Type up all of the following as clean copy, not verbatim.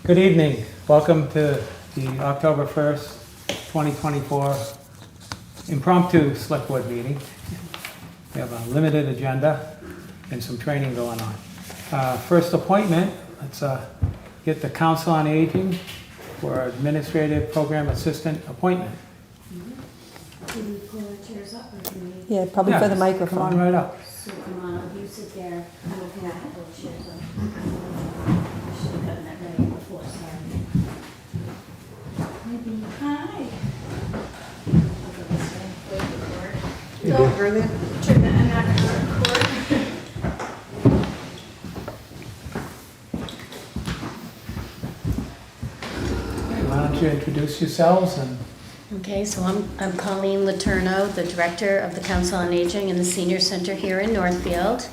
Good evening. Welcome to the October 1st, 2024 impromptu select board meeting. We have a limited agenda and some training going on. First appointment, let's get the Council on Aging for Administrative Program Assistant appointment. Can we pull our chairs up or can we? Yeah, probably for the Come on microphone. right up. So come on, you sit there. I'm looking at the chairs up. I should have gotten that ready before, sorry. Maybe, hi. I'll go this way. Wait, record. You Don't good? turn that, I'm not gonna record. Why don't you introduce yourselves and Okay, so I'm Colleen Letourneau, the Director of the Council on Aging in the Senior Center here in Northfield.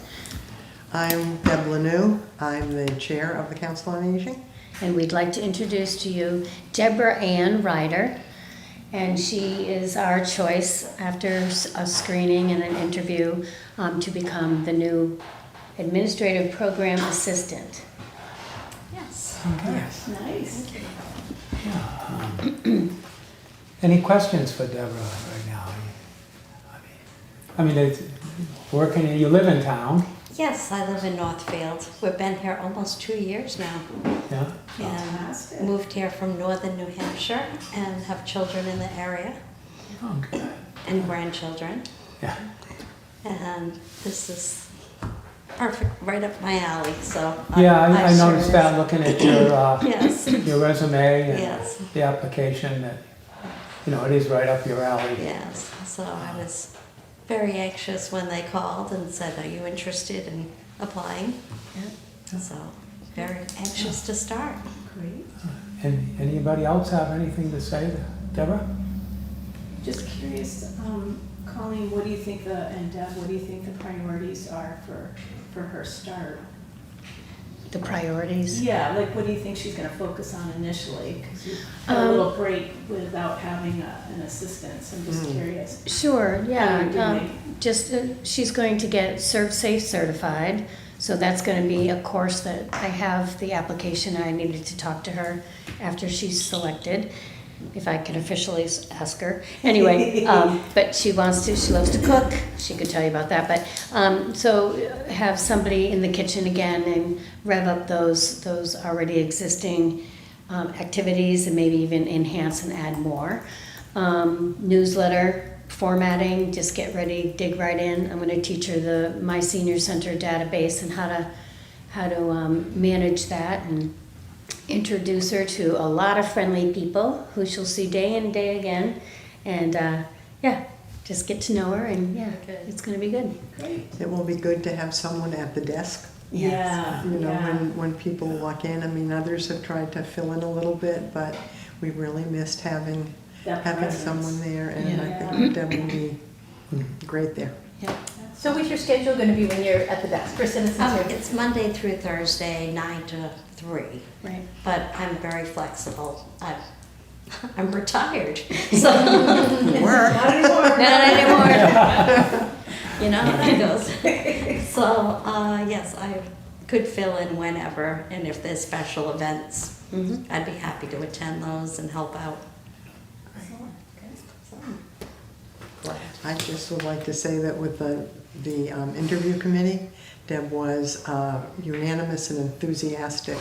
I'm Deb Lanou. I'm the chair of the Council on Aging. And we'd like to introduce to you Deborah Ann Ryder. And she is our choice after a screening and an interview to become the new Administrative Program Assistant. Yes. yes. Nice. Any questions for Deborah right now? I mean, it's working. You live in town, Yes, I live in Northfield. We've been here almost 2 years now. yeah. And moved here from northern New Hampshire and have children in the area Oh, good. and grandchildren. Yeah. And this is perfect, right up my alley, so. Yeah, I sure noticed is. that looking at your Yes, your resume and yes, the application that it is right up your alley. yes. So I was very anxious when they called and said, are you interested in applying? So, very anxious to start. Great. And anybody else have anything to say, Deborah? Just curious, Colleen, what do you think and Deb, what do you think the priorities are for her start? The priorities. Yeah, like what do you think she's gonna focus on initially? Because you had a little break without having an assistant, so I'm just curious. Sure, How you're yeah. doing. She's going to get ServSafe certified. So that's going to be a course that I have the application. I needed to talk to her after she's selected, if I can officially ask her. Anyway, but she loves to cook. She could tell you about that. But so have somebody in the kitchen again and rev up those already existing activities and maybe even enhance and add more. Newsletter formatting, just get ready, dig right in. I'm going to teach her the My Senior Center database and how to manage that and introduce her to a lot of friendly people who she'll see day in and day again. And just get to know her and it's going to be good. Great. It will be good to have someone at the desk. Yeah. When people walk in. I mean, others have tried to fill in a little bit, but we really missed having Presence. someone there, and I think Deb will be great there. So what's your schedule going to be when you're at the desk for citizens? It's Monday through Thursday, 9 to 3. Right. But I'm very flexible. I'm retired, so. Work. Not anymore. You know how that goes. So, yes, I could fill in whenever, and if there's special events, I'd be happy to attend those and help out. So, I just would like to say that with the interview committee, Deb was a unanimous and enthusiastic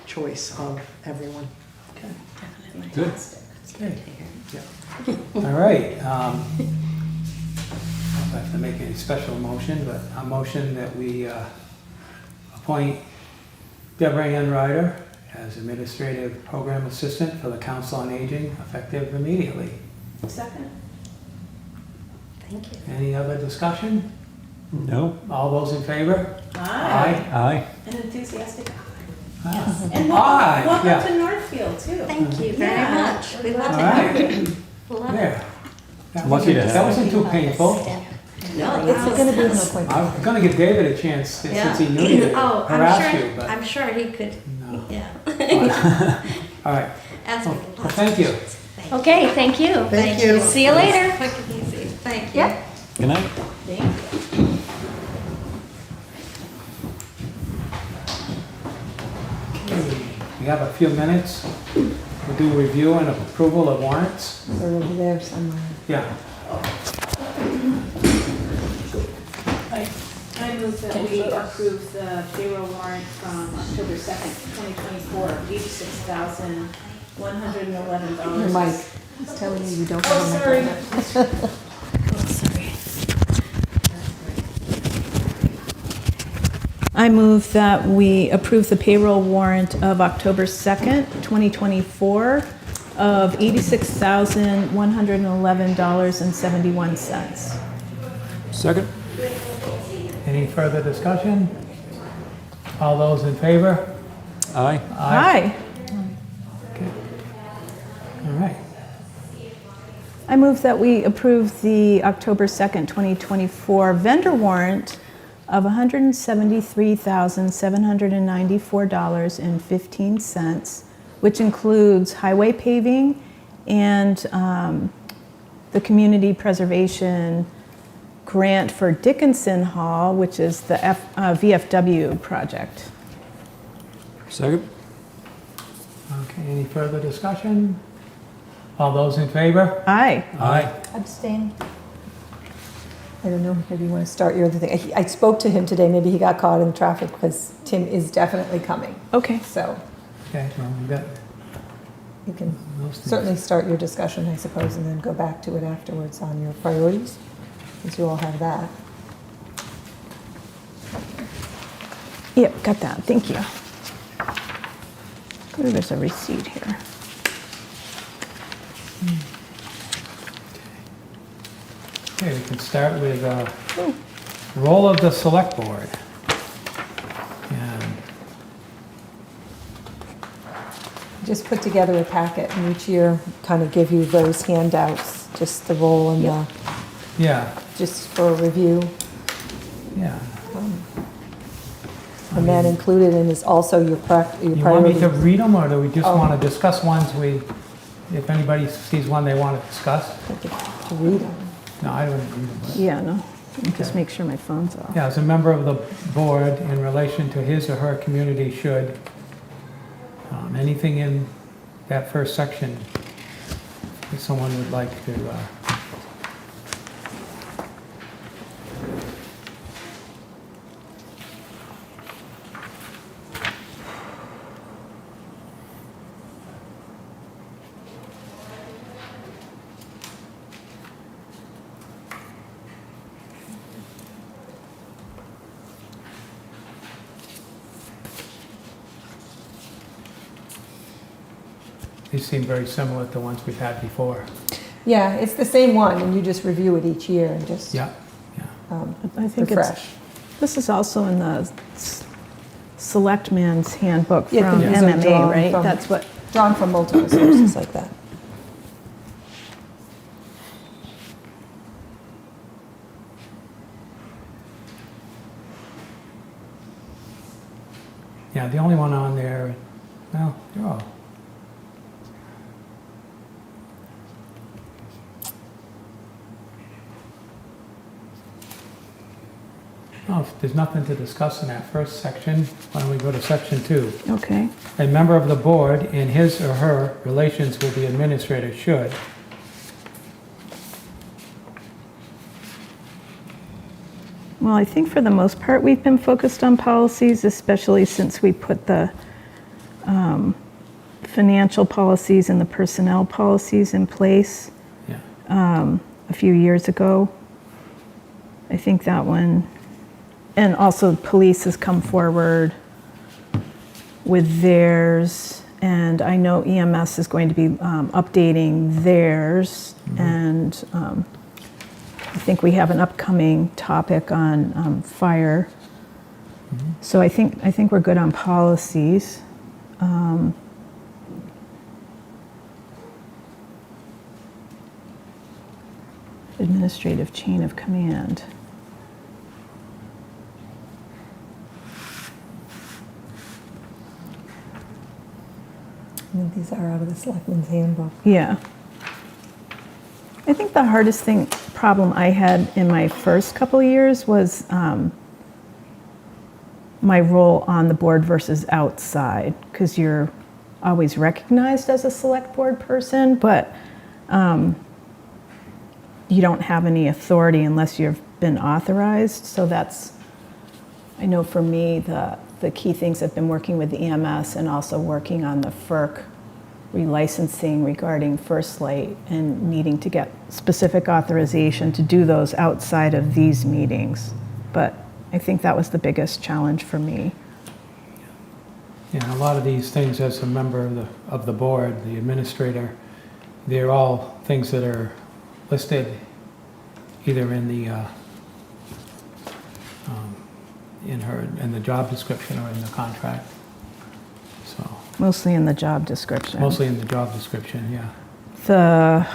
choice of everyone. Definitely. Good. That's good to hear. Yeah. All right. I don't have to make any special motion, but a motion that we appoint Deborah Ann Ryder as Administrative Program Assistant for the Council on Aging, effective immediately. Second? thank you. Any other discussion? No. All those in favor? Aye. Aye. An enthusiastic. Yes. And Aye, welcome yeah. to Northfield too. Thank you very Yeah. much. We All love right. it. Love it. There. That Lucky to have that wasn't too painful. No, It's going to be an appointment. I'm going to give David a chance since he knew you to Oh, harass you, but I'm sure he could, no. yeah. All right. Ask me Well, thank you. Thank Okay, thank you. Thank you. See you later. Quick and easy. Thank you. Yep. Good night. Thank you. Okay. We have a few minutes. We'll do review and approval of warrants. They're over there somewhere. Yeah. I move that we approve the payroll warrant from October 2nd, 2024, $86,111. Mike is telling you you don't Oh, have sorry. I move that we approve the payroll warrant of October 2nd, 2024 of $86,111.71. Second? Any further discussion? All those in favor? Aye. Aye. Okay. All right. I move that we approve the October 2nd, 2024 vendor warrant of $173,794.15, which includes highway paving and the community preservation grant for Dickinson Hall, which is the VFW project. Second? Okay, any further discussion? All those in favor? Aye. Aye. Abstain. I don't know, maybe you want to start your other thing. I spoke to him today, maybe he got caught in traffic because Tim is definitely coming. Okay. So Okay, well, we got you can those things. certainly start your discussion, I suppose, and then go back to it afterwards on your priorities, since you all have that. Yep, got that. Thank you. Oh, there's a receipt here. Okay, we can start with role of the select board. And Just put together a packet and each year kind of give you those handouts, just the role and the, yeah, just for review. yeah. And then included in is also your your You want me to priorities. read them, or do we just Oh. want to discuss ones if anybody sees one they want to discuss? To read them. No, I wouldn't read them. But Yeah, no. Let me just make sure my phone's off. yeah, as a member of the board, in relation to his or her community should, anything in that first section, if someone would like to, these seem very similar to the ones we've had before. Yeah, it's the same one, and you just review it each year and just Yeah, yeah. I think refresh. this is also in the Selectman's Handbook Yeah, from these are MMA, drawn right? from- That's what, Drawn from multiple sources like that. Yeah, the only one on there, well, they're all. Oh, if there's nothing to discuss in that first section, why don't we go to section 2? okay. A member of the board in his or her relations with the administrator should. Well, I think for the most part, we've been focused on policies, especially since we put the financial policies and the personnel policies in place Yeah. a few years ago. I think that one, and also police has come forward with theirs, and I know EMS is going to be updating theirs, and I think we have an upcoming topic on fire. So I think we're good on policies. Administrative chain of command. And these are out of the Selectmen's Handbook. Yeah. I think the hardest problem I had in my first couple of years was my role on the board versus outside, because you're always recognized as a select board person, but you don't have any authority unless you've been authorized. So that's, I know for me, the key things have been working with the EMS and also working on the FERC relicensing regarding First Light and needing to get specific authorization to do those outside of these meetings. But I think that was the biggest challenge for me. Yeah, a lot of these things, as a member of the board, the administrator, they're all things that are listed either in the in the job description or in the contract. So Mostly in the job description. mostly in the job description, yeah. The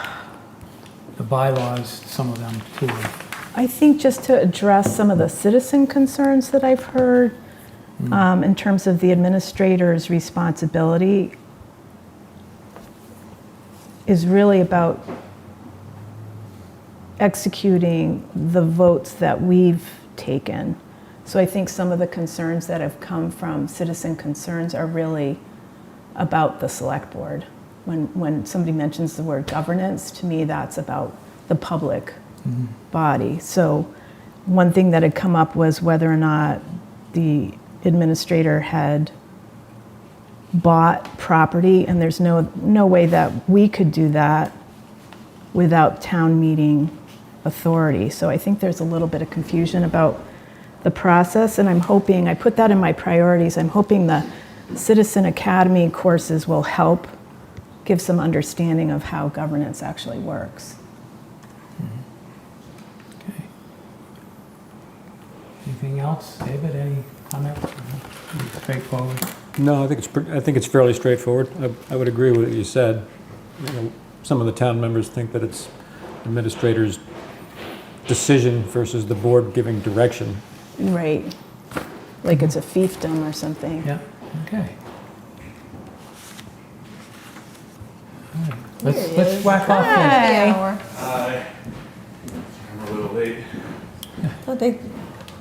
The bylaws, some of them too. I think just to address some of the citizen concerns that I've heard in terms of the administrator's responsibility is really about executing the votes that we've taken. So I think some of the concerns that have come from citizen concerns are really about the select board. When somebody mentions the word governance, to me that's about the public body. So one thing that had come up was whether or not the administrator had bought property, and there's no way that we could do that without town meeting authority. So I think there's a little bit of confusion about the process, and I'm hoping, I put that in my priorities, I'm hoping the Citizen Academy courses will help give some understanding of how governance actually works. Okay. Anything else? David, any comment? Straightforward. No, I think it's fairly straightforward. I would agree with what you said. You know, some of the town members think that it's administrator's decision versus the board giving direction. Right. Like it's a fiefdom or something. Yeah, okay. All right. Let's whack off here. Hi. I'm a little late. Oh,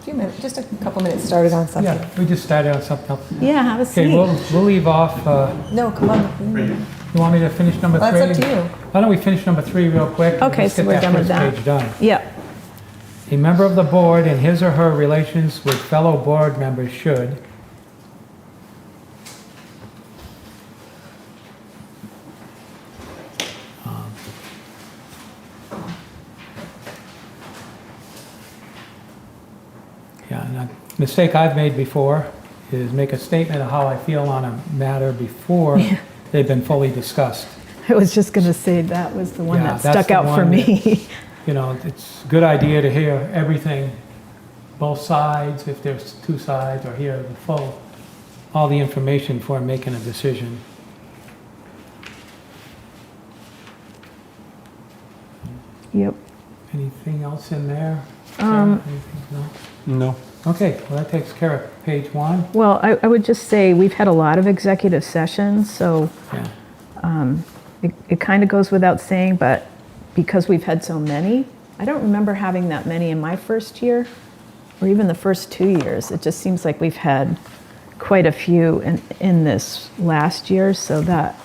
few minutes, just a couple minutes started on something. Yeah, we just started on something else. Yeah, have a seat. Okay, we'll leave off. No, come on. You want me to finish number Well, three? that's up to you. Why don't we finish number 3 real quick? Okay, Let's so get we're done with first that. page done. Yep. A member of the board in his or her relations with fellow board members should yeah, and a mistake I've made before is make a statement of how I feel on a matter before they've been fully discussed. I was just going to say that was the one Yeah, that that's stuck the out for one me. You know, it's a good idea to hear everything, both sides, if there's 2 sides, or hear the full, all the information before making a decision. Yep. Anything else in there? Sarah? Anything? No? No. Okay, well, that takes care of page 1. Well, I would just say we've had a lot of executive sessions, so Yeah. it kind of goes without saying, but because we've had so many, I don't remember having that many in my first year or even the first 2 years. It just seems like we've had quite a few in this last year, so that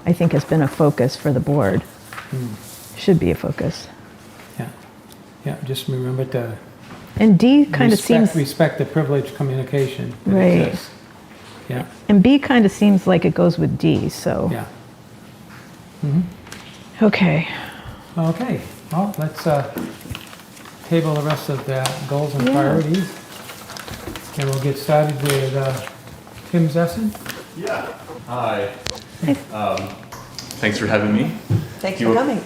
I think has been a focus for the board. Should be a focus. Yeah. Yeah, just remember to And D kind of seems, respect the privileged communication that Right. exists. Yeah, and B kind of seems like it goes with D, so. yeah. Okay. Okay, well, let's table the rest of the goals and Yeah. priorities. And we'll get started with Tim Zessen. Yeah. Hi. Thanks for having me. Thanks You- for coming.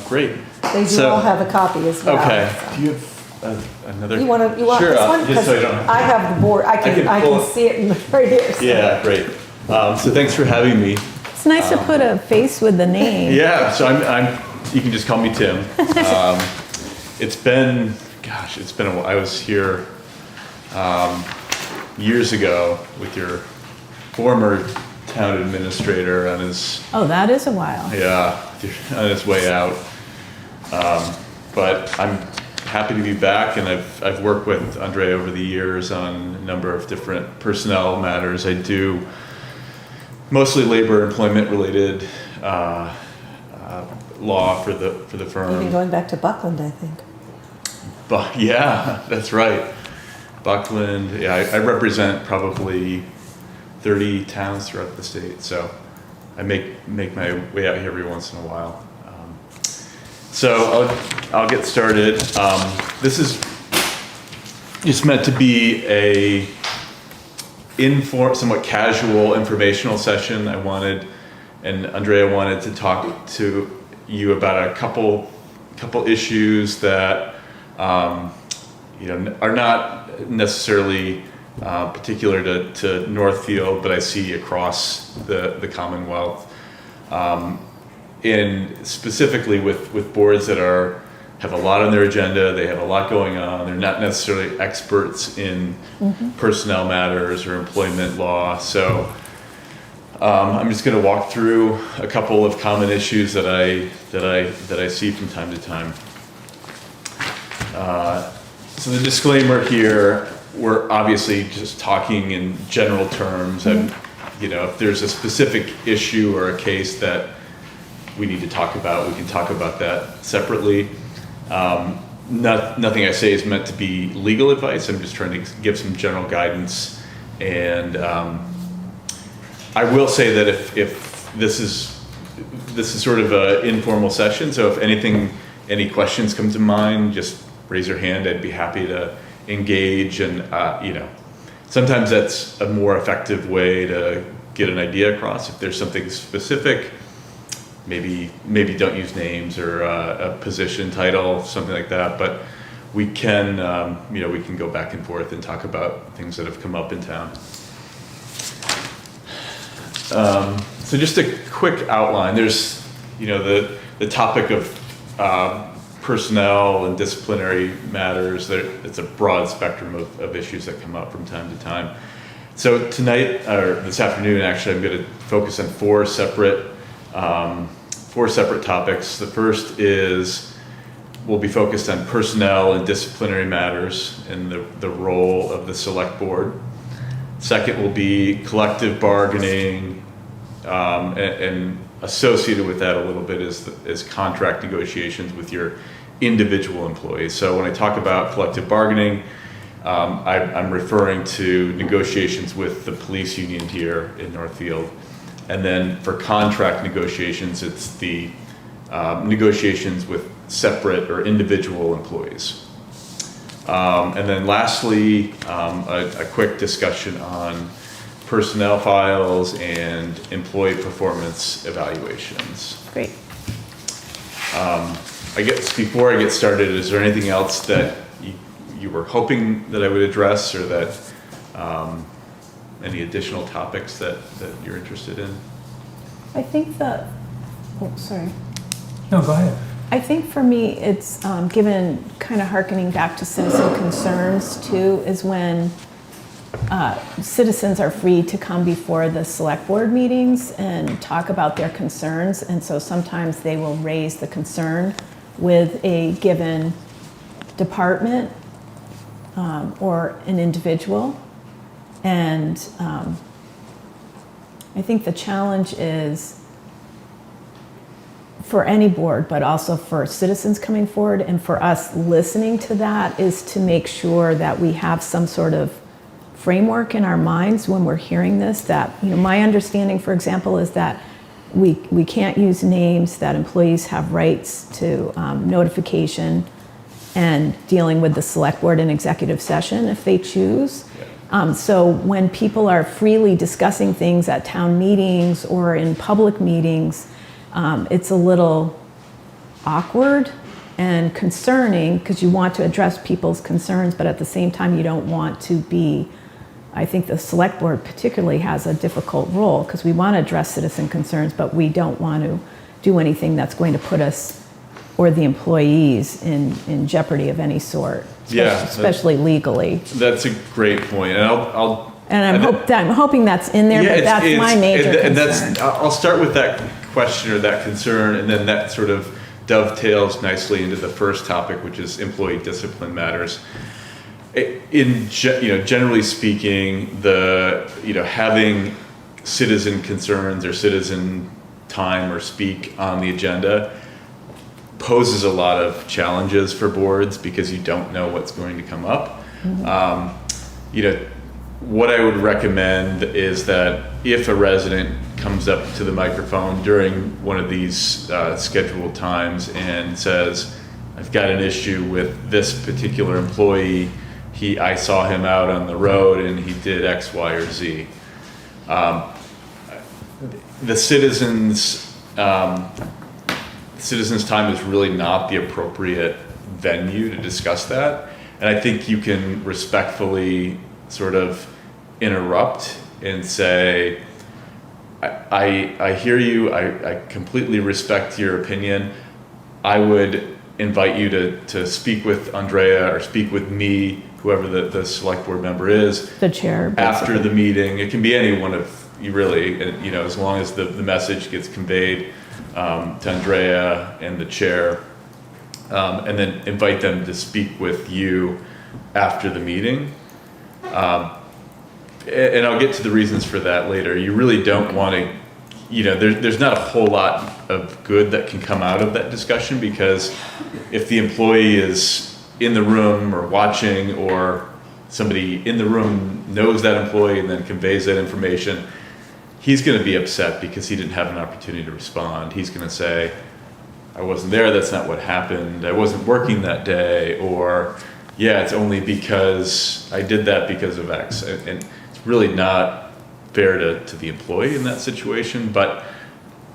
Great. They do So- all have a copy as well. Okay. so. Do you have another? You want Sure, this one? just so you 'Cause don't. I have the board, I can can pull it. see it right here. so. Yeah, great. So thanks for having me. It's nice to put a face with the name. Yeah. So I'm. You can just call me Tim. It's been, gosh, it's been a while. I was here years ago with your former town administrator on his. Oh, that is a while. Yeah, on his way out. But I'm happy to be back, and I've worked with Andre over the years on a number of different personnel matters. I do mostly labor employment related law for the Even firm. going back to Buckland, I think. But yeah, that's right. Buckland. Yeah, I represent probably 30 towns throughout the state, so I make my way out here every once in a while. So I'll get started. This is just meant to be a somewhat casual informational session. Andrea wanted to talk to you about a couple issues that are not necessarily particular to Northfield, but I see across the Commonwealth. And specifically with boards that have a lot on their agenda, they have a lot going on, they're not necessarily experts in personnel matters or employment law. So I'm just going to walk through a couple of common issues that I see from time to time. So the disclaimer here, we're obviously just talking in general terms, and if there's a specific issue or a case that we need to talk about, we can talk about that separately. Nothing I say is meant to be legal advice. I'm just trying to give some general guidance. And I will say that if this is sort of an informal session, so if any questions come to mind, just raise your hand. I'd be happy to engage. And sometimes that's a more effective way to get an idea across. If there's something specific, maybe don't use names or a position title, something like that. But we can go back and forth and talk about things that have come up in town. So just a quick outline. There's the topic of personnel and disciplinary matters. It's a broad spectrum of issues that come up from time to time. So tonight, or this afternoon, actually, I'm going to focus on four separate topics. The first will be focused on personnel and disciplinary matters and the role of the select board. Second will be collective bargaining, and associated with that a little bit is contract negotiations with your individual employees. So when I talk about collective bargaining, I'm referring to negotiations with the police union here in Northfield. And then for contract negotiations, it's the negotiations with separate or individual employees. And then lastly, a quick discussion on personnel files and employee performance evaluations. Great. I guess before I get started, is there anything else that you were hoping that I would address, or that any additional topics that you're interested in? I think sorry. No, go ahead. I think for me, it's given kind of hearkening back to citizen concerns too, is when citizens are free to come before the select board meetings and talk about their concerns. And so sometimes they will raise the concern with a given department or an individual. And I think the challenge is for any board, but also for citizens coming forward and for us listening to that, is to make sure that we have some sort of framework in our minds when we're hearing this. That, my understanding, for example, is that we can't use names, that employees have rights to notification and dealing with the select board in executive session if they choose. So when people are freely discussing things at town meetings or in public meetings, it's a little awkward and concerning, because you want to address people's concerns, but at the same time you don't want to be, I think the select board particularly has a difficult role, because we want to address citizen concerns, but we don't want to do anything that's going to put us or the employees in jeopardy of any sort, especially legally. That's a great point, and I'm hoping that's in there, but that's my major concern. I'll start with that question or that concern, and then that sort of dovetails nicely into the first topic, which is employee discipline matters. Generally speaking, having citizen concerns or citizen time or speak on the agenda poses a lot of challenges for boards because you don't know what's going to come up. You know, what I would recommend is that if a resident comes up to the microphone during one of these scheduled times and says, I've got an issue with this particular employee, I saw him out on the road and he did X, Y, or Z. The citizens' time is really not the appropriate venue to discuss that. And I think you can respectfully sort of interrupt and say, I hear you, I completely respect your opinion. I would invite you to speak with Andrea or speak with me, whoever the select board member is. The chair. After the meeting. It can be any one of you really, you know, as long as the message gets conveyed to Andrea and the chair. And then invite them to speak with you after the meeting. And I'll get to the reasons for that later. You really don't want to, you know, there's not a whole lot of good that can come out of that discussion, because if the employee is in the room or watching, or somebody in the room knows that employee and then conveys that information, he's going to be upset because he didn't have an opportunity to respond. He's going to say, I wasn't there, that's not what happened, I wasn't working that day, or yeah, it's only because I did that because of X. And it's really not fair to the employee in that situation, but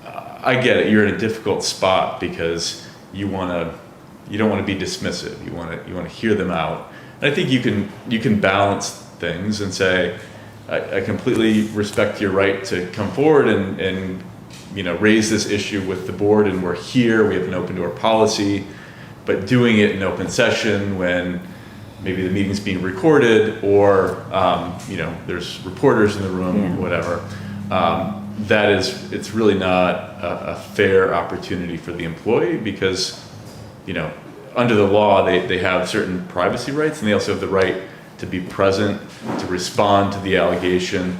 I get it, you're in a difficult spot because you don't want to be dismissive, you want to hear them out. And I think you can balance things and say, I completely respect your right to come forward and you know, raise this issue with the board, and we're here, we have an open door policy, but doing it in open session when maybe the meeting's being recorded, or you know, there's reporters in the room, whatever, it's really not a fair opportunity for the employee, because, you know, under the law, they have certain privacy rights, and they also have the right to be present, to respond to the allegation,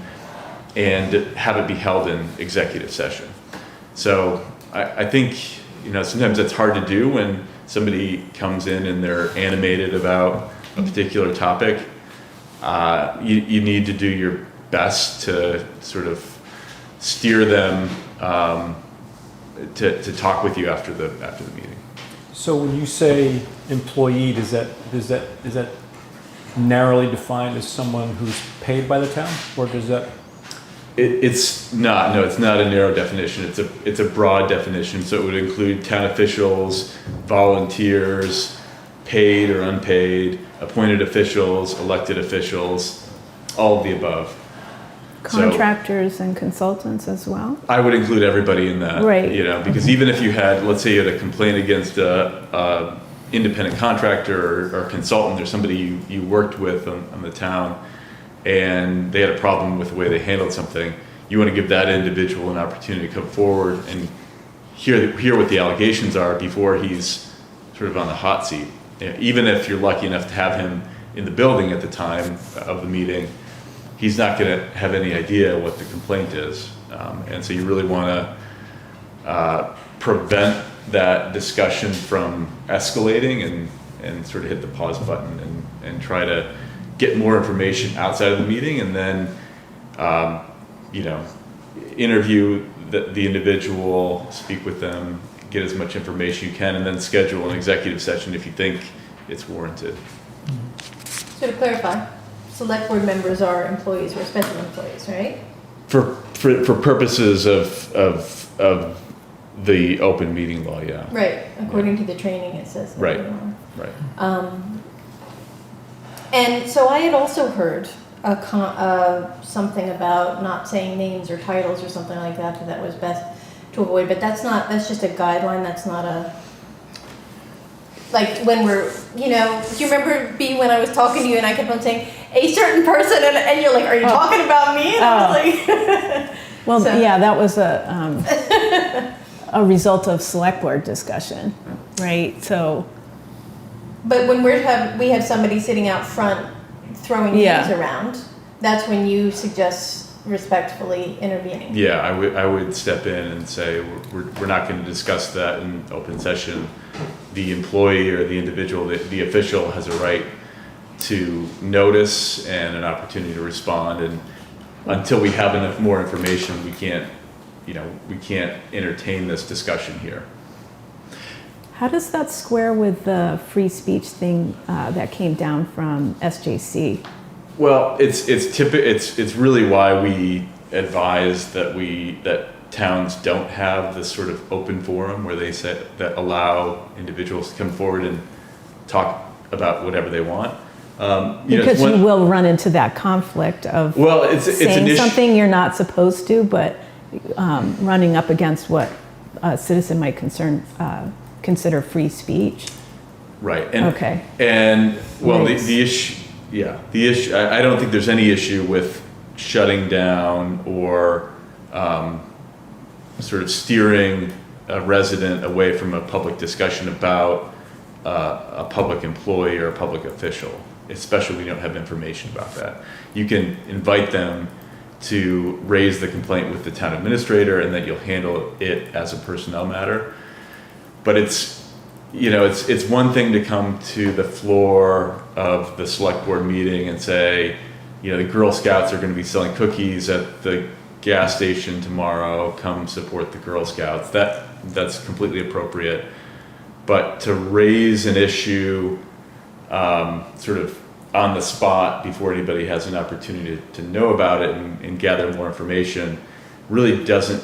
and have it be held in executive session. So I think, you know, sometimes that's hard to do when somebody comes in and they're animated about a particular topic. You need to do your best to sort of steer them to talk with you after the meeting. So when you say employee, is that narrowly defined as someone who's paid by the town, or does that? It's not. No, it's not a narrow definition. It's a broad definition. So it would include town officials, volunteers, paid or unpaid, appointed officials, elected officials, all of the above. Contractors and consultants as well? I would include everybody in that. Right. You know, because even if you had, let's say you had a complaint against a independent contractor or consultant, or somebody you worked with on the town, and they had a problem with the way they handled something, you want to give that individual an opportunity to come forward and hear what the allegations are before he's sort of on the hot seat. Even if you're lucky enough to have him in the building at the time of the meeting, he's not going to have any idea what the complaint is. And so you really want to prevent that discussion from escalating and sort of hit the pause button and try to get more information outside of the meeting, and then you know, interview the individual, speak with them, get as much information you can, and then schedule an executive session if you think it's warranted. So to clarify, select board members are employees, we're special employees, right? For purposes of the open meeting law, yeah. Right, according to the training it says. that Right. we are. Right. And so I had also heard something about not saying names or titles or something like that, that was best to avoid, but that's just a guideline, that's not a, like when we're, you know, do you remember B when I was talking to you and I kept on saying a certain person and you're like, are you talking about me? And I was like, Well, So- yeah, that was a result of select board discussion, right? So, but when we have somebody sitting out front throwing Yeah. names around, that's when you suggest respectfully intervening. Yeah, I would step in and say, we're not going to discuss that in open session. The employee or the individual, the official has a right to notice and an opportunity to respond. And until we have enough more information, we can't entertain this discussion here. How does that square with the free speech thing that came down from SJC? Well, it's really why we advise that towns don't have this sort of open forum where they say that allow individuals to come forward and talk about whatever they want. Because you will run into that conflict of saying something you're not supposed to, but running up against what a citizen might consider free speech. Right. Okay. And well, the issue. Yeah, the issue. I don't think there's any issue with shutting down or sort of steering a resident away from a public discussion about a public employee or a public official, especially when you don't have information about that. You can invite them to raise the complaint with the town administrator, and that you'll handle it as a personnel matter. But it's one thing to come to the floor of the select board meeting and say, the Girl Scouts are going to be selling cookies at the gas station tomorrow, come support the Girl Scouts. That's completely appropriate. But to raise an issue sort of on the spot before anybody has an opportunity to know about it and gather more information really doesn't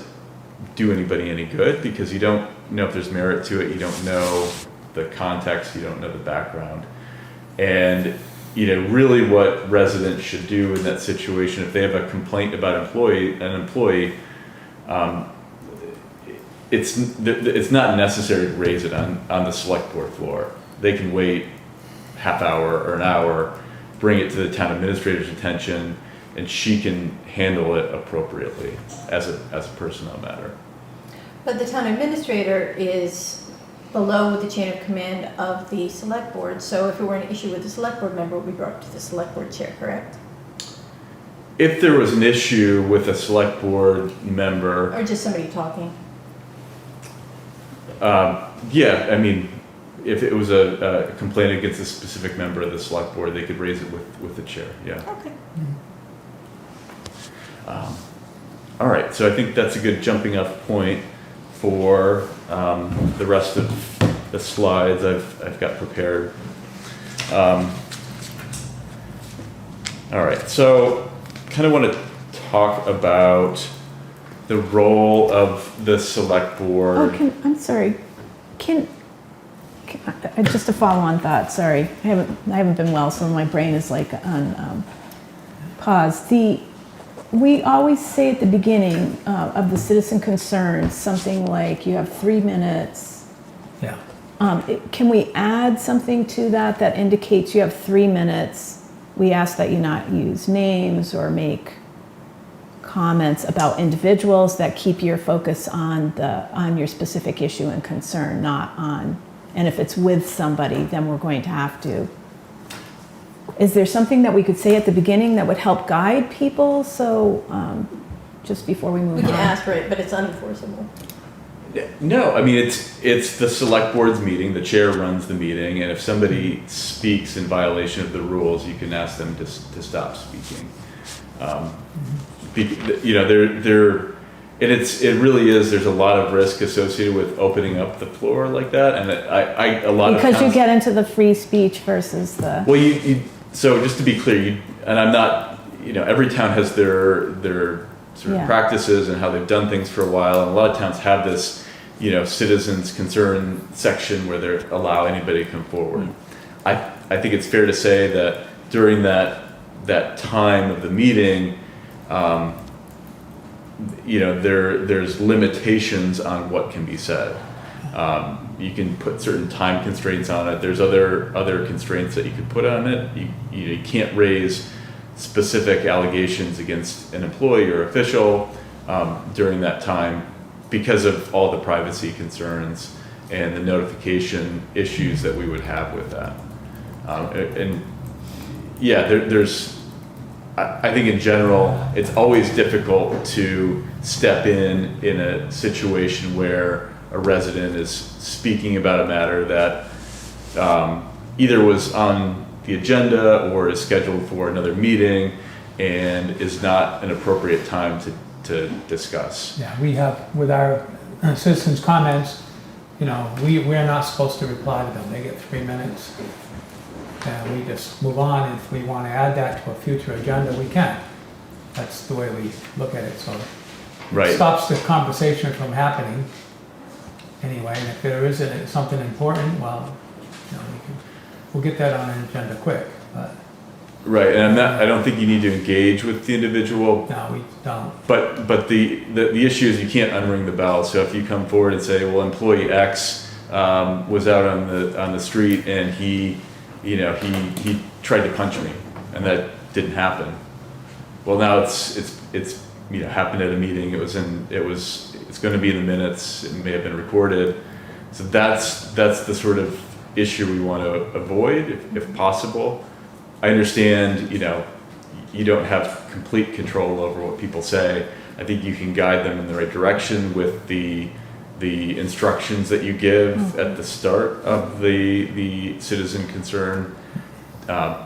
do anybody any good, because you don't know if there's merit to it, you don't know the context, you don't know the background. And really what residents should do in that situation, if they have a complaint about an employee, it's not necessary to raise it on the select board floor. They can wait half hour or an hour, bring it to the town administrator's attention, and she can handle it appropriately as a personnel matter. But the town administrator is below the chain of command of the select board, so if it were an issue with the select board member, it would be brought up to the select board chair, correct? If there was an issue with a select board member, Or just somebody talking? yeah, I mean, if it was a complaint against a specific member of the select board, they could raise it with the chair, yeah. Okay. All right, so I think that's a good jumping off point for the rest of the slides I've got prepared. All right, so kind of want to talk about the role of the select board. I'm sorry. Just to follow on that, sorry. I haven't been well, so my brain is like on pause. We always say at the beginning of the citizen concerns something like you have 3 minutes. Yeah. Can we add something to that indicates you have 3 minutes? We ask that you not use names or make comments about individuals, that keep your focus on your specific issue and concern, not on, and if it's with somebody, then we're going to have to. Is there something that we could say at the beginning that would help guide people? So just before we move on. We can ask for it, but it's unenforceable. No, I mean, it's the select board's meeting, the chair runs the meeting, and if somebody speaks in violation of the rules, you can ask them to stop speaking. It really is, there's a lot of risk associated with opening up the floor like that, and because you get into the free speech versus the... Well, so just to be clear, and I'm not, every town has their sort of practices and how they've done things for a while, and a lot of towns have this, citizens concern section where they allow anybody to come forward. I think it's fair to say that during that time of the meeting, there's limitations on what can be said. You can put certain time constraints on it. There's other constraints that you could put on it. You can't raise specific allegations against an employee or official during that time because of all the privacy concerns and the notification issues that we would have with that. I think in general, it's always difficult to step in a situation where a resident is speaking about a matter that either was on the agenda or is scheduled for another meeting and is not an appropriate time to discuss. Yeah, we have, with our citizens' comments, we are not supposed to reply to them. They get 3 minutes. And we just move on. If we want to add that to a future agenda, we can. That's the way we look at it, so Right. it stops the conversation from happening anyway. And if there isn't something important, well, we'll get that on an agenda quick, but Right, and I don't think you need to engage with the individual, no, we don't. but the issue is you can't unring the bell. So if you come forward and say, well, employee X was out on the street and he tried to punch me, and that didn't happen. Well, now it's happened at a meeting. It's going to be in the minutes. It may have been recorded. So that's the sort of issue we want to avoid if possible. I understand, you don't have complete control over what people say. I think you can guide them in the right direction with the instructions that you give at the start of the citizen concern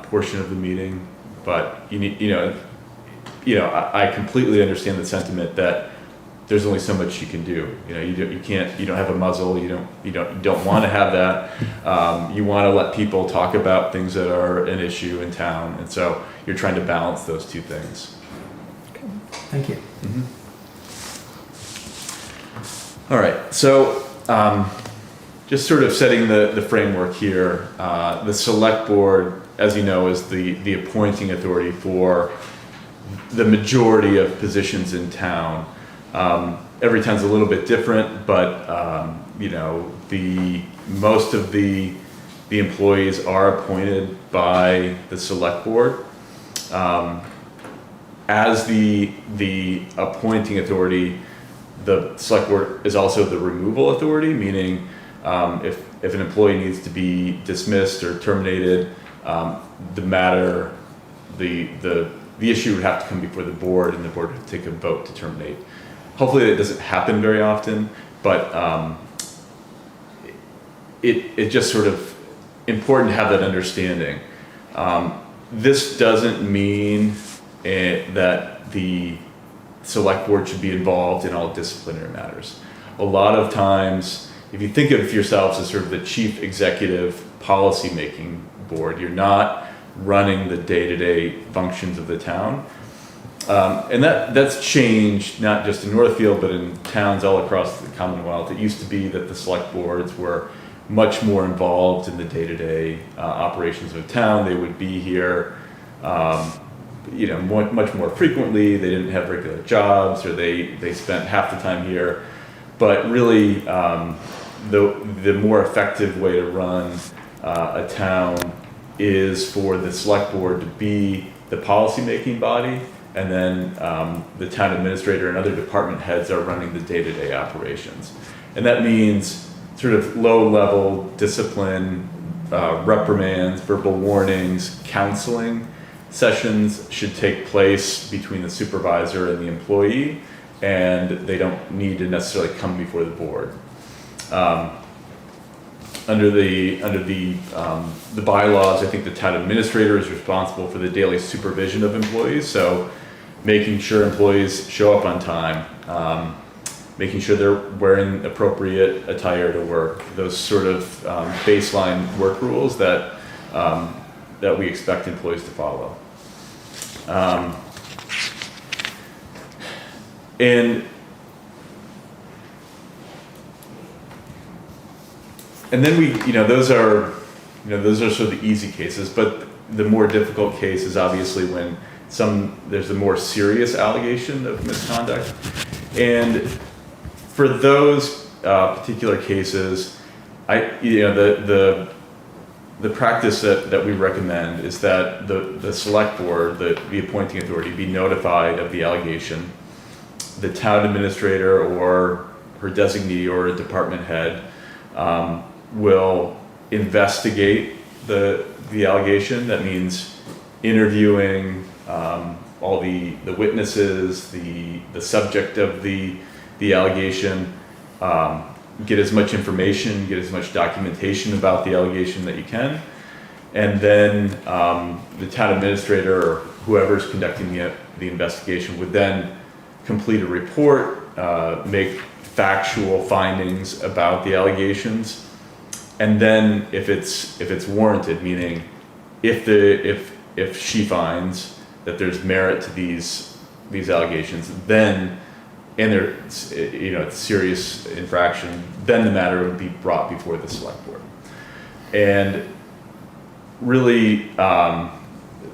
portion of the meeting. But I completely understand the sentiment that there's only so much you can do. You don't have a muzzle. You don't want to have that. You want to let people talk about things that are an issue in town, and so you're trying to balance those two things. Thank you. All right, so just sort of setting the framework here. The select board, as you know, is the appointing authority for the majority of positions in town. Every town's a little bit different, but most of the employees are appointed by the select board. As the appointing authority, the select board is also the removal authority, meaning if an employee needs to be dismissed or terminated, the issue would have to come before the board, and the board would take a vote to terminate. Hopefully that doesn't happen very often, but it just sort of important to have that understanding. This doesn't mean that the select board should be involved in all disciplinary matters. A lot of times, if you think of yourselves as sort of the chief executive policy making board, you're not running the day-to-day functions of the town. And that's changed not just in Northfield, but in towns all across the Commonwealth. It used to be that the select boards were much more involved in the day-to-day operations of a town. They would be here much more frequently. They didn't have regular jobs, or they spent half the time here. But really, the more effective way to run a town is for the select board to be the policy-making body, and then the town administrator and other department heads are running the day-to-day operations. And that means sort of low-level discipline, reprimands, verbal warnings, counseling sessions should take place between the supervisor and the employee, and they don't need to necessarily come before the board. Under the bylaws, I think the town administrator is responsible for the daily supervision of employees, so making sure employees show up on time, making sure they're wearing appropriate attire to work, those sort of baseline work rules that we expect employees to follow. And then those are sort of the easy cases, but the more difficult case is obviously when there's a more serious allegation of misconduct. And for those particular cases, the practice that we recommend is that the select board, the appointing authority, be notified of the allegation. The town administrator or her designee or a department head will investigate the allegation. That means interviewing all the witnesses, the subject of the allegation, get as much information, get as much documentation about the allegation that you can. And then the town administrator or whoever's conducting the investigation would then complete a report, make factual findings about the allegations. And then if it's warranted, meaning if she finds that there's merit to these allegations, then, and it's a serious infraction, then the matter would be brought before the select board. And really,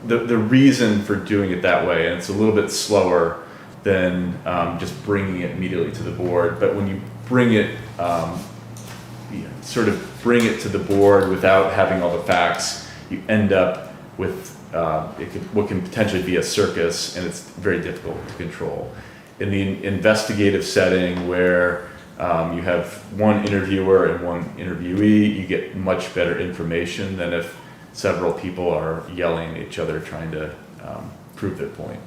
the reason for doing it that way, and it's a little bit slower than just bringing it immediately to the board, but when you bring it, sort of bring it to the board without having all the facts, you end up with what can potentially be a circus, and it's very difficult to control. In the investigative setting where you have one interviewer and one interviewee, you get much better information than if several people are yelling at each other trying to prove their point.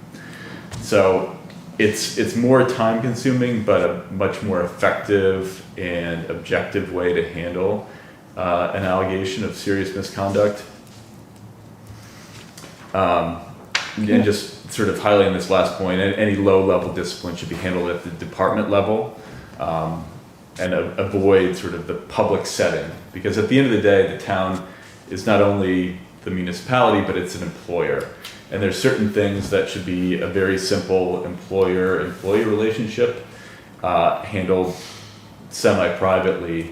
So it's more time consuming, but a much more effective and objective way to handle an allegation of serious misconduct. And just sort of highlighting this last point, any low-level discipline should be handled at the department level, and avoid sort of the public setting, because at the end of the day, the town is not only the municipality, but it's an employer. And there's certain things that should be a very simple employer-employee relationship, handled semi-privately.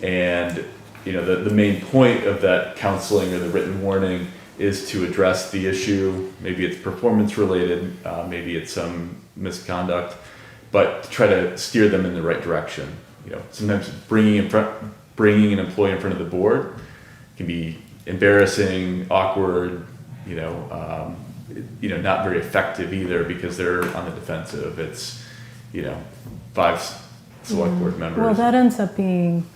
And the main point of that counseling or the written warning is to address the issue. Maybe it's performance related, maybe it's some misconduct, but to try to steer them in the right direction. Sometimes bringing an employee in front of the board can be embarrassing, awkward, not very effective either, because they're on the defensive. It's 5 select board members. Well, that ends up being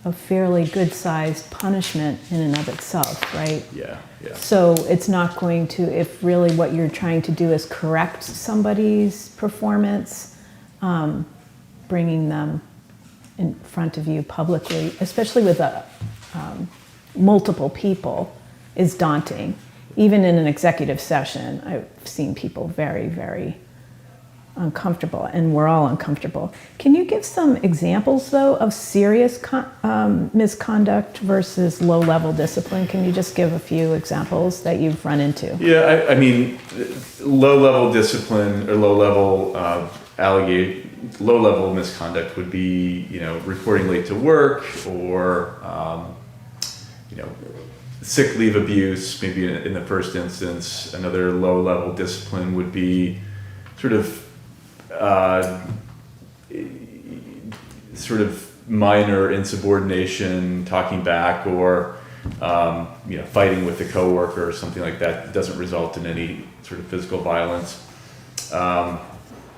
a fairly good-sized punishment in and of itself, right? Yeah. So it's not going to, if really what you're trying to do is correct somebody's performance, bringing them in front of you publicly, especially with multiple people, is daunting. Even in an executive session, I've seen people very, very uncomfortable, and we're all uncomfortable. Can you give some examples, though, of serious misconduct versus low-level discipline? Can you just give a few examples that you've run into? Yeah, I mean, low-level discipline or low-level low-level misconduct would be, reporting late to work, or sick leave abuse. Maybe in the first instance, another low-level discipline would be sort of minor insubordination, talking back, or fighting with a coworker or something like that. It doesn't result in any sort of physical violence.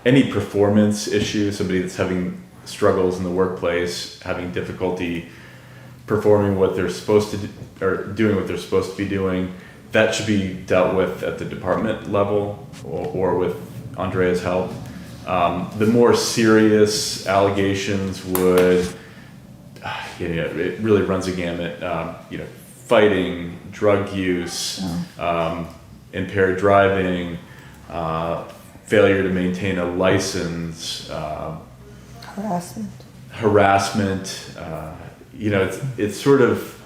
Any performance issue, somebody that's having struggles in the workplace, having difficulty performing what they're supposed to do, or doing what they're supposed to be doing, that should be dealt with at the department level, or with Andrea's help. The more serious allegations would, it really runs a gamut. Fighting, drug use, impaired driving, failure to maintain a license, harassment. It's sort of,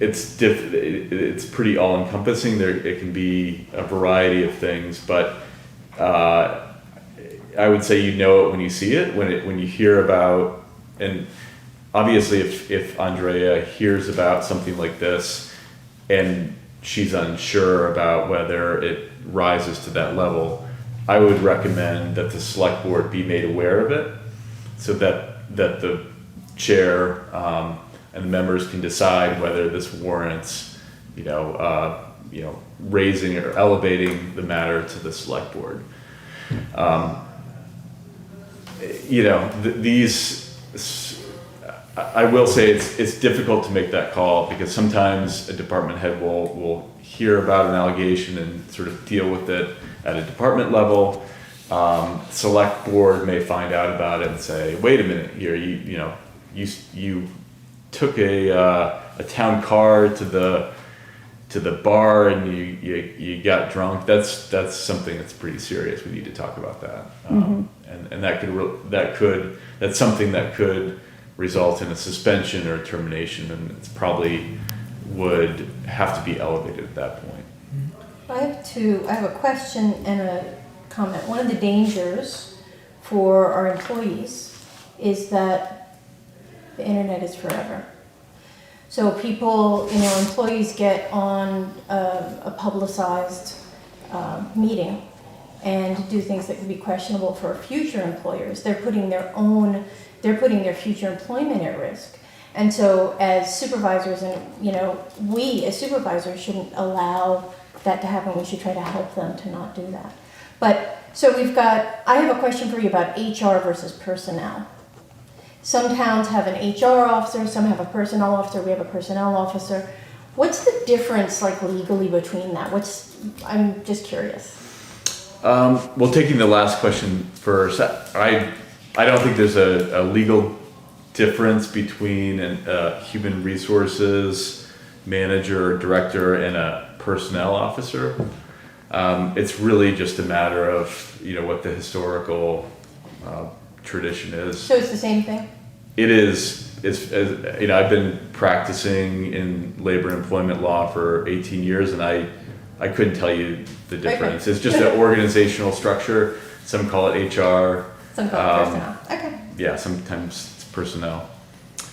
it's pretty all encompassing. It can be a variety of things, but I would say it when you see it, when you hear about, and obviously if Andrea hears about something like this and she's unsure about whether it rises to that level, I would recommend that the select board be made aware of it, so that the chair and the members can decide whether this warrants, raising or elevating the matter to the select board. I will say it's difficult to make that call, because sometimes a department head will hear about an allegation and sort of deal with it at a department level. Select board may find out about it and say, wait a minute here, you took a town car to the bar and you got drunk. That's something that's pretty serious. We need to talk about that. And that's something that could result in a suspension or a termination, and it's probably would have to be elevated at that point. I have a question and a comment. One of the dangers for our employees is that the internet is forever. So people, employees get on a publicized meeting and do things that could be questionable for future employers. They're putting their future employment at risk. And so as supervisors, and we as supervisors shouldn't allow that to happen. We should try to help them to not do that. But so I have a question for you about HR versus personnel. Some towns have an HR officer, some have a personnel officer, we have a personnel officer. What's the difference legally between that? I'm just curious. Well, taking the last question first, I don't think there's a legal difference between a human resources manager or director and a personnel officer. It's really just a matter of what the historical tradition is. So it's the same thing? It is. I've been practicing in labor and employment law for 18 years, and I couldn't tell you the difference. Okay. It's just an organizational structure. Some call it HR. Some call it personnel. Okay. Yeah, sometimes it's personnel.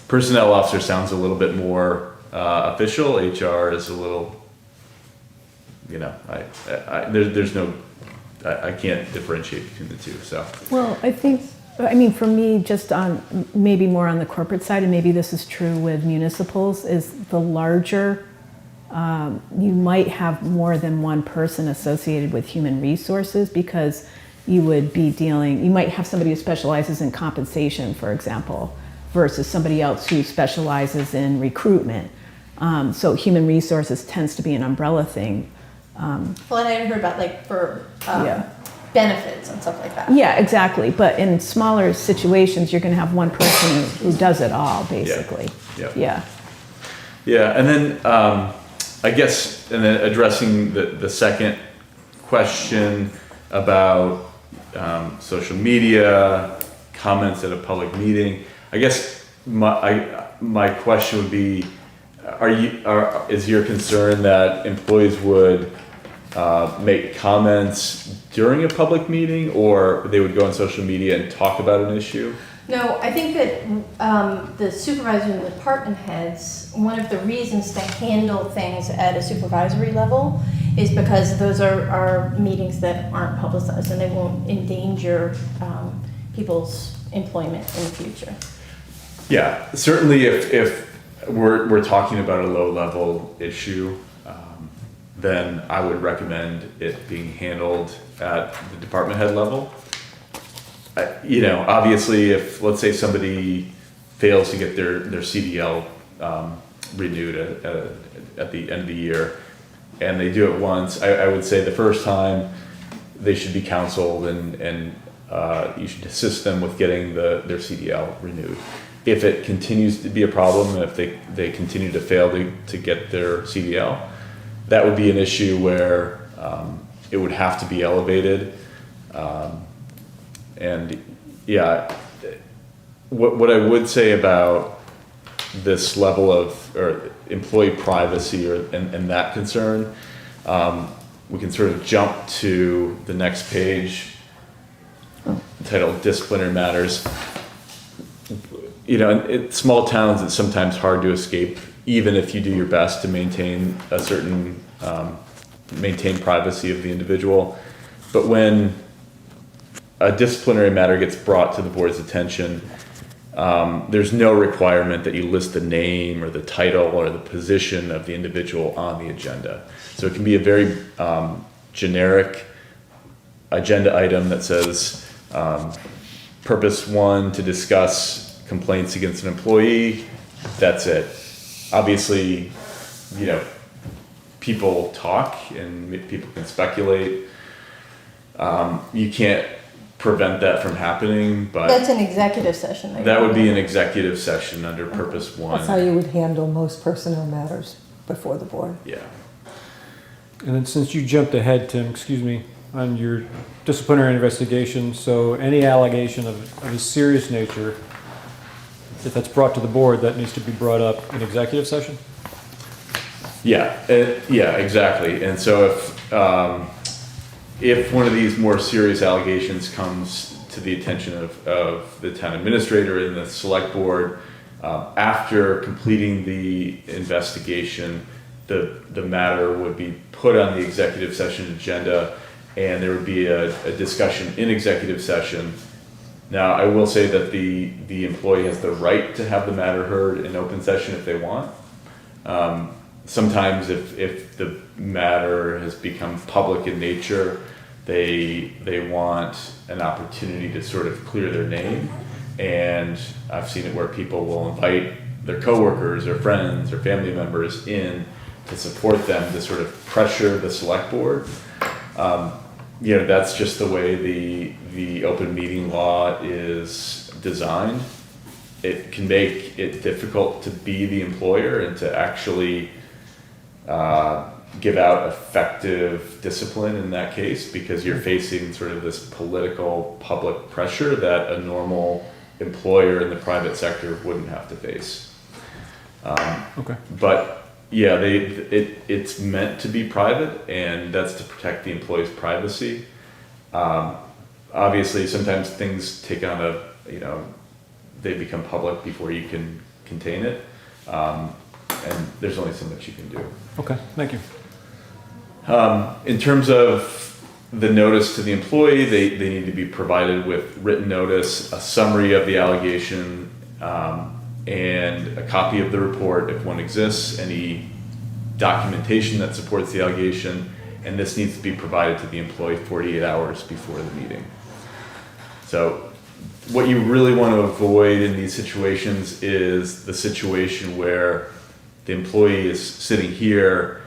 Personnel officer sounds a little bit more official. HR is a little, I can't differentiate between the two. So. Well, for me, just on maybe more on the corporate side, and maybe this is true with municipals, is the larger, you might have more than one person associated with human resources, because you might have somebody who specializes in compensation, for example, versus somebody else who specializes in recruitment. So human resources tends to be an umbrella thing. Well, and I heard about for Yeah. benefits and stuff like that. Yeah, exactly. But in smaller situations, you're going to have one person who does it all, basically. Yeah. Yeah, and then I guess, and then addressing the second question about social media, comments at a public meeting. I guess my question would be, is your concern that employees would make comments during a public meeting, or they would go on social media and talk about an issue? No, I think that the supervisor and the department heads, one of the reasons to handle things at a supervisory level is because those are meetings that aren't publicized and they won't endanger people's employment in the future. Yeah, certainly if we're talking about a low-level issue, then I would recommend it being handled at the department head level. Obviously, if, let's say, somebody fails to get their CDL renewed at the end of the year, and they do it once, I would say the first time they should be counseled, and you should assist them with getting their CDL renewed. If it continues to be a problem, if they continue to fail to get their CDL, that would be an issue where it would have to be elevated. And yeah, what I would say about this level of employee privacy and that concern, we can sort of jump to the next page, titled Disciplinary Matters. In small towns, it's sometimes hard to escape, even if you do your best to maintain a certain maintain privacy of the individual. But when a disciplinary matter gets brought to the board's attention, there's no requirement that you list the name or the title or the position of the individual on the agenda. So it can be a very generic agenda item that says purpose 1 to discuss complaints against an employee. That's it. Obviously, people talk and people can speculate. You can't prevent that from happening, but That's an executive session. right? that would be an executive session under purpose one. That's how you would handle most personnel matters before the board. Yeah. And then since you jumped ahead, Tim, excuse me, on your disciplinary investigation, so any allegation of a serious nature, if that's brought to the board, that needs to be brought up in executive session? Yeah, yeah, exactly. And so if one of these more serious allegations comes to the attention of the town administrator and the select board, after completing the investigation, the matter would be put on the executive session agenda, and there would be a discussion in executive session. Now, I will say that the employee has the right to have the matter heard in open session if they want. Sometimes if the matter has become public in nature, they want an opportunity to sort of clear their name. And I've seen it where people will invite their coworkers or friends or family members in to support them, to sort of pressure the select board. That's just the way the open meeting law is designed. It can make it difficult to be the employer and to actually give out effective discipline in that case, because you're facing sort of this political public pressure that a normal employer in the private sector wouldn't have to face. Okay. But yeah, it's meant to be private, and that's to protect the employee's privacy. Obviously, sometimes things take on they become public before you can contain it, and there's only so much you can do. Okay, thank you. In terms of the notice to the employee, they need to be provided with written notice, a summary of the allegation, and a copy of the report if one exists, any documentation that supports the allegation, and this needs to be provided to the employee 48 hours before the meeting. So what you really want to avoid in these situations is the situation where the employee is sitting here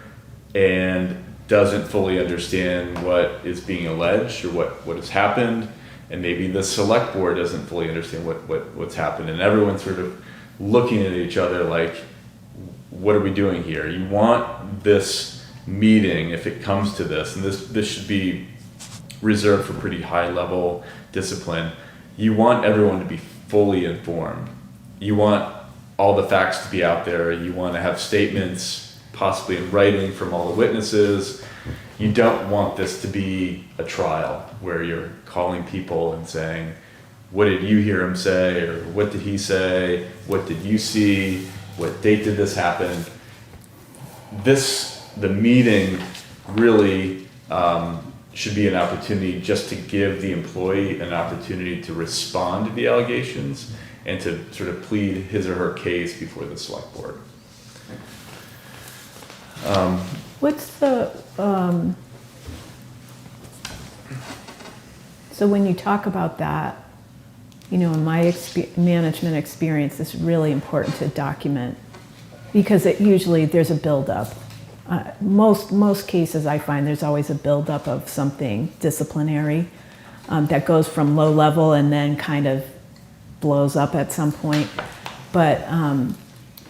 and doesn't fully understand what is being alleged or what has happened, and maybe the select board doesn't fully understand what's happened, and everyone's sort of looking at each other like, what are we doing here? You want this meeting, if it comes to this, and this should be reserved for pretty high level discipline, you want everyone to be fully informed. You want all the facts to be out there. You want to have statements possibly in writing from all the witnesses. You don't want this to be a trial where you're calling people and saying, what did you hear him say? Or what did he say? What did you see? What date did this happen? The meeting really should be an opportunity just to give the employee an opportunity to respond to the allegations and to sort of plead his or her case before the select board. What's the, so when you talk about that, in my management experience, it's really important to document, because there's a buildup. Most cases I find there's always a buildup of something disciplinary that goes from low level and then kind of blows up at some point. But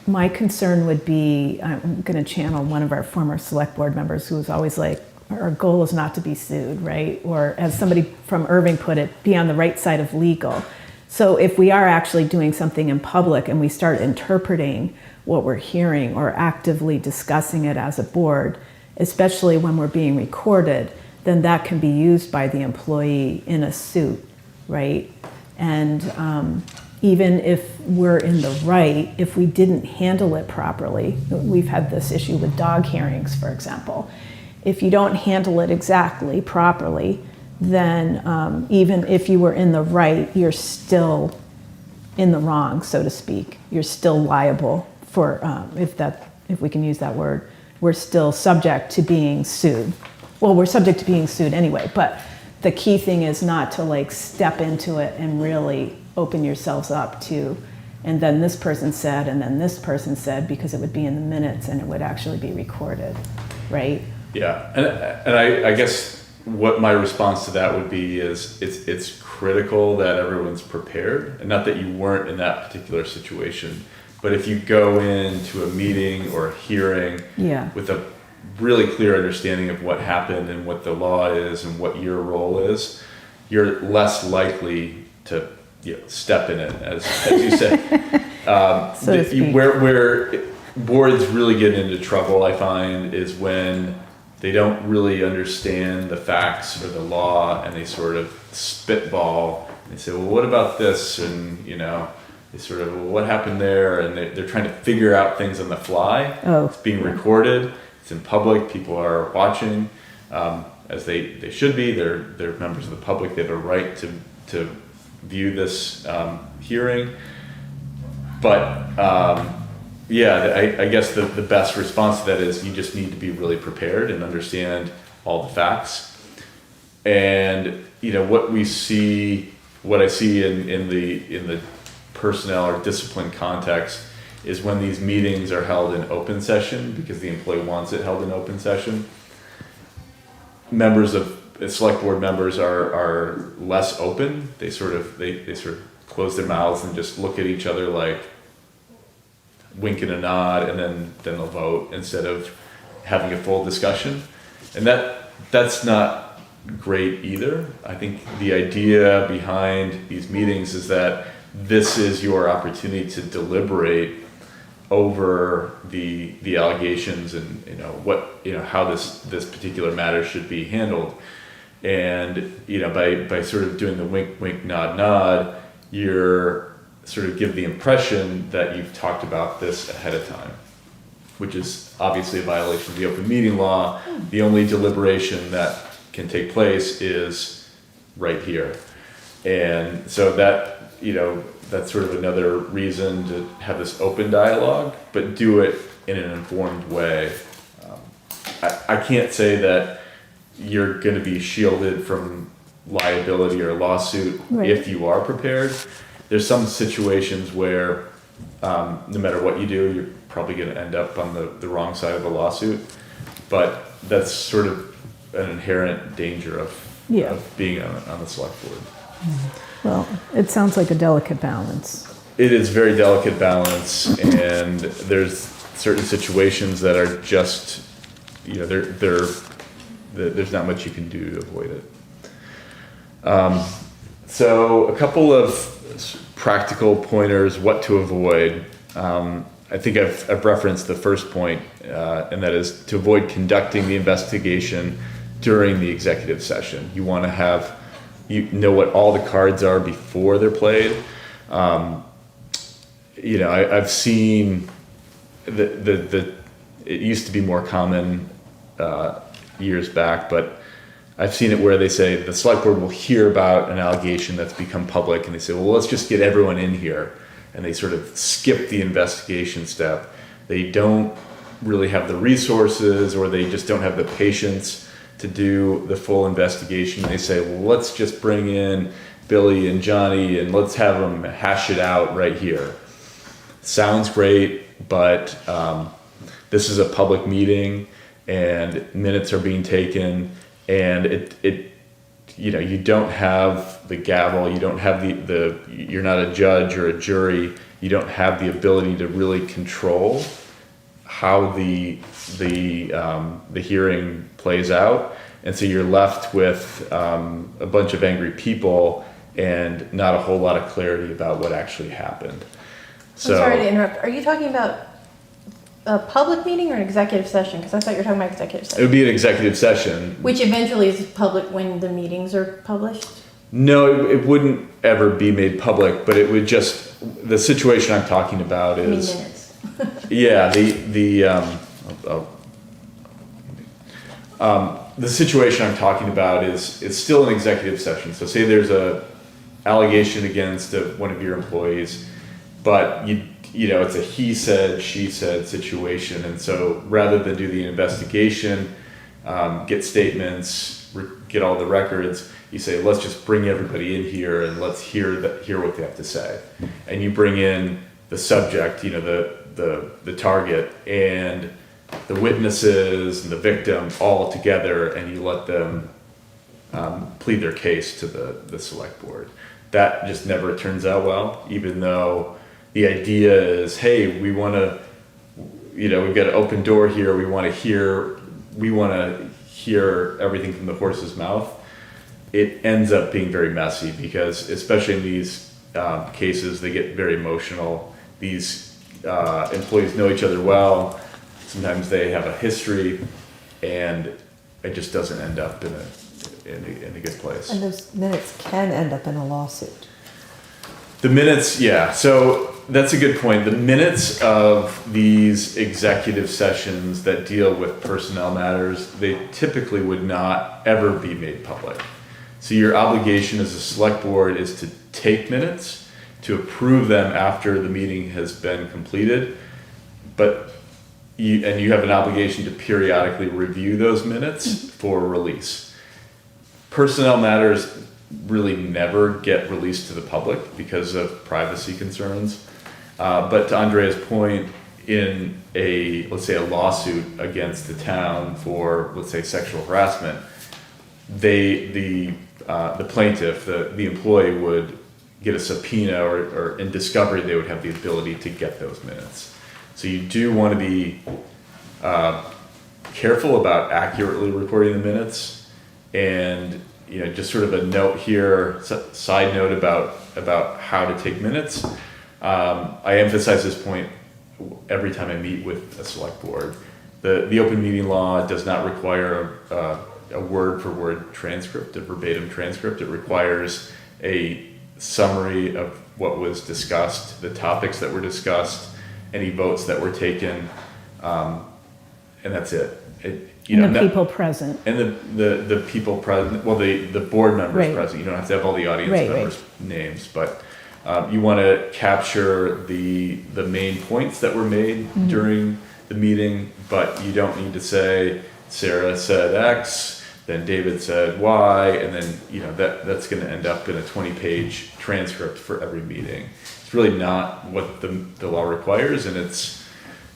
my concern would be, I'm going to channel one of our former select board members who was always like, our goal is not to be sued, right? Or as somebody from Irving put it, be on the right side of legal. So if we are actually doing something in public and we start interpreting what we're hearing or actively discussing it as a board, especially when we're being recorded, then that can be used by the employee in a suit, right? And even if we're in the right, if we didn't handle it properly, we've had this issue with dog hearings, for example. If you don't handle it exactly properly, then even if you were in the right, you're still in the wrong, so to speak. You're still liable for, if we can use that word, we're still subject to being sued. Well, we're subject to being sued anyway, but the key thing is not to step into it and really open yourselves up to, and then this person said, and then this person said, because it would be in the minutes and it would actually be recorded. right? Yeah, and I guess what my response to that would be is it's critical that everyone's prepared, and not that you weren't in that particular situation, but if you go into a meeting or a hearing Yeah. with a really clear understanding of what happened and what the law is and what your role is, you're less likely to step in it, as you say. So to speak. Where boards really get into trouble, I find, is when they don't really understand the facts or the law, and they sort of spitball and say, well, what about this? And, they sort of, well, what happened there? And they're trying to figure out things on the fly. Oh. It's being recorded. It's in public. People are watching, as they should be. They're members of the public. They have a right to view this hearing. But I guess the best response to that is you just need to be really prepared and understand all the facts. And what I see in the personnel or discipline context is when these meetings are held in open session because the employee wants it held in open session. Select board members are less open. They sort of close their mouths and just look at each other like wink and a nod, and then they'll vote instead of having a full discussion. And that's not great either. I think the idea behind these meetings is that this is your opportunity to deliberate over the allegations and how this particular matter should be handled. And by sort of doing the wink wink nod nod, you're sort of give the impression that you've talked about this ahead of time, which is obviously a violation of the open meeting law. The only deliberation that can take place is right here. And so that's sort of another reason to have this open dialogue, but do it in an informed way. I can't say that you're going to be shielded from liability or lawsuit if you are prepared. There's some situations where no matter what you do, you're probably going to end up on the wrong side of a lawsuit, but that's sort of an inherent danger of being on the select board. Well, it sounds like a delicate balance. It is very delicate balance, and there's certain situations that are just, there's not much you can do to avoid it. So a couple of practical pointers, what to avoid. I think I've referenced the first point, and that is to avoid conducting the investigation during the executive session. You want to know what all the cards are before they're played. I've seen it used to be more common years back, but I've seen it where they say the select board will hear about an allegation that's become public, and they say, well, let's just get everyone in here. And they sort of skip the investigation step. They don't really have the resources, or they just don't have the patience to do the full investigation. They say, well, let's just bring in Billy and Johnny and let's have them hash it out right here. Sounds great, but this is a public meeting and minutes are being taken, and you don't have the gavel, you don't have you're not a judge or a jury, you don't have the ability to really control how the hearing plays out, and so you're left with a bunch of angry people and not a whole lot of clarity about what actually happened. So, I'm sorry to interrupt. Are you talking about a public meeting or an executive session? Because I thought you were talking about executive it session. would be an executive session. Which eventually is public when the meetings are published? No, it wouldn't ever be made public, but it would just, the situation I'm talking about is... I mean minutes. Yeah, the situation I'm talking about is still an executive session. So say there's a allegation against one of your employees, but it's a he said, she said situation. And so rather than do the investigation, get statements, get all the records, you say, let's just bring everybody in here and let's hear what they have to say. And you bring in the subject, the target, and the witnesses and the victim all together, and you let them plead their case to the select board. That just never turns out well, even though the idea is, hey, we want to, we've got an open door here. We want to hear everything from the horse's mouth. It ends up being very messy because, especially in these cases, they get very emotional. These employees know each other well. Sometimes they have a history, and it just doesn't end up in a good place. And those minutes can end up in a lawsuit. The minutes, yeah. So that's a good point. The minutes of these executive sessions that deal with personnel matters, they typically would not ever be made public. So your obligation as a select board is to take minutes, to approve them after the meeting has been completed, but you have an obligation to periodically review those minutes for release. Personnel matters really never get released to the public because of privacy concerns. But to Andrea's point, in let's say a lawsuit against the town for, let's say, sexual harassment, the plaintiff, the employee would get a subpoena, or in discovery they would have the ability to get those minutes. So you do want to be careful about accurately recording the minutes. And just sort of a note here, side note about how to take minutes. I emphasize this point every time I meet with a select board. The open meeting law does not require a word-for-word transcript, a verbatim transcript. It requires a summary of what was discussed, the topics that were discussed, any votes that were taken, and that's it. And the people present. And the people present, well, the board members present. You don't have to have all the audience members' names, but you want to capture the main points that were made during the meeting, but you don't need to say Sarah said X, then David said Y, and then that's going to end up in a 20-page transcript for every meeting. It's really not what the law requires, and it's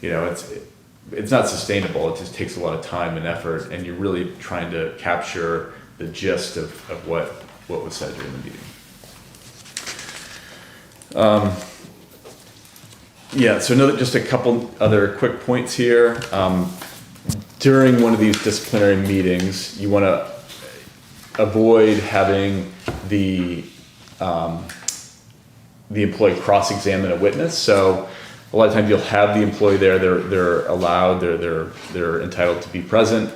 not sustainable. It just takes a lot of time and effort, and you're really trying to capture the gist of what was said during the meeting. So just a couple other quick points here. During one of these disciplinary meetings, you want to avoid having the employee cross-examine a witness. So a lot of times you'll have the employee there, they're allowed, they're entitled to be present.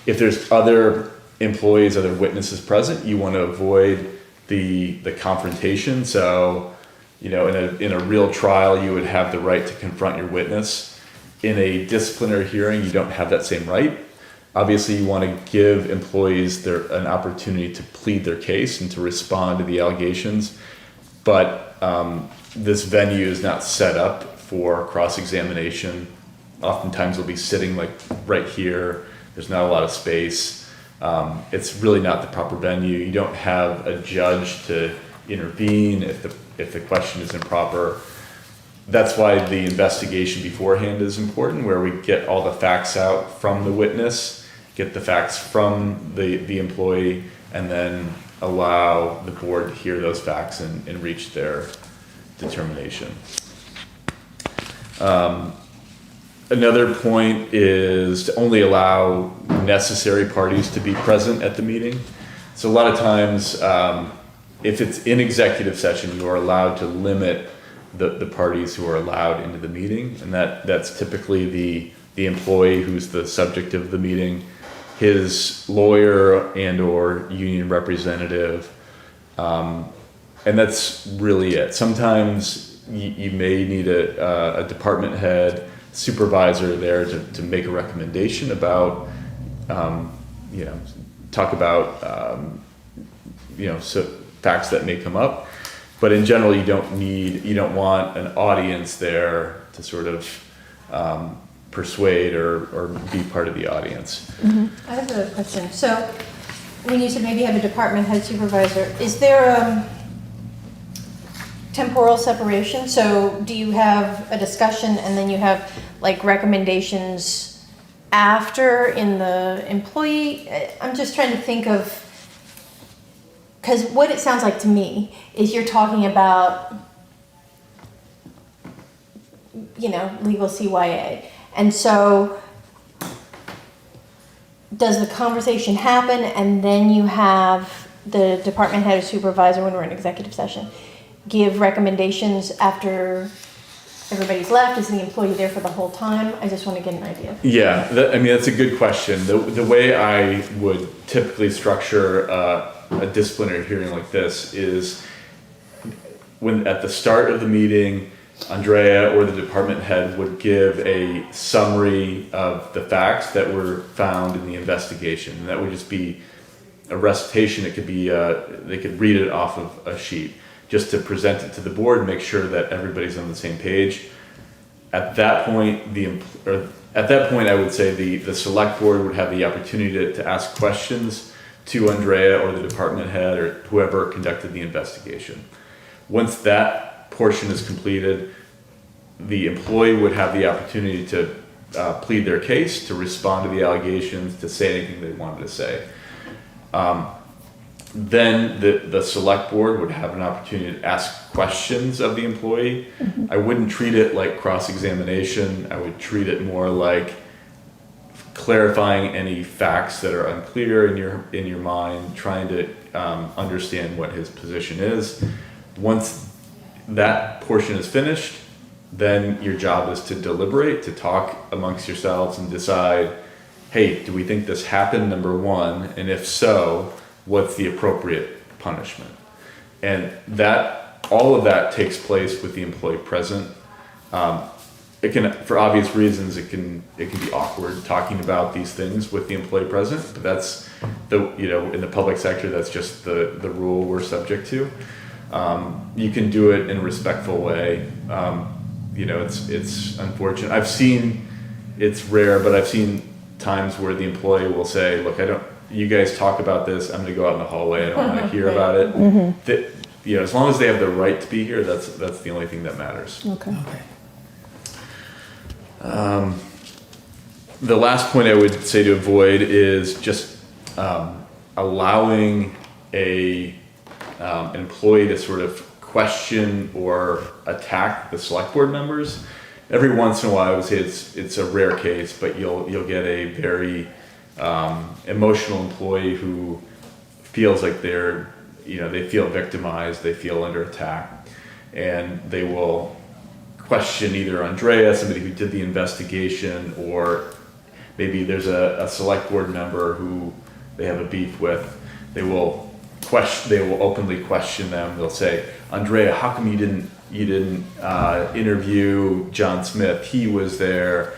If there's other employees, other witnesses present, you want to avoid the confrontation. So, in a real trial, you would have the right to confront your witness. In a disciplinary hearing, you don't have that same right. Obviously, you want to give employees an opportunity to plead their case and to respond to the allegations, but this venue is not set up for cross-examination. Oftentimes they'll be sitting like right here. There's not a lot of space. It's really not the proper venue. You don't have a judge to intervene if the question is improper. That's why the investigation beforehand is important, where we get all the facts out from the witness, get the facts from the employee, and then allow the board to hear those facts and reach their determination. Another point is to only allow necessary parties to be present at the meeting. So a lot of times, if it's in executive session, you are allowed to limit the parties who are allowed into the meeting, and that's typically the employee who's the subject of the meeting, his lawyer and or union representative, and that's really it. Sometimes you may need a department head, supervisor there to make a recommendation about, talk about, so facts that may come up. But in general, you don't want an audience there to sort of persuade or be part of the audience. I have a question. So when you said maybe have a department head supervisor, is there temporal separation? So do you have a discussion and then you have like recommendations after in the employee, I'm just trying to think of, because what it sounds like to me is you're talking about, legal CYA. And so does the conversation happen and then you have the department head or supervisor, when we're in executive session, give recommendations after everybody's left? Is the employee there for the whole time? I just want to get an idea. Yeah, that's a good question. The way I would typically structure a disciplinary hearing like this is when at the start of the meeting, Andrea or the department head would give a summary of the facts that were found in the investigation. And that would just be a recitation. It could be, they could read it off of a sheet just to present it to the board, make sure that everybody's on the same page. At that point, I would say the select board would have the opportunity to ask questions to Andrea or the department head or whoever conducted the investigation. Once that portion is completed, the employee would have the opportunity to plead their case, to respond to the allegations, to say anything they wanted to say. Then the select board would have an opportunity to ask questions of the employee. I wouldn't treat it like cross-examination. I would treat it more like clarifying any facts that are unclear in your mind, trying to understand what his position is. Once that portion is finished, then your job is to deliberate, to talk amongst yourselves and decide, hey, do we think this happened, number one? And if so, what's the appropriate punishment? And all of that takes place with the employee present. It can, for obvious reasons, it can be awkward talking about these things with the employee present, but that's in the public sector, that's just the rule we're subject to. You can do it in a respectful way. It's unfortunate. It's rare, but I've seen times where the employee will say, look, you guys talk about this, I'm gonna go out in the hallway, I don't wanna hear about it. As long as they have the right to be here, that's the only thing that matters. Okay. The last point I would say to avoid is just allowing an employee to sort of question or attack the select board members. Every once in a while, I would say it's a rare case, but you'll get a very emotional employee who feels like they feel victimized, they feel under attack, and they will question either Andrea, somebody who did the investigation, or maybe there's a select board member who they have a beef with. They will openly question them. They'll say, Andrea, how come you didn't interview John Smith? He was there.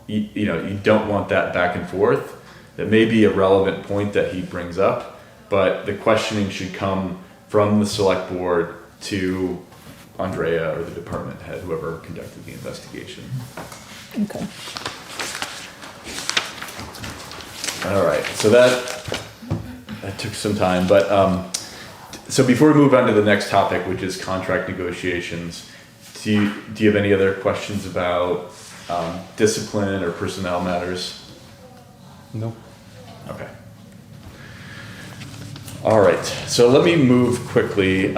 You don't want that back and forth. That may be a relevant point that he brings up, but the questioning should come from the select board to Andrea or the department head, whoever conducted the investigation. Okay. All right, so that took some time, but so before we move on to the next topic, which is contract negotiations, do you have any other questions about discipline or personnel matters? No. Okay. All right, so let me move quickly.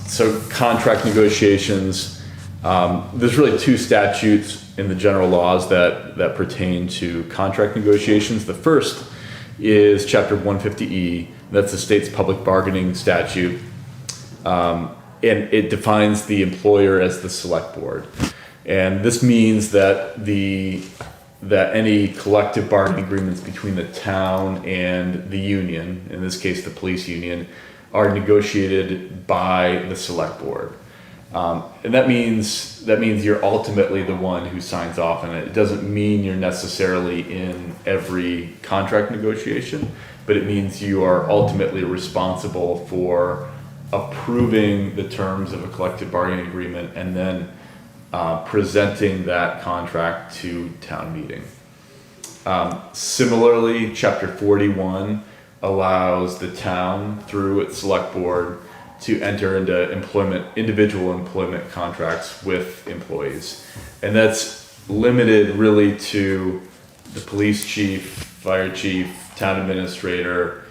So contract negotiations, there's really two statutes in the general laws that pertain to contract negotiations. The first is Chapter 150E, that's the state's public bargaining statute, and it defines the employer as the select board. And this means that any collective bargaining agreements between the town and the union, in this case the police union, are negotiated by the select board. And that means you're ultimately the one who signs off on it. It doesn't mean you're necessarily in every contract negotiation, but it means you are ultimately responsible for approving the terms of a collective bargaining agreement and then presenting that contract to town meeting. Similarly, Chapter 41 allows the town, through its select board, to enter into individual employment contracts with employees. And that's limited really to the police chief, fire chief, town administrator,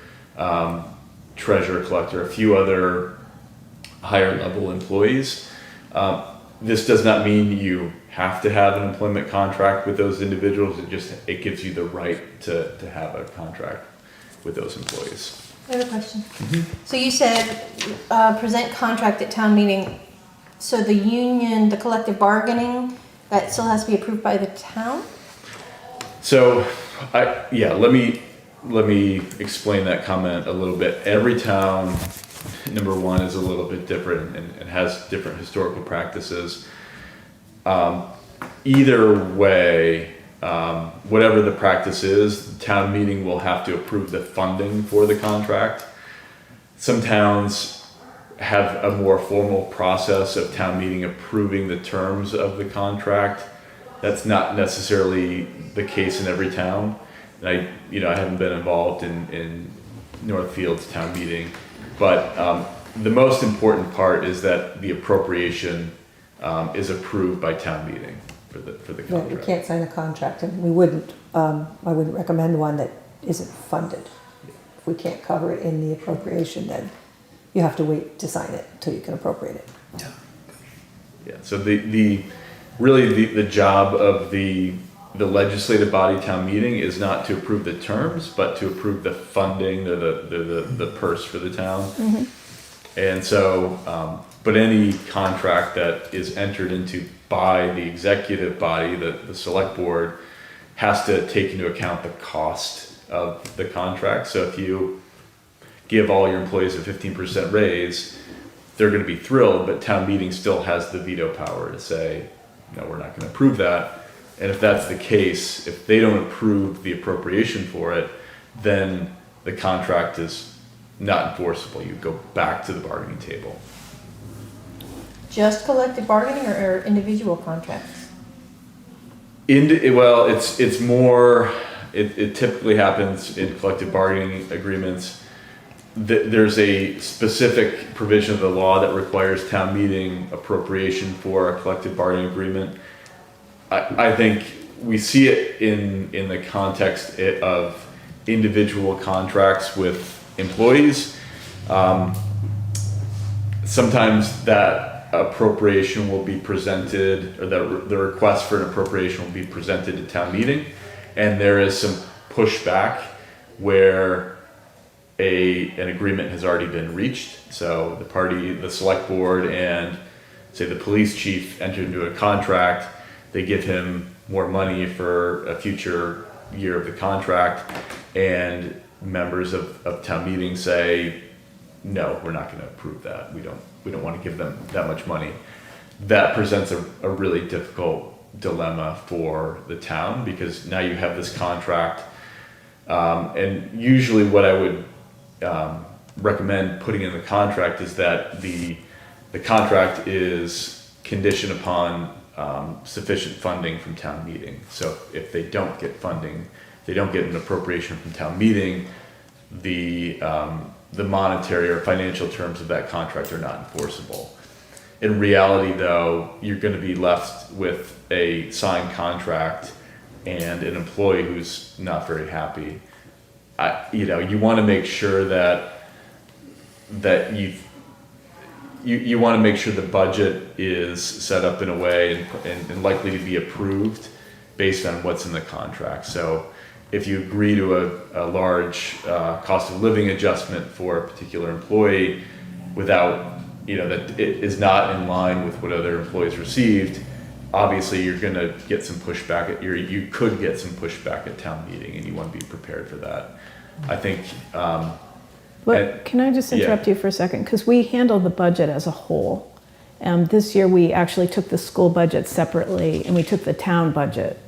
treasurer collector, a few other higher level employees. This does not mean you have to have an employment contract with those individuals. It gives you the right to have a contract with those employees. I have a question. So you said present contract at town meeting. So the union, the collective bargaining, that still has to be approved by the town? So, let me explain that comment a little bit. Every town, number one, is a little bit different and has different historical practices. Either way, whatever the practice is, the town meeting will have to approve the funding for the contract. Some towns have a more formal process of town meeting approving the terms of the contract. That's not necessarily the case in every town. And I haven't been involved in Northfield's town meeting, but the most important part is that the appropriation is approved by town meeting for the Right, contract. we can't sign a contract, and we wouldn't, I wouldn't recommend one that isn't funded. If we can't cover it in the appropriation, then you have to wait to sign it until you can appropriate it. Yeah. So the job of the legislative body town meeting is not to approve the terms, but to approve the funding or the purse for the town. And so, but any contract that is entered into by the executive body, the select board, has to take into account the cost of the contract. So if you give all your employees a 15% raise, they're going to be thrilled, but town meeting still has the veto power to say, no, we're not going to approve that. And if that's the case, if they don't approve the appropriation for it, then the contract is not enforceable. You go back to the bargaining table. Just collective bargaining or individual contracts? Well, it's more, it typically happens in collective bargaining agreements. There's a specific provision of the law that requires town meeting appropriation for a collective bargaining agreement. I think we see it in the context of individual contracts with employees. Sometimes that appropriation will be presented, or the request for an appropriation will be presented to town meeting, and there is some pushback where an agreement has already been reached. So the select board and say the police chief enter into a contract, they give him more money for a future year of the contract, and members of town meeting say, no, we're not going to approve that. We don't want to give them that much money. That presents a really difficult dilemma for the town, because now you have this contract, and usually what I would recommend putting in the contract is that the contract is conditioned upon sufficient funding from town meeting. So if they don't get funding, they don't get an appropriation from town meeting, the monetary or financial terms of that contract are not enforceable. In reality, though, you're going to be left with a signed contract and an employee who's not very happy. You want to make sure that you want to make sure the budget is set up in a way and likely to be approved based on what's in the contract. So if you agree to a large cost of living adjustment for a particular employee without, that it is not in line with what other employees received, obviously you're going to get some pushback. You could get some pushback at town meeting, and you want to be prepared for that. I think. But can I just interrupt you for a second? Because we handle the budget as a whole. This year we actually took the school budget separately, and we took the town budget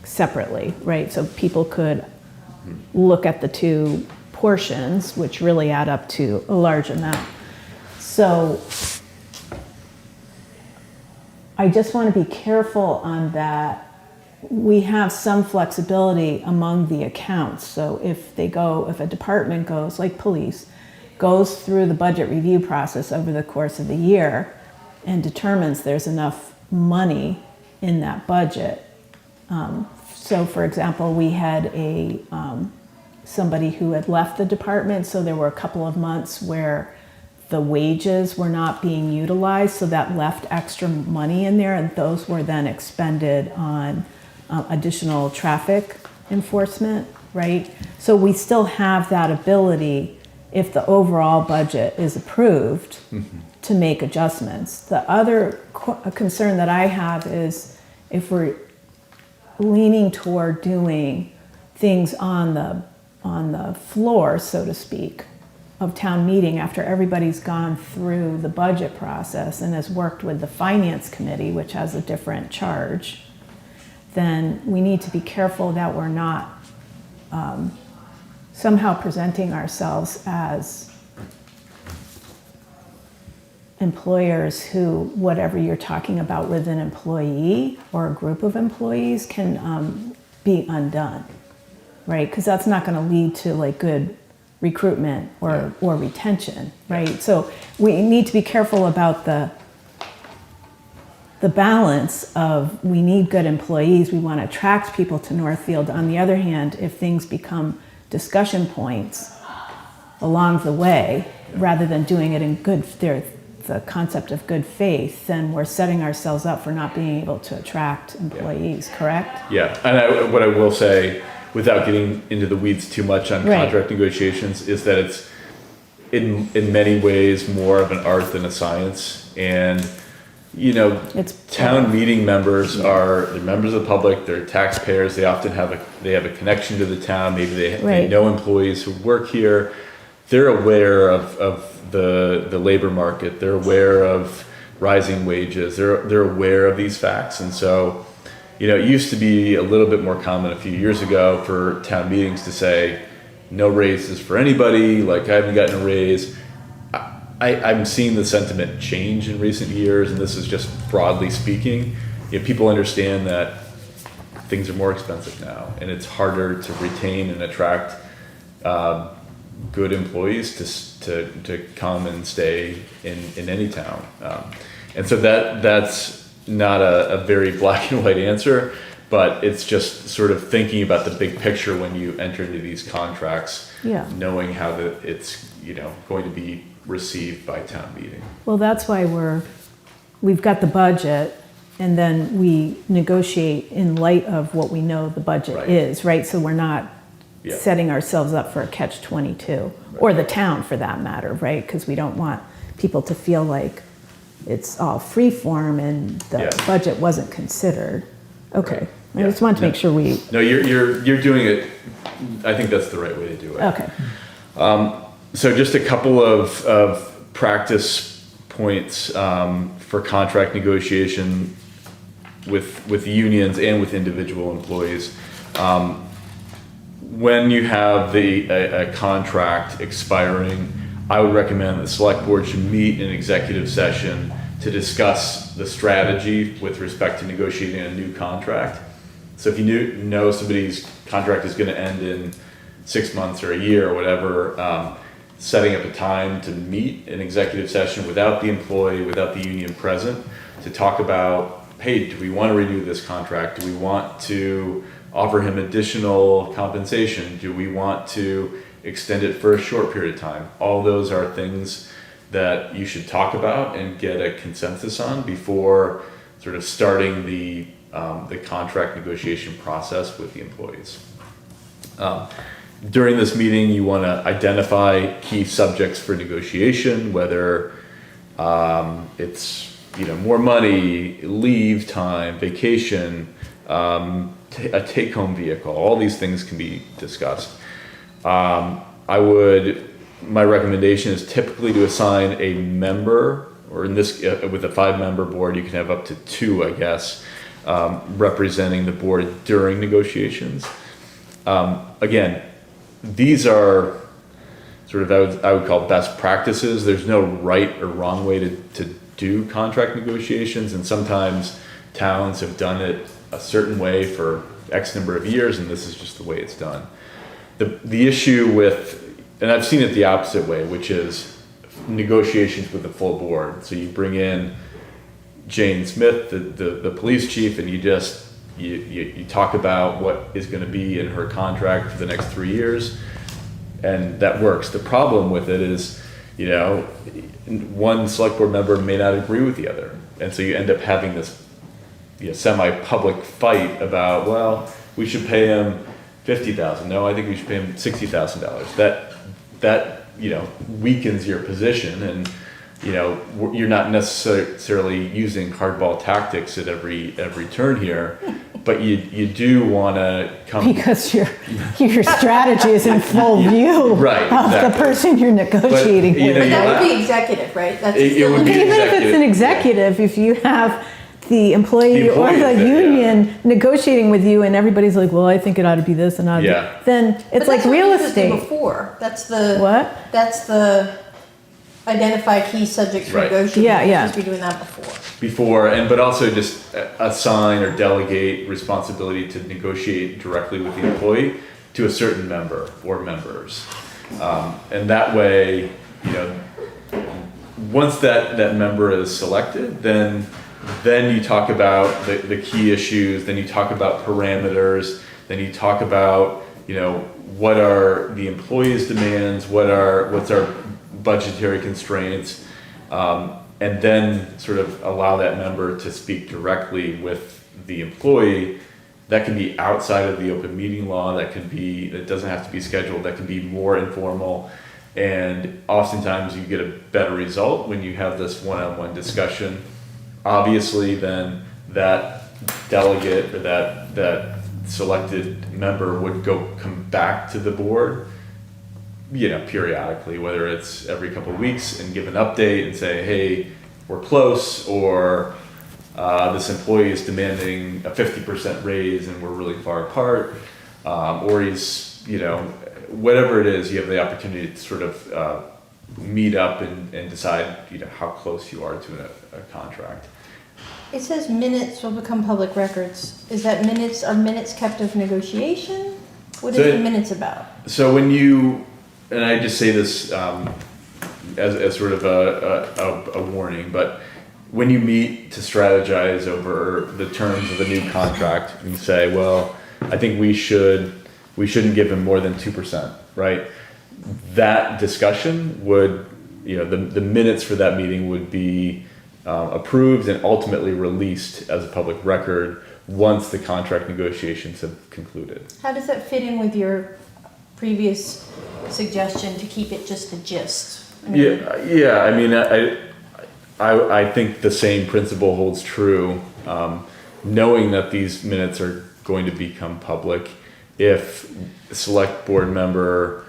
separately, right? So people could look at the two portions, which really add up to a large amount. So I just want to be careful on that. We have some flexibility among the accounts. So if a department goes, like police, goes through the budget review process over the course of the year and determines there's enough money in that budget So for example, we had somebody who had left the department, so there were a couple of months where the wages were not being utilized, so that left extra money in there, and those were then expended on additional traffic enforcement, right? So we still have that ability, if the overall budget is approved, to make adjustments. The other concern that I have is if we're leaning toward doing things on the floor, so to speak, of town meeting after everybody's gone through the budget process and has worked with the finance committee, which has a different charge, then we need to be careful that we're not somehow presenting ourselves as employers who, whatever you're talking about with an employee or a group of employees, can be undone, right? Because that's not going to lead to like good recruitment or retention, right? So we need to be careful about the balance of, we need good employees, we want to attract people to Northfield. On the other hand, if things become discussion points along the way, rather than doing it in the concept of good faith, then we're setting ourselves up for not being able to attract employees, correct? Yeah, and what I will say, without getting into the weeds too much on contract negotiations, is that it's in many ways more of an art than a science. And It's town meeting members they're members of the public, they're taxpayers, they often have a connection to the town, maybe they know employees who work here. They're aware of the labor market, they're aware of rising wages, they're aware of these facts. And so, it used to be a little bit more common a few years ago for town meetings to say, no raises for anybody, like I haven't gotten a raise. I'm seeing the sentiment change in recent years, and this is just broadly speaking. People understand that things are more expensive now, and it's harder to retain and attract good employees to come and stay in any town. And so that's not a very black and white answer, but it's just sort of thinking about the big picture when you enter into these contracts, knowing how it's going to be received by town meeting. Well, that's why we've got the budget, and then we negotiate in light of what we know the budget is, right? So we're not setting ourselves up for a catch-22, or the town for that matter, right? Because we don't want people to feel like it's all free form and the budget wasn't considered. Okay, I just wanted to make sure we... No, you're doing it, I think that's the right way to do it. Okay. So just a couple of practice points for contract negotiation with unions and with individual employees. When you have a contract expiring, I would recommend the select board should meet in executive session to discuss the strategy with respect to negotiating a new contract. So if you know somebody's contract is going to end in 6 months or a year or whatever, setting up a time to meet in executive session without the employee, without the union present, to talk about, hey, do we want to renew this contract? Do we want to offer him additional compensation? Do we want to extend it for a short period of time? All those are things that you should talk about and get a consensus on before sort of starting the contract negotiation process with the employees. During this meeting, you want to identify key subjects for negotiation, whether it's more money, leave time, vacation, a take-home vehicle. All these things can be discussed. My recommendation is typically to assign a member, or in this, with a 5-member board, you can have up to 2, I guess, representing the board during negotiations. Again, these are sort of, I would call best practices. There's no right or wrong way to do contract negotiations, and sometimes towns have done it a certain way for X number of years, and this is just the way it's done. The issue with, and I've seen it the opposite way, which is negotiations with the full board. So you bring in Jane Smith, the police chief, and you talk about what is going to be in her contract for the next 3 years, and that works. The problem with it is, one select board member may not agree with the other, and so you end up having this semi-public fight about, well, we should pay him $50,000. No, I think we should pay him $60,000. That weakens your position, and you're not necessarily using hardball tactics at every turn here, but you do want to come Because your strategy is in full view Right, of the exactly. person you're negotiating you know, with. But that would Yeah. be executive, right? That's It still would be Even if it's an executive, executive, if you have the employee or employee, the yeah. union negotiating with you and everybody's like, well, I think it ought to be this and ought to Yeah. be, then But it's like that's what real we used to do estate. Before, that's the. What? That's the identify key subjects for Right. negotiation. Yeah, yeah. We used to be doing that before. but also just assign or delegate responsibility to negotiate directly with the employee to a certain member or members. And that way, once that member is selected, then you talk about the key issues, then you talk about parameters, then you talk about, what are the employee's demands, what's our budgetary constraints, and then sort of allow that member to speak directly with the employee. That can be outside of the open meeting law, it doesn't have to be scheduled, that can be more informal. And oftentimes you get a better result when you have this one-on-one discussion. Obviously, then that delegate or that selected member would come back to the board, periodically, whether it's every couple of weeks, and give an update and say, hey, we're close, or this employee is demanding a 50% raise and we're really far apart, or he's, whatever it is, you have the opportunity to sort of meet up and decide, how close you are to a contract. It says minutes will become public records. Is that are minutes kept of negotiation? What So is the minutes about? So when and I just say this as sort of a warning, but when you meet to strategize over the terms of a new contract, and you say, well, I think we shouldn't give him more than 2%, right? That discussion would, the minutes for that meeting would be approved and ultimately released as a public record once the contract negotiations have concluded. How does that fit in with your previous suggestion to keep it just the gist? Yeah. I mean, I think the same principle holds true. Knowing that these minutes are going to become public, if a select board member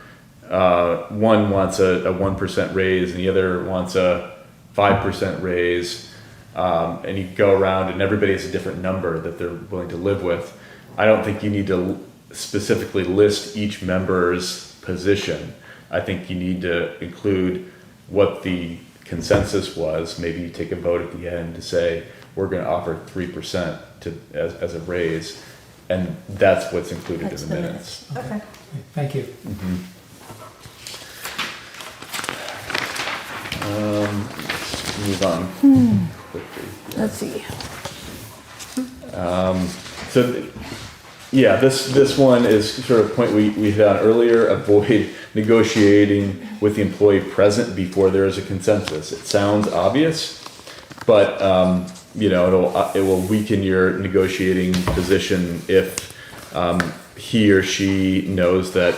one wants a 1% raise and the other wants a 5% raise, and you go around and everybody has a different number that they're willing to live with, I don't think you need to specifically list each member's position. I think you need to include what the consensus was. Maybe you take a vote at the end to say, we're going to offer 3% as a raise, and that's what's included in the minutes. Okay. Thank you. Move on quickly. Let's see. So, yeah, this one is sort of a point we hit on earlier. Avoid negotiating with the employee present before there is a consensus. It sounds obvious, but it will weaken your negotiating position if he or she knows that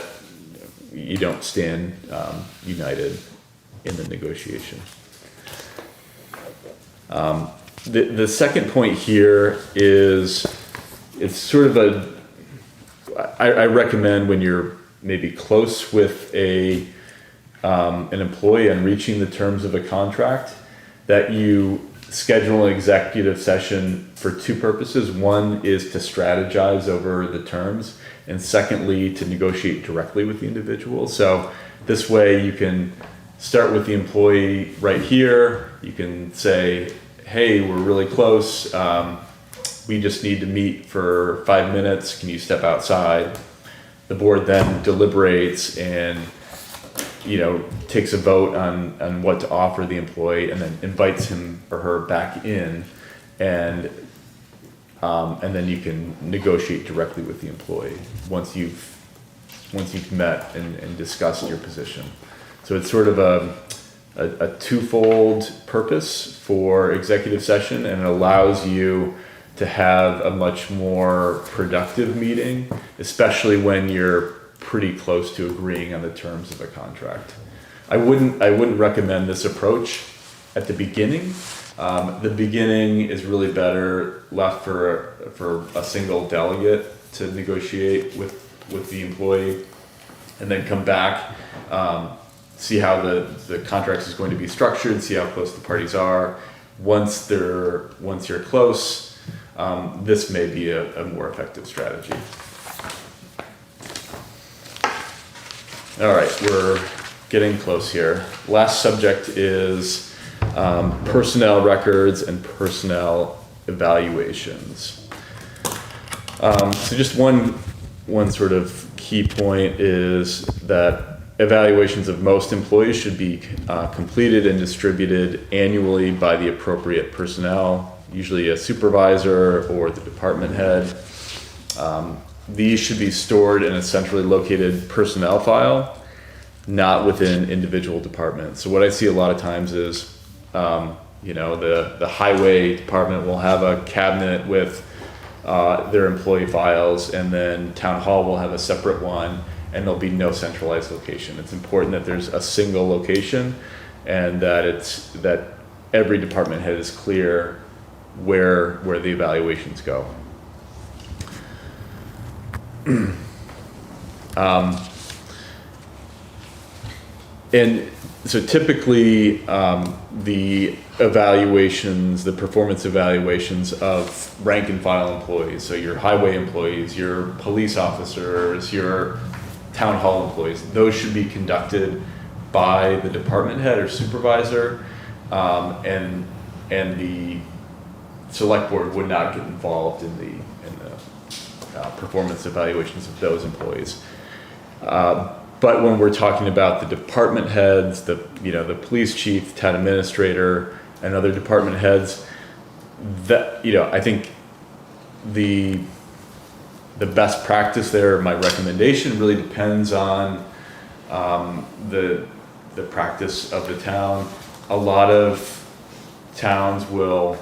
you don't stand united in the negotiation. The second point here is, it's sort of I recommend when you're maybe close with an employee and reaching the terms of a contract, that you schedule an executive session for two purposes. One is to strategize over the terms, and secondly, to negotiate directly with the individual. So this way you can start with the employee right here. You can say, hey, we're really close. We just need to meet for 5 minutes. Can you step outside? The board then deliberates and takes a vote on what to offer the employee, and then invites him or her back in. And And then you can negotiate directly with the employee once you've met and discussed your position. So it's sort of a twofold purpose for executive session, and it allows you to have a much more productive meeting, especially when you're pretty close to agreeing on the terms of a contract. I wouldn't recommend this approach at the beginning. The beginning is really better left for a single delegate to negotiate with the employee, and then come back, see how the contract is going to be structured, see how close the parties are. Once you're close, this may be a more effective strategy. All right, we're getting close here. Last subject is personnel records and personnel evaluations. So just one sort of key point is that evaluations of most employees should be completed and distributed annually by the appropriate personnel, usually a supervisor or the department head. These should be stored in a centrally located personnel file, not within individual departments. So what I see a lot of times is, the highway department will have a cabinet with their employee files, and then town hall will have a separate one, and there'll be no centralized location. It's important that there's a single location, and that every department head is clear where the evaluations go. And so typically, the performance evaluations of rank and file employees, so your highway employees, your police officers, your town hall employees, those should be conducted by the department head or supervisor, and the select board would not get involved in the performance evaluations of those employees. But when we're talking about the department heads, the police chief, town administrator, and other department heads, I think the best practice there, my recommendation, really depends on the practice of the town. A lot of towns will,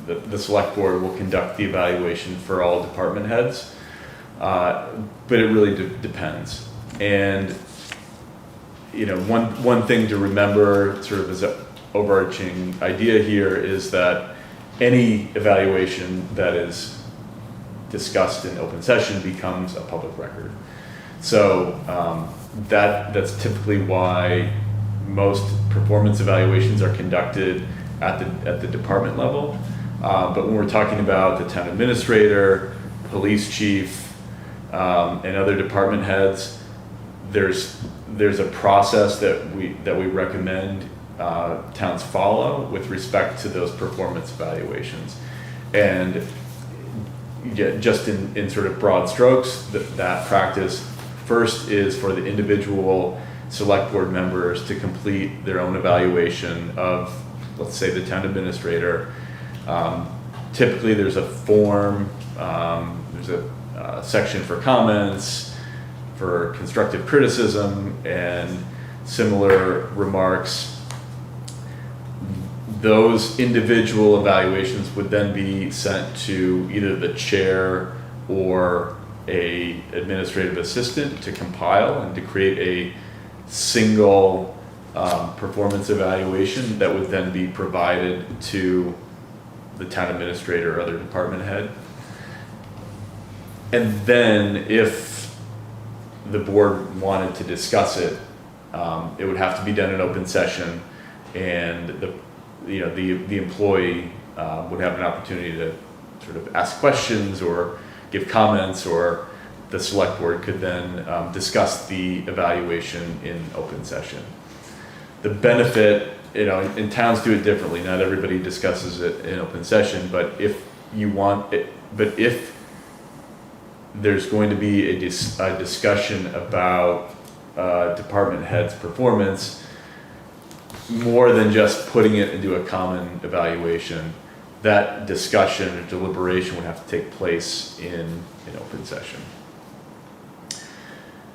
the select board will conduct the evaluation for all department heads, but it really depends. And one thing to remember, sort of as an overarching idea here, is that any evaluation that is discussed in open session becomes a public record. So that's typically why most performance evaluations are conducted at the department level. But when we're talking about the town administrator, police chief, and other department heads, there's a process that we recommend towns follow with respect to those performance evaluations. And just in sort of broad strokes, that practice first is for the individual select board members to complete their own evaluation of, let's say, the town administrator. Typically there's a form, there's a section for comments, for constructive criticism, and similar remarks. Those individual evaluations would then be sent to either the chair or a administrative assistant to compile and to create a single performance evaluation that would then be provided to the town administrator or other department head. And then if the board wanted to discuss it, it would have to be done in open session, and the employee would have an opportunity to sort of ask questions or give comments, or the select board could then discuss the evaluation in open session. The benefit, and towns do it differently. Not everybody discusses it in open session, but if there's going to be a discussion about department head's performance, more than just putting it into a common evaluation, that discussion or deliberation would have to take place in open session.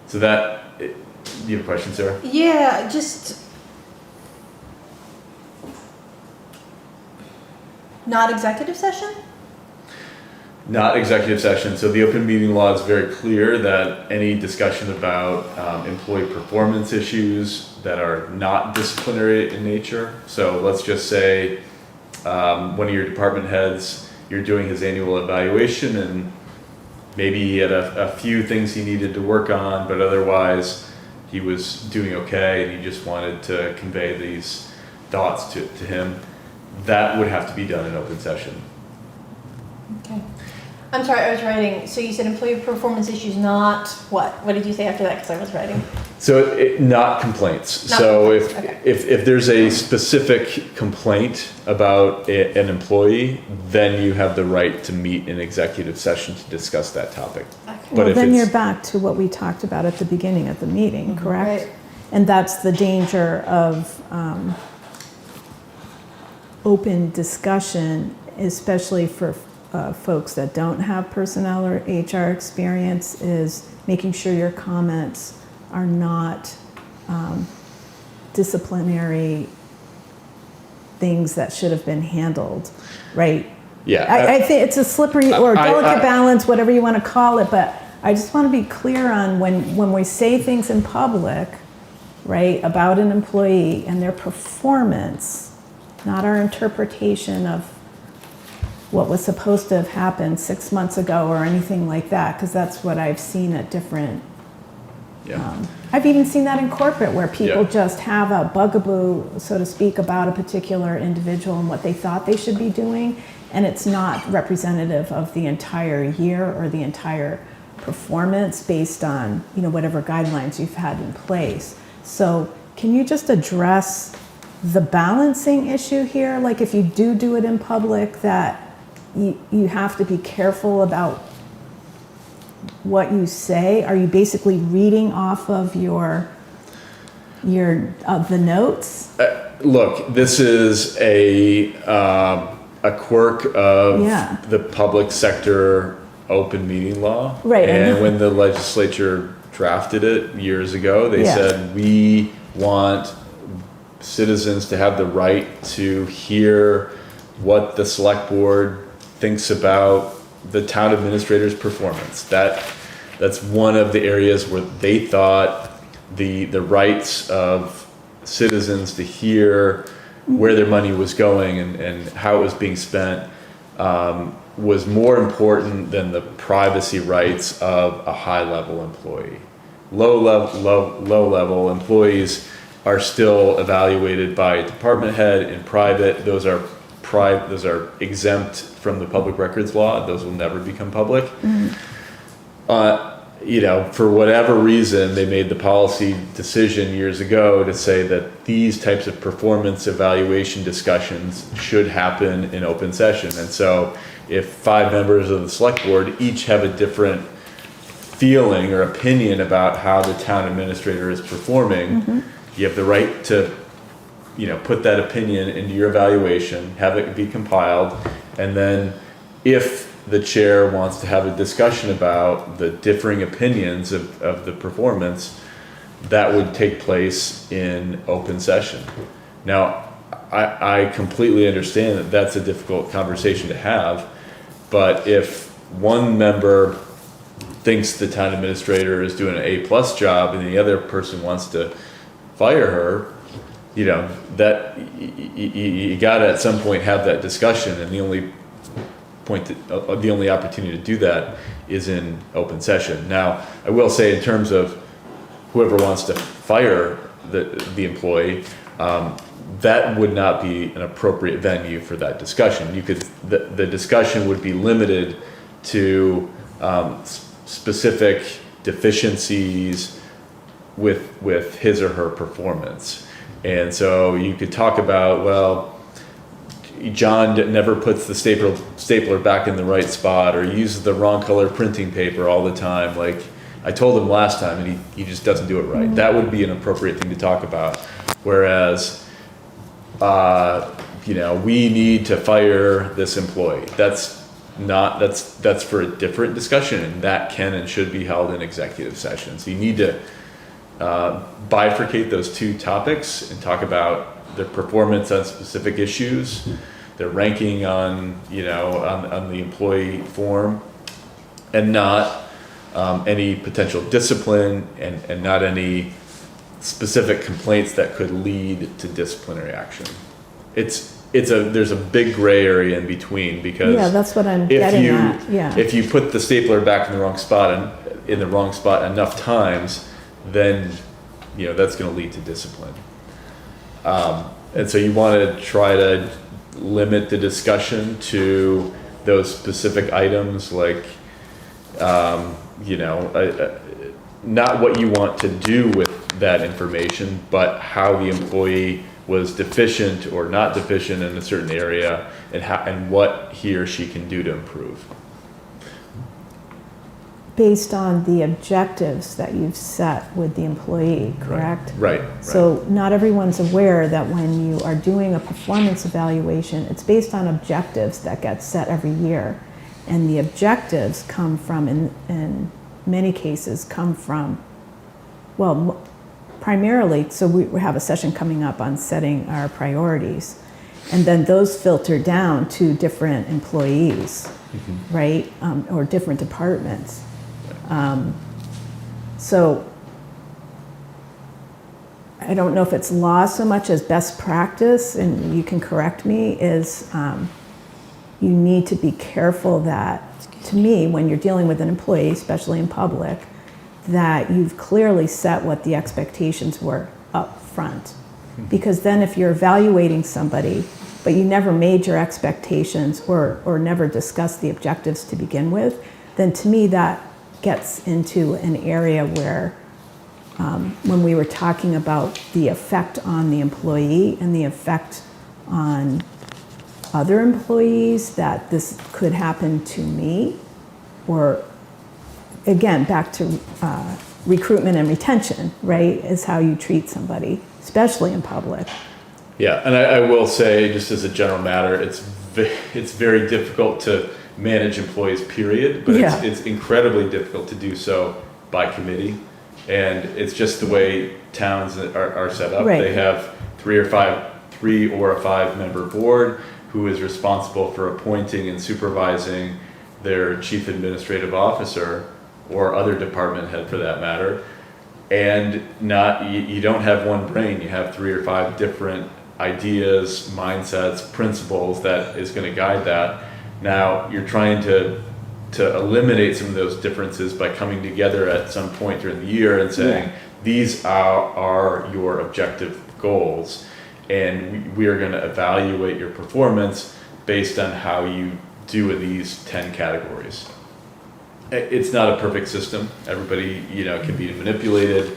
So that, do you have a question, Sarah? Yeah, just not executive session? Not executive session. So the open meeting law is very clear that any discussion about employee performance issues that are not disciplinary in nature. So let's just say one of your department heads, you're doing his annual evaluation, and maybe he had a few things he needed to work on, but otherwise he was doing okay, and you just wanted to convey these thoughts to him. That would have to be done in open session. Okay. I'm sorry, I was writing, so you said employee performance issues, not what? What did you say after that, because I was writing? So not complaints. Not So complaints, okay. if there's a specific complaint about an employee, then you have the right to meet in executive session to discuss that topic. Okay. But Well, if then you're it's, back to what we talked about at the beginning of the meeting, correct? Right. And that's the danger of open discussion, especially for folks that don't have personnel or HR experience, is making sure your comments are not disciplinary things that should have been handled, right? yeah, I think it's a slippery or I- delicate balance, whatever you want to call it, but I just want to be clear on when we say things in public, right, about an employee and their performance, not our interpretation of what was supposed to have happened 6 months ago or anything like that, because that's what I've seen at different, yeah. I've even seen that in corporate where people Yeah. just have a bugaboo, so to speak, about a particular individual and what they thought they should be doing, and it's not representative of the entire year or the entire performance based on, whatever guidelines you've had in place. So can you just address the balancing issue here? Like if you do it in public, that you have to be careful about what you say. Are you basically reading off of the notes? Look, this is a quirk of Yeah. the public sector open meeting law. Right, I And know. when the legislature drafted it years ago, they Yeah. said, we want citizens to have the right to hear what the select board thinks about the town administrator's performance. That's one of the areas where they thought the rights of citizens to hear where their money was going and how it was being spent was more important than the privacy rights of a high-level employee. Low-level employees are still evaluated by a department head in private. Those are exempt from the public records law. Those will never become public. For whatever reason, they made the policy decision years ago to say that these types of performance evaluation discussions should happen in open session. And so if 5 members of the select board each have a different feeling or opinion about how the town administrator is performing, you have the right to put that opinion into your evaluation, have it be compiled, and then if the chair wants to have a discussion about the differing opinions of the performance, that would take place in open session. Now, I completely understand that that's a difficult conversation to have, but if one member thinks the town administrator is doing an A+ job and the other person wants to fire her, that you gotta at some point have that discussion, and the only opportunity to do that is in open session. Now, I will say in terms of whoever wants to fire the employee, that would not be an appropriate venue for that discussion. The discussion would be limited to specific deficiencies with his or her performance. And so you could talk about, well, John never puts the stapler back in the right spot, or uses the wrong color printing paper all the time. Like I told him last time, and he just doesn't do it right. That would be an appropriate thing to talk about. Whereas we need to fire this employee. That's for a different discussion, and that can and should be held in executive session. So you need to bifurcate those two topics and talk about their performance on specific issues, their ranking on the employee form, and not any potential discipline and not any specific complaints that could lead to disciplinary action. There's a big gray area in between, because Yeah, that's what I'm getting at, yeah. if you put the stapler back in the wrong spot and in the wrong spot enough times, then that's going to lead to discipline. And so you want to try to limit the discussion to those specific items, like not what you want to do with that information, but how the employee was deficient or not deficient in a certain area, and what he or she can do to improve. Based on the objectives that you've set with the employee, correct? Right. So not everyone's aware that when you are doing a performance evaluation, it's based on objectives that get set every year. And the objectives come from, in many cases, primarily, so we have a session coming up on setting our priorities. And then those filter down to different employees, right? Or different departments. So I don't know if it's law so much as best practice, and you can correct me, is you need to be careful that, to me, when you're dealing with an employee, especially in public, that you've clearly set what the expectations were up front. Because then if you're evaluating somebody, but you never made your expectations or never discussed the objectives to begin with, then to me that gets into an area where when we were talking about the effect on the employee and the effect on other employees, that this could happen to me, or again, back to recruitment and retention, right, is how you treat somebody, especially in public. Yeah, and I will say, just as a general matter, it's very difficult to manage employees, period, but Yeah. it's incredibly difficult to do so by committee. And it's just the way towns are set up. Right. They have three or a 5-member board who is responsible for appointing and supervising their chief administrative officer, or other department head for that matter. And you don't have one brain, you have 3 or 5 different ideas, mindsets, principles that is going to guide that. Now you're trying to eliminate some of those differences by coming together at some point during the year and saying, these are your objective goals, and we are going to evaluate your performance based on how you do in these 10 categories. It's not a perfect system. Everybody, can be manipulated,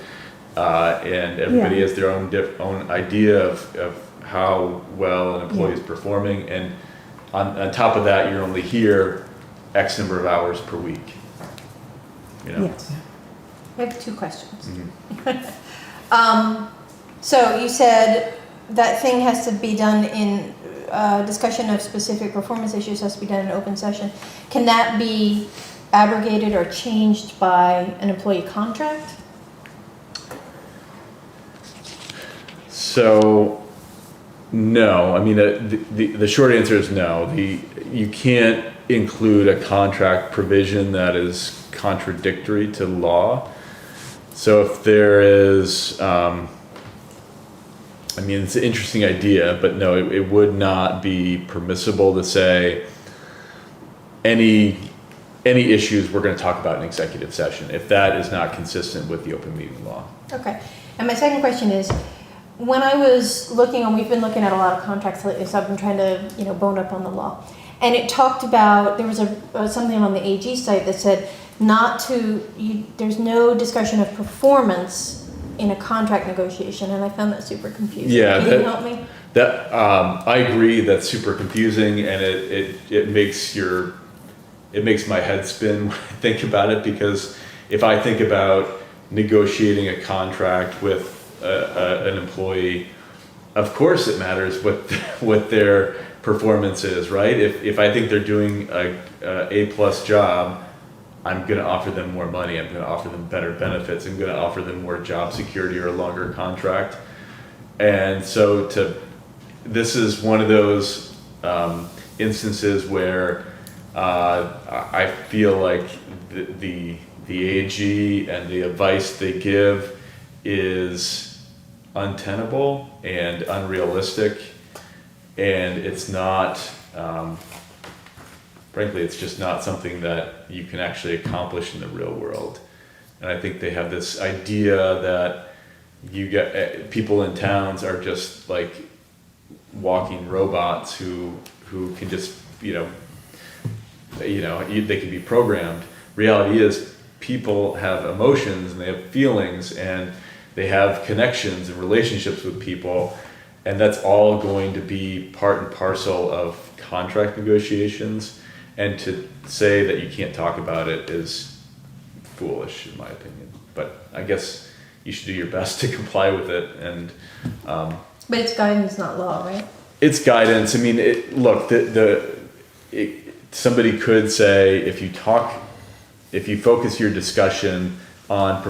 and everybody has their own idea of how well an employee is performing. And on top of that, you're only here X number of hours per week. Yes. I have 2 questions. So you said that thing has to be done in discussion of specific performance issues has to be done in open session. Can that be abrogated or changed by an employee contract? So, no. I mean, the short answer is no. You can't include a contract provision that is contradictory to law. So if there is, it's an interesting idea, but no, it would not be permissible to say any issues we're going to talk about in executive session if that is not consistent with the open meeting law. Okay. And my second question is, when I was we've been looking at a lot of contracts lately, so I've been trying to, bone up on the law. And it talked about, there was something on the AG site that said there's no discussion of performance in a contract negotiation, and I found that super confusing. Yeah, Can you help me? I agree, that's super confusing, and it makes my head spin when I think about it, because if I think about negotiating a contract with an employee, of course it matters what their performance is, right? If I think they're doing a A+ job, I'm going to offer them more money. I'm going to offer them better benefits. I'm going to offer them more job security or a longer contract. And so this is one of those instances where I feel like the AG and the advice they give is untenable and unrealistic, and it's not, frankly, it's just not something that you can actually accomplish in the real world. And I think they have this idea that you get people in towns are just like walking robots who can just they can be programmed. Reality is people have emotions and they have feelings and they have connections and relationships with people, and that's all going to be part and parcel of contract negotiations. And to say that you can't talk about it is foolish, in my opinion. But I guess you should do your best to comply with it. And But it's guidance, not law, right? it's guidance. I mean, look, somebody could say if you focus your discussion on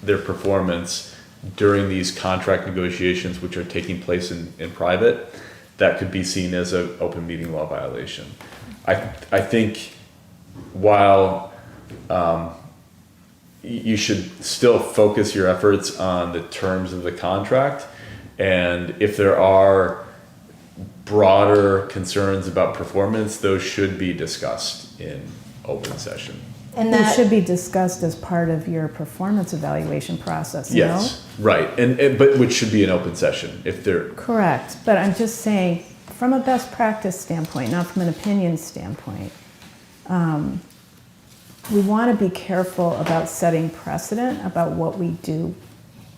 their performance during these contract negotiations, which are taking place in private, that could be seen as an open meeting law violation. I think while you should still focus your efforts on the terms of the contract, and if there are broader concerns about performance, those should be discussed in open session. And They that should be discussed as part of your performance evaluation process, no? Yes, right, but which should be an open session if they're. Correct, but I'm just saying, from a best practice standpoint, not from an opinion standpoint, we want to be careful about setting precedent about what we do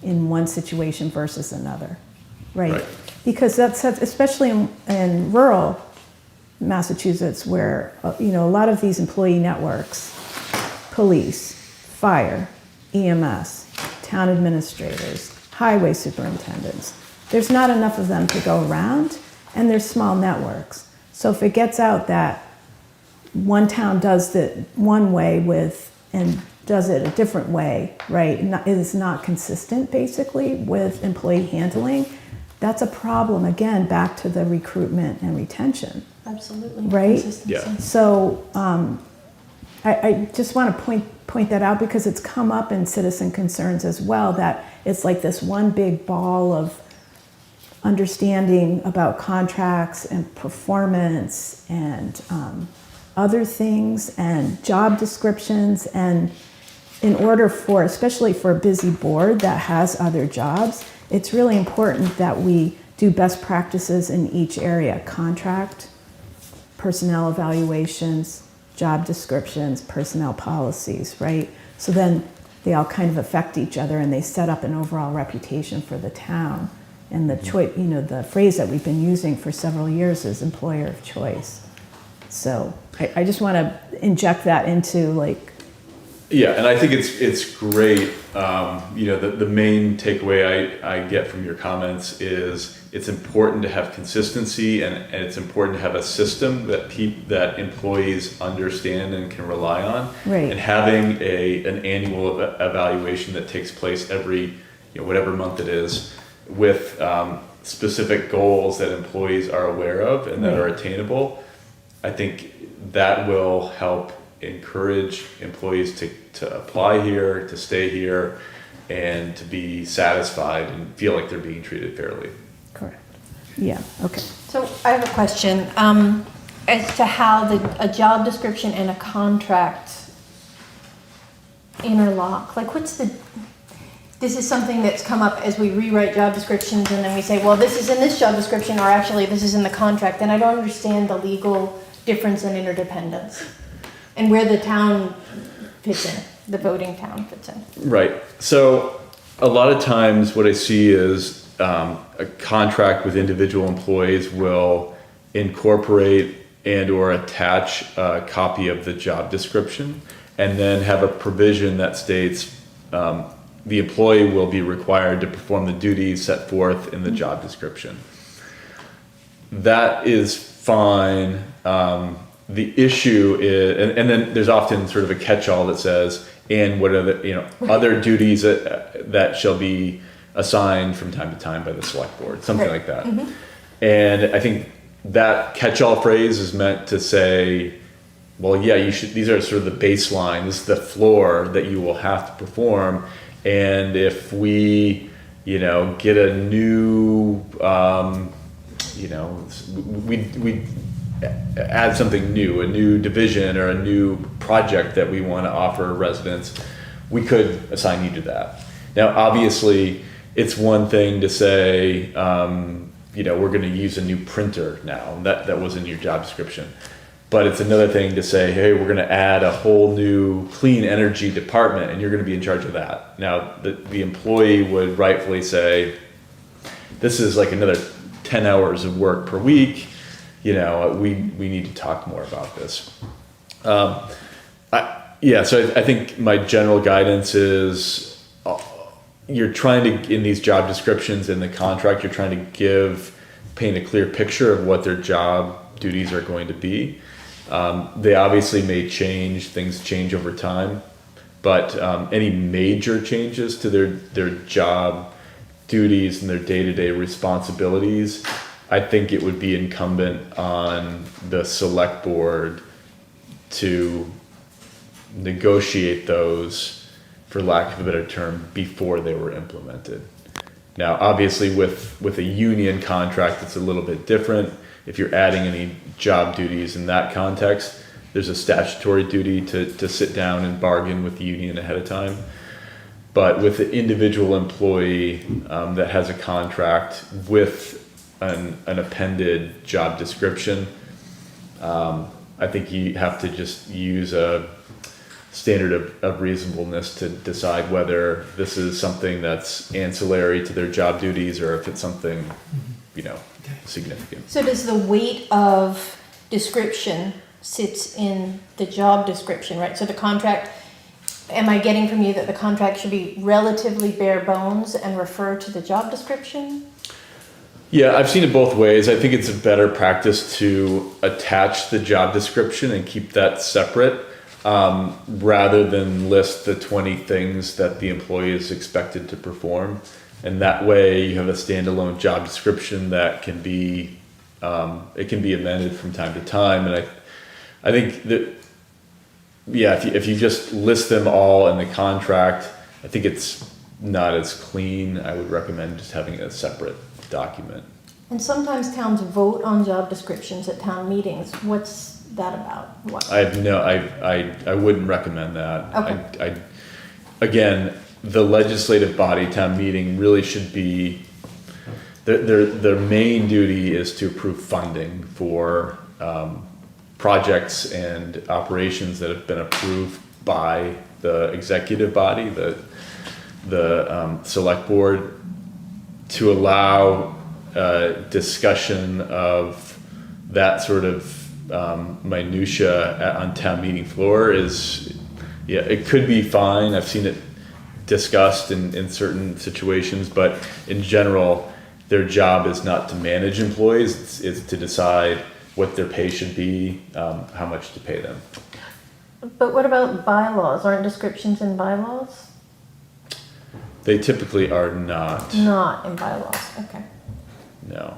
in one situation versus another, right? Because that's, especially in rural Massachusetts, where a lot of these employee networks, police, fire, EMS, town administrators, highway superintendents, there's not enough of them to go around, and they're small networks. So if it gets out that one town does it one way and does it a different way, right, is not consistent basically with employee handling, that's a problem, again, back to the recruitment and retention. absolutely Right? consistency. Yeah. So I just want to point that out because it's come up in citizen concerns as well, that it's like this one big ball of understanding about contracts and performance and other things and job descriptions. And in order for, especially for a busy board that has other jobs, it's really important that we do best practices in each area: contract, personnel evaluations, job descriptions, personnel policies, right? So then they all kind of affect each other and they set up an overall reputation for the town. And the choice, the phrase that we've been using for several years is employer of choice. So I just want to inject that into Yeah, and I think it's great. The main takeaway I get from your comments is it's important to have consistency, and it's important to have a system that employees understand and can rely on. Right. And having an annual evaluation that takes place every whatever month it is, with specific goals that employees are aware of and that are attainable, I think that will help encourage employees to apply here, to stay here, and to be satisfied and feel like they're being treated fairly. correct. Yeah, okay. So I have a question as to how a job description and a contract interlock. This is something that's come up as we rewrite job descriptions, and then we say, well, this is in this job description, or actually this is in the contract, and I don't understand the legal difference and interdependence and where the town fits in, the voting town fits in. Right. So a lot of times what I see is a contract with individual employees will incorporate and or attach a copy of the job description, and then have a provision that states the employee will be required to perform the duties set forth in the job description. That is fine. The issue is, and then there's often sort of a catch-all that says, and what are the, other duties that shall be assigned from time to time by the select board, something like that. And I think that catch-all phrase is meant to say, well, yeah, these are sort of the baseline, this is the floor that you will have to perform. And if we, get a new, we add something new, a new division or a new project that we want to offer residents, we could assign you to that. Now, obviously, it's one thing to say, we're going to use a new printer now. That was in your job description. But it's another thing to say, hey, we're going to add a whole new clean energy department and you're going to be in charge of that. Now, the employee would rightfully say, this is like another 10 hours of work per week. We need to talk more about this. So I think my general guidance is you're trying to, in these job descriptions in the contract, you're trying to paint a clear picture of what their job duties are going to be. They obviously may change, things change over time, but any major changes to their job duties and their day-to-day responsibilities, I think it would be incumbent on the select board to negotiate those, for lack of a better term, before they were implemented. Now, obviously with a union contract, it's a little bit different. If you're adding any job duties in that context, there's a statutory duty to sit down and bargain with the union ahead of time. But with the individual employee that has a contract with an appended job description, I think you have to just use a standard of reasonableness to decide whether this is something that's ancillary to their job duties or if it's something, significant. So does the weight of description sits in the job description, right? So the contract, am I getting from you that the contract should be relatively bare bones and refer to the job description? Yeah, I've seen it both ways. I think it's a better practice to attach the job description and keep that separate, rather than list the 20 things that the employee is expected to perform. And that way you have a standalone job description that can be, it can be amended from time to time. And I think that, if you just list them all in the contract, I think it's not as clean. I would recommend just having a separate document. And sometimes towns vote on job descriptions at town meetings. What's that about? What? I wouldn't recommend that. Okay. Again, the legislative body, town meeting, really should be, their main duty is to approve funding for projects and operations that have been approved by the executive body, the select board. To allow discussion of that sort of minutia on town meeting floor is, it could be fine. I've seen it discussed in certain situations, but in general, their job is not to manage employees. It's to decide what their pay should be, how much to pay them. But what about bylaws? Aren't descriptions in bylaws? They typically are not. Not in bylaws, okay. No,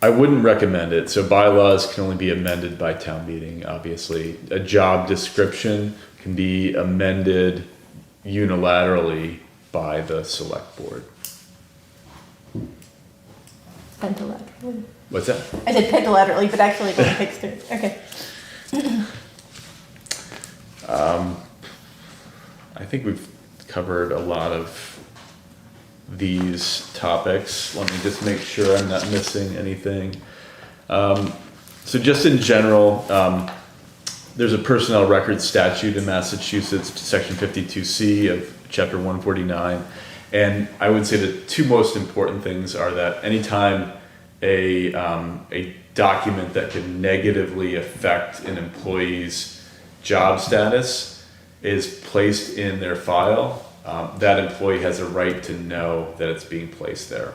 I wouldn't recommend it. So bylaws can only be amended by town meeting, obviously. A job description can be amended unilaterally by the select board. Pentalaterally. What's that? I said pentalaterally, but actually it only takes two. Okay. I think we've covered a lot of these topics. Let me just make sure I'm not missing anything. So just in general, there's a personnel records statute in Massachusetts, section 52C of chapter 149. And I would say the two most important things are that anytime a document that could negatively affect an employee's job status is placed in their file, that employee has a right to know that it's being placed there.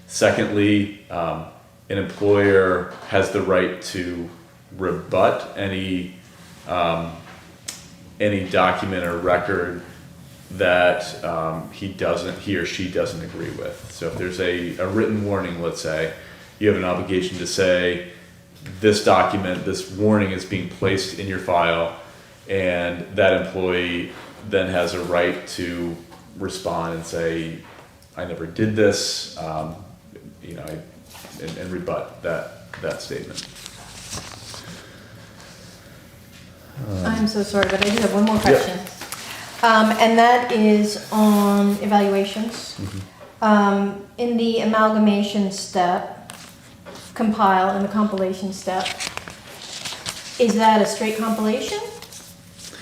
Secondly, an employer has the right to rebut any document or record that he or she doesn't agree with. So if there's a written warning, let's say, you have an obligation to say, this document, this warning is being placed in your file, and that employee then has a right to respond and say, I never did this, and rebut that statement. I'm so sorry, but I do have one more question. And that is on evaluations. In the amalgamation step, compile, and the compilation step, is that a straight compilation?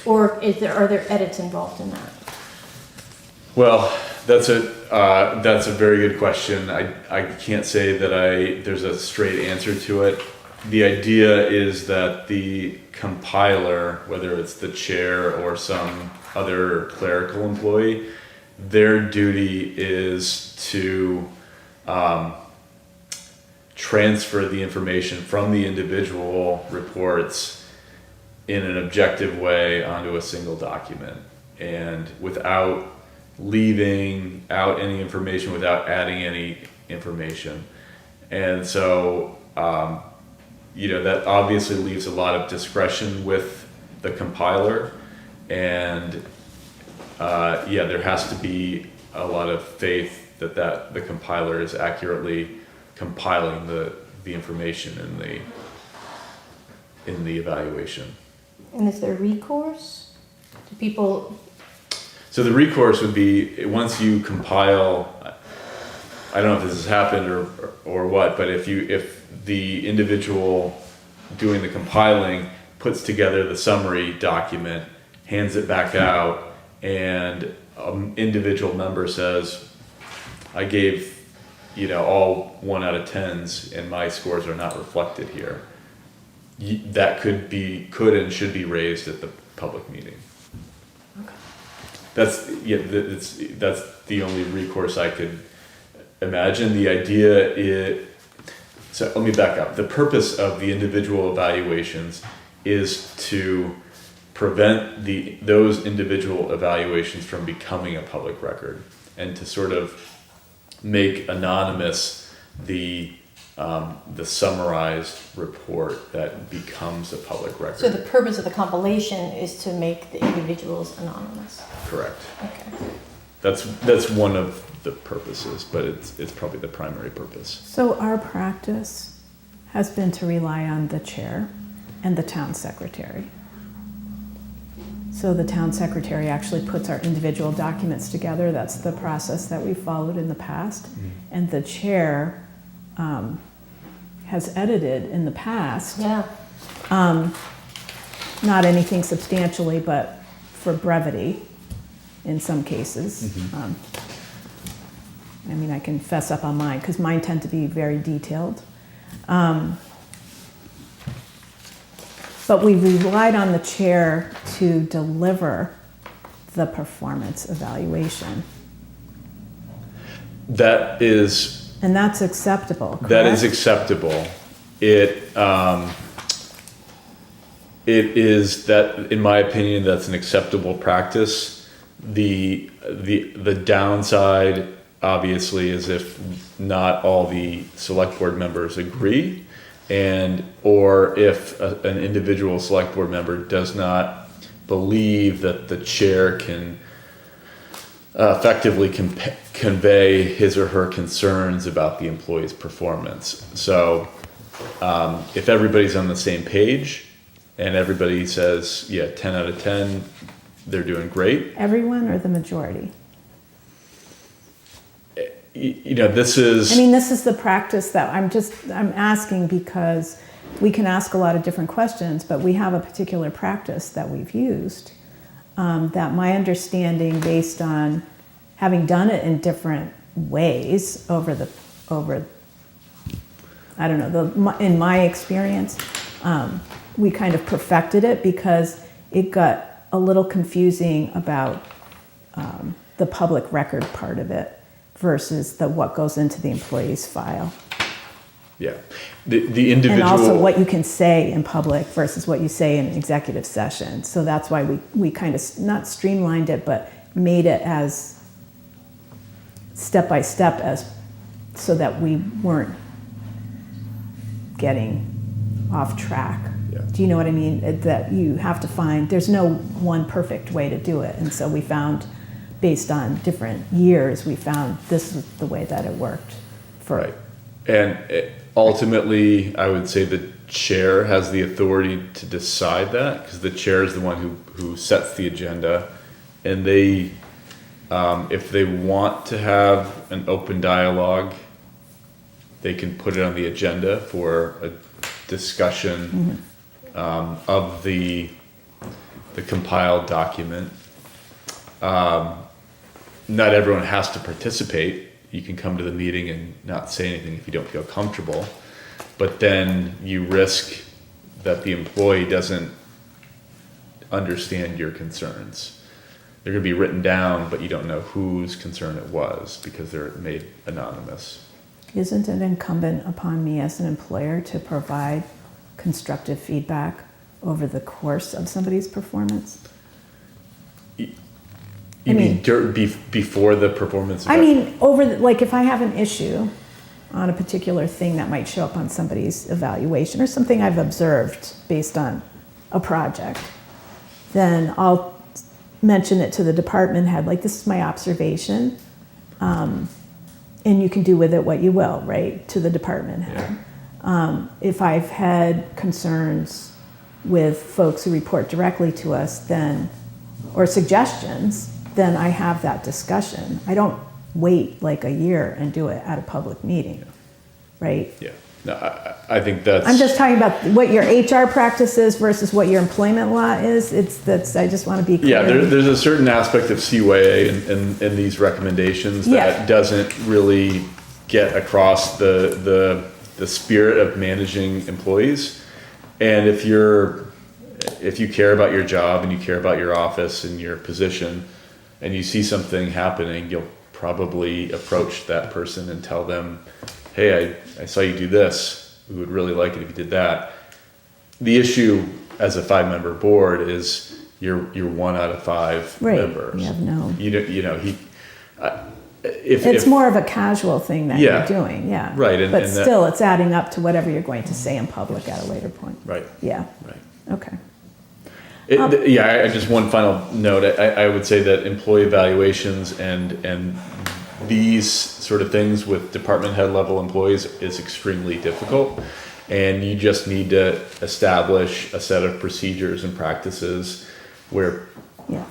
Or are there edits involved in that? Well, that's a very good question. I can't say that there's a straight answer to it. The idea is that the compiler, whether it's the chair or some other clerical employee, their duty is to transfer the information from the individual reports in an objective way onto a single document, and without leaving out any information, without adding any information. And so that obviously leaves a lot of discretion with the compiler, and there has to be a lot of faith that the compiler is accurately compiling the information in the evaluation. And is there recourse? Do people... So the recourse would be, once you compile, I don't know if this has happened or what, but if the individual doing the compiling puts together the summary document, hands it back out, and an individual member says, I gave all 1 out of 10s and my scores are not reflected here, that could and should be raised at the public meeting. That's the only recourse I could imagine. The idea is, so let me back up. The purpose of the individual evaluations is to prevent those individual evaluations from becoming a public record, and to sort of make anonymous the summarized report that becomes a public record. So the purpose of the compilation is to make the individuals anonymous? Correct. Okay. That's one of the purposes, but it's probably the primary purpose. So our practice has been to rely on the chair and the town secretary. So the town secretary actually puts our individual documents together. That's the process that we followed in the past. And the chair has edited in the past. Yeah. Not anything substantially, but for brevity in some cases. I can fess up on mine because mine tend to be very detailed. But we relied on the chair to deliver the performance evaluation. That is... And that's acceptable, correct? That is acceptable. It is that, in my opinion, that's an acceptable practice. The downside, obviously, is if not all the select board members agree, or if an individual select board member does not believe that the chair can effectively convey his or her concerns about the employee's performance. So if everybody's on the same page and everybody says, 10 out of 10, they're doing great. Everyone or the majority? This is... this is the practice that I'm asking because we can ask a lot of different questions, but we have a particular practice that we've used that my understanding, based on having done it in different ways in my experience, we kind of perfected it because it got a little confusing about the public record part of it versus what goes into the employee's file. Yeah. The individual. And also what you can say in public versus what you say in executive session. So that's why we kind of not streamlined it, but made it as step by step so that we weren't getting off track. Yeah. Do you know what I mean? That you have to find, there's no one perfect way to do it. And so we found, based on different years, we found this was the way that it worked for. Right. And ultimately, I would say the chair has the authority to decide that, because the chair is the one who sets the agenda. And they, if they want to have an open dialogue, they can put it on the agenda for a discussion of the compiled document. Not everyone has to participate. You can come to the meeting and not say anything if you don't feel comfortable, but then you risk that the employee doesn't understand your concerns. They're going to be written down, but you don't know whose concern it was because they're made anonymous. Isn't it incumbent upon me as an employer to provide constructive feedback over the course of somebody's performance? You mean before the performance? I mean, like if I have an issue on a particular thing that might show up on somebody's evaluation or something I've observed based on a project, then I'll mention it to the department head, like this is my observation, and you can do with it what you will, right, to the department head. Yeah. If I've had concerns with folks who report directly to us, then, or suggestions, then I have that discussion. I don't wait like a year and do it at a public meeting, right? Yeah, no, I think that's. I'm just talking about what your HR practice is versus what your employment law is. I just want to be clear. Yeah, there's a certain aspect of CYA in these recommendations that doesn't really get across the spirit of managing employees. And if you care about your job and you care about your office and your position, and you see something happening, you'll probably approach that person and tell them, hey, I saw you do this. We would really like it if you did that. The issue as a 5-member board is you're 1 out of 5 members. You have no. It's more of a casual thing that you're doing, yeah. Right. But still, it's adding up to whatever you're going to say in public at a later point. Right. Yeah. Right. Okay. Just one final note. I would say that employee evaluations and these sort of things with department head level employees is extremely difficult, and you just need to establish a set of procedures and practices where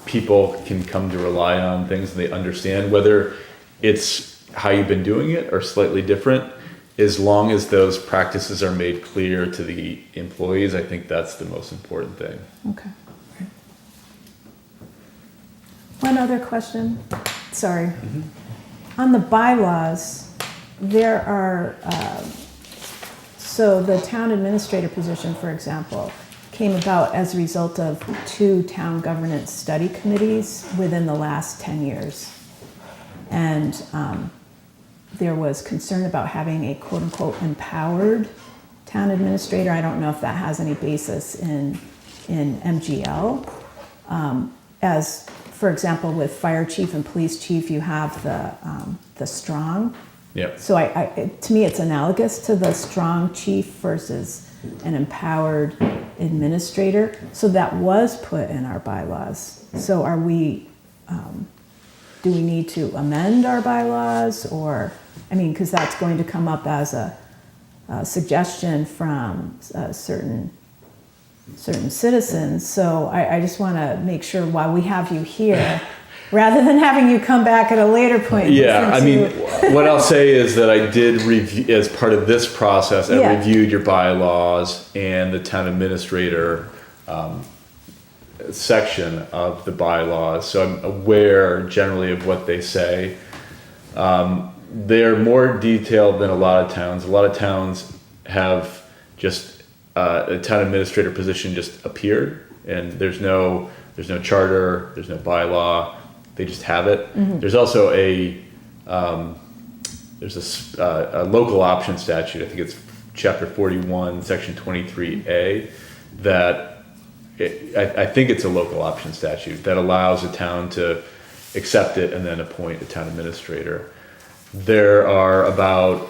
people can come to rely on things and they understand, whether it's how you've been doing it or slightly different. As long as those practices are made clear to the employees, I think that's the most important thing. Okay. One other question, sorry. On the bylaws, there are, so the town administrator position, for example, came about as a result of 2 town governance study committees within the last 10 years. And there was concern about having a quote-unquote empowered town administrator. I don't know if that has any basis in MGL. As, for example, with fire chief and police chief, you have the strong. Yeah. So to me, it's analogous to the strong chief versus an empowered administrator. So that was put in our bylaws. So are we, do we need to amend our bylaws, or, I mean, because that's going to come up as a suggestion from certain citizens. So I just want to make sure while we have you here, rather than having you come back at a later point. Yeah, I mean, what I'll say is that I did review, as part of this process, I reviewed your bylaws and the town administrator section of the bylaws. So I'm aware generally of what they say. They're more detailed than a lot of towns. A lot of towns have just a town administrator position just appeared, and there's no charter, there's no bylaw. they just have it. There's also a local option statute. I think it's Chapter 41, Section 23A, that I think it's a local option statute that allows a town to accept it and then appoint a town administrator. There are about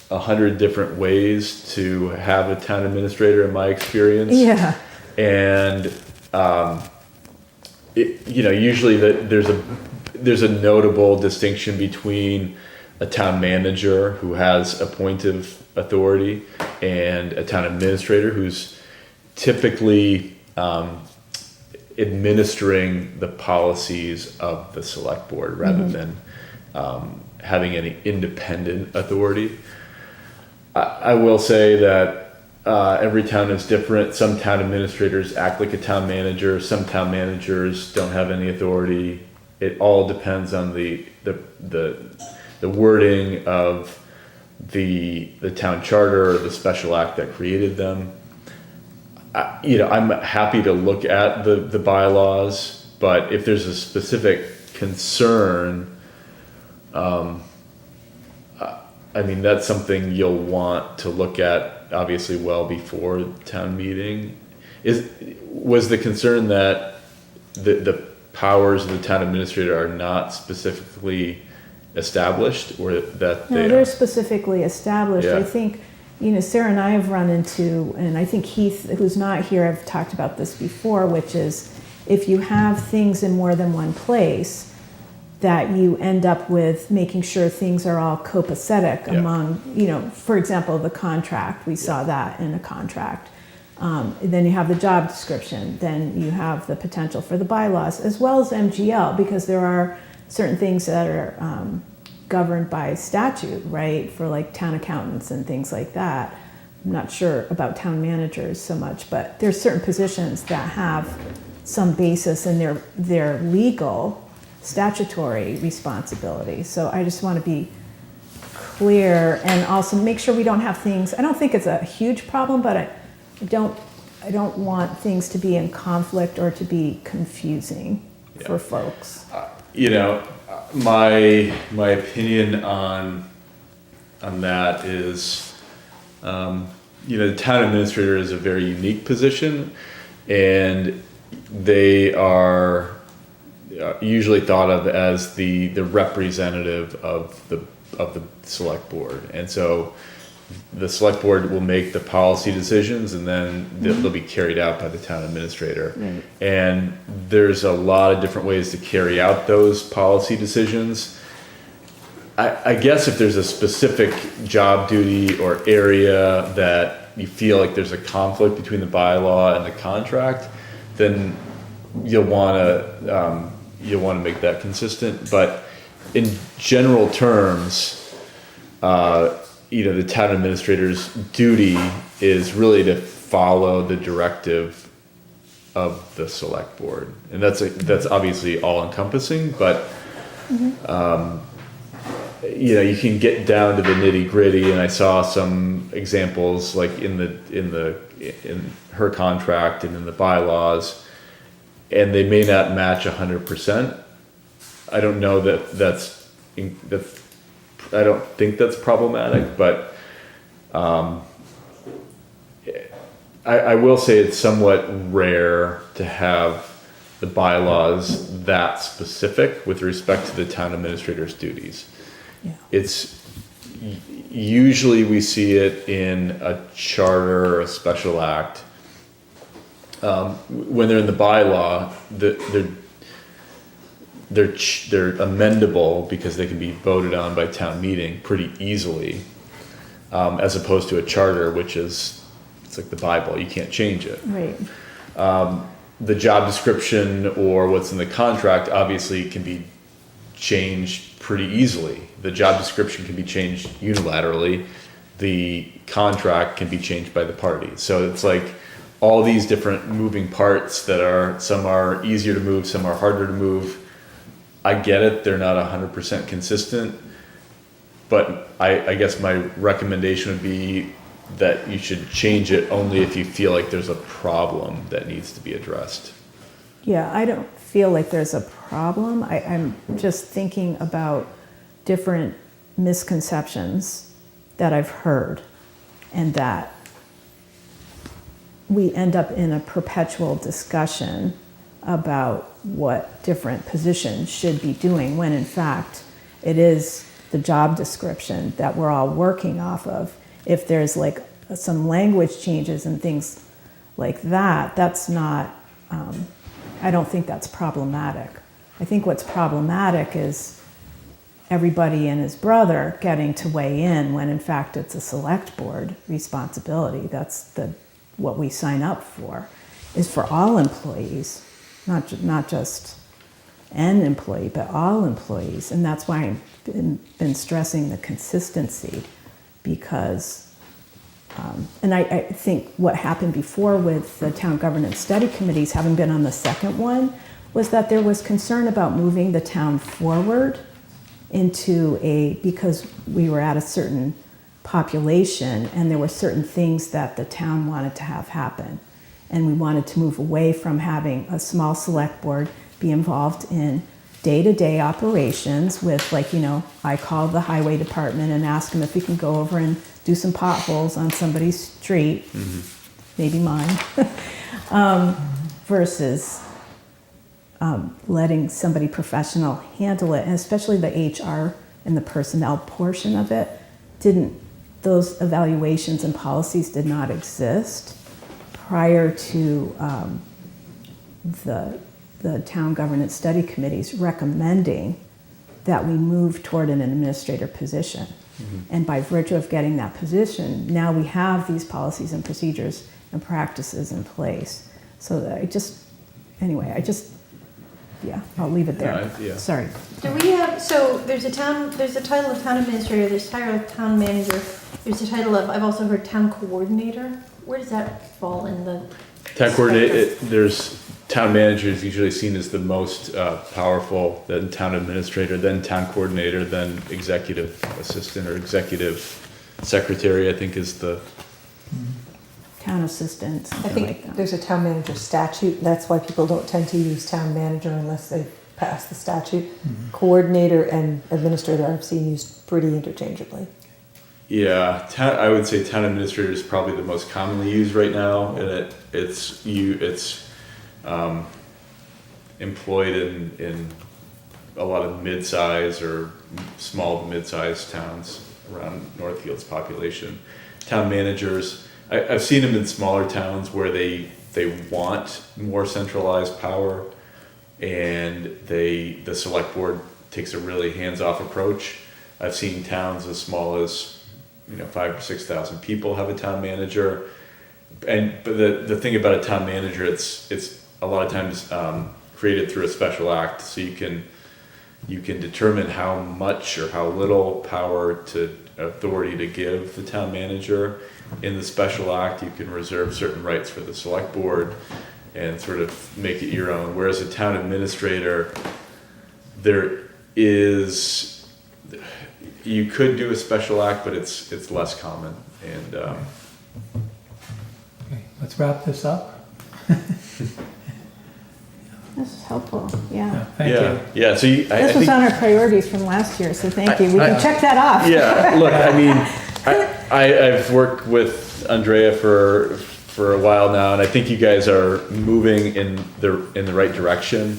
100 different ways to have a town administrator, in my experience. Yeah. And usually there's a notable distinction between a town manager who has appointive authority and a town administrator who's typically administering the policies of the select board rather than having any independent authority. I will say that every town is different. Some town administrators act like a town manager. Some town managers don't have any authority. It all depends on the wording of the town charter or the special act that created them. I'm happy to look at the bylaws, but if there's a specific concern, that's something you'll want to look at, obviously, well before town meeting. Was the concern that the powers of the town administrator are not specifically established, or that They're specifically established. Yeah. I think, Sarah and I have run into, and I think Heath, who's not here, I've talked about this before, which is if you have things in more than one place, that you end up with making sure things are all copacetic among, for example, the contract. We saw that in a contract. Then you have the job description. Then you have the potential for the bylaws, as well as MGL, because there are certain things that are governed by statute, right? For like town accountants and things like that. I'm not sure about town managers so much, but there's certain positions that have some basis in their legal statutory responsibility. So I just want to be clear and also make sure we don't have things. I don't think it's a huge problem, but I don't want things to be in conflict or to be confusing for folks. My opinion on that is, the town administrator is a very unique position, and they are usually thought of as the representative of the select board, and so the select board will make the policy decisions, and then they'll be carried out by the town administrator. Right. And there's a lot of different ways to carry out those policy decisions. I guess if there's a specific job duty or area that you feel like there's a conflict between the bylaw and the contract, then you'll want to make that consistent. But in general terms, the town administrator's duty is really to follow the directive of the select board, and that's obviously all encompassing. But you can get down to the nitty gritty, and I saw some examples like in her contract and in the bylaws, and they may not match 100%. I don't know that's I don't think that's problematic, but I will say it's somewhat rare to have the bylaws that specific with respect to the town administrator's duties. Yeah. It's usually we see it in a charter or a special act. When they're in the bylaw, they're amendable because they can be voted on by town meeting pretty easily, as opposed to a charter, which it's like the Bible, you can't change it. Right. The job description or what's in the contract obviously can be changed pretty easily. The job description can be changed unilaterally. The contract can be changed by the parties. So it's like all these different moving parts some are easier to move, some are harder to move. I get it, they're not 100% consistent, but I guess my recommendation would be that you should change it only if you feel like there's a problem that needs to be addressed. Yeah, I don't feel like there's a problem. I'm just thinking about different misconceptions that I've heard, and that we end up in a perpetual discussion about what different positions should be doing, when in fact it is the job description that we're all working off of. If there's like some language changes and things like that, that's not, I don't think that's problematic. I think what's problematic is everybody and his brother getting to weigh in when in fact it's a select board responsibility. That's what we sign up for, is for all employees, not just an employee, but all employees. And that's why I've been stressing the consistency, because and I think what happened before with the town governance study committees, having been on the second one, was that there was concern about moving the town forward into because we were at a certain population and there were certain things that the town wanted to have happen. And we wanted to move away from having a small select board be involved in day-to-day operations with, like, I call the highway department and ask them if we can go over and do some potholes on somebody's street, maybe mine, versus letting somebody professional handle it, and especially the HR and the personnel portion of it. Those evaluations and policies did not exist prior to the town governance study committees recommending that we move toward an administrator position. And by virtue of getting that position, now we have these policies and procedures and practices in place. So that I'll leave it there. Yeah. Sorry. Do we have, so there's a title of town administrator, there's a title of town manager, there's a title of, I've also heard town coordinator. Where does that fall in the? Town coordinator, there's town manager is usually seen as the most powerful, then town administrator, then town coordinator, then executive assistant or executive secretary, I think is the. Town assistant, I something like think that. there's a town manager statute, and that's why people don't tend to use town manager unless they pass the statute. Coordinator and administrator I've seen used pretty interchangeably. Yeah, I would say town administrator is probably the most commonly used right now, and it's employed in a lot of mid-size or small to mid-sized towns around Northfield's population. Town managers, I've seen them in smaller towns where they want more centralized power, and the select board takes a really hands-off approach. I've seen towns as small as 5,000 or 6,000 people have a town manager, but the thing about a town manager, it's a lot of times created through a special act, so you can determine how much or how little authority to give the town manager. In the special act, you can reserve certain rights for the select board and sort of make it your own. Whereas a town administrator, you could do a special act, but it's less common. And Okay, let's wrap this up. This is helpful, yeah. Thank you. yeah. So This was think, on our priorities from last year, so thank you. We can check that off. yeah. Look, I mean, I've worked with Andrea for a while now, and I think you guys are moving in the right direction.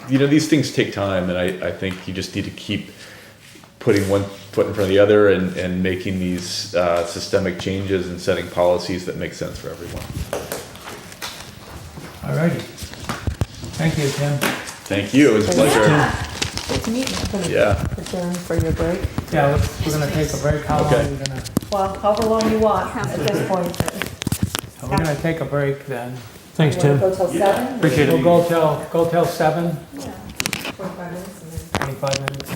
These things take time, and I think you just need to keep putting one foot in front of the other and making these systemic changes and setting policies that make sense for everyone. All righty. Thank you, Tim. Thank you. It was a pleasure. Good to meet you. I'm gonna Yeah. adjourn for your break. Yeah, we're gonna take a break. How long Okay. are we gonna? Well, however long you want at this point. We're gonna take a break then. Thanks, You wanna Tim. Go till 7? Appreciate it. We'll go till 7, Yeah, 45 minutes and then. 25 minutes.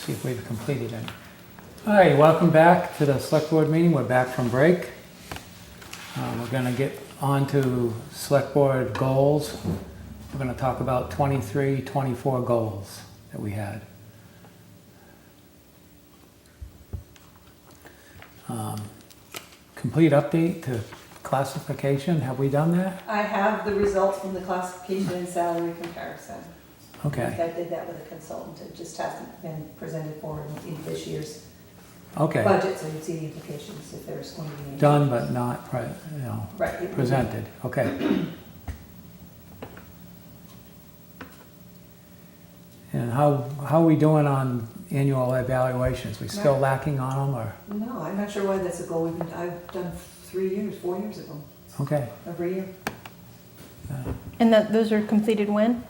See if we've completed it. All right, welcome back to the select board meeting. We're back from break. We're gonna get on to select board goals. We're gonna talk about 23, 24 goals that we had. Complete update to classification, have we done that? I have the results from the classification and salary comparison. Okay, I did that with a consultant, it just hasn't been presented forward in this year's okay. budget, so you'd see the implications if there's going to be any. Done but not, Right. presented, okay. And how are we doing on annual evaluations? We still lacking on them, or, No, I'm not sure why that's a goal, I've done 4 years of them, okay? every year. And that, those are completed when?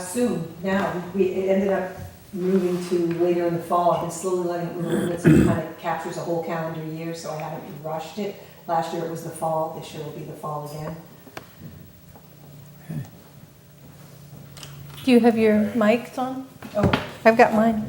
Soon, now, it ended up moving to later in the fall, I've been slowly letting it move, it kind of captures a whole calendar year, so I haven't rushed it. Last year it was the fall, this year will be the fall again. Do you have your mics on? Oh, I've got mine.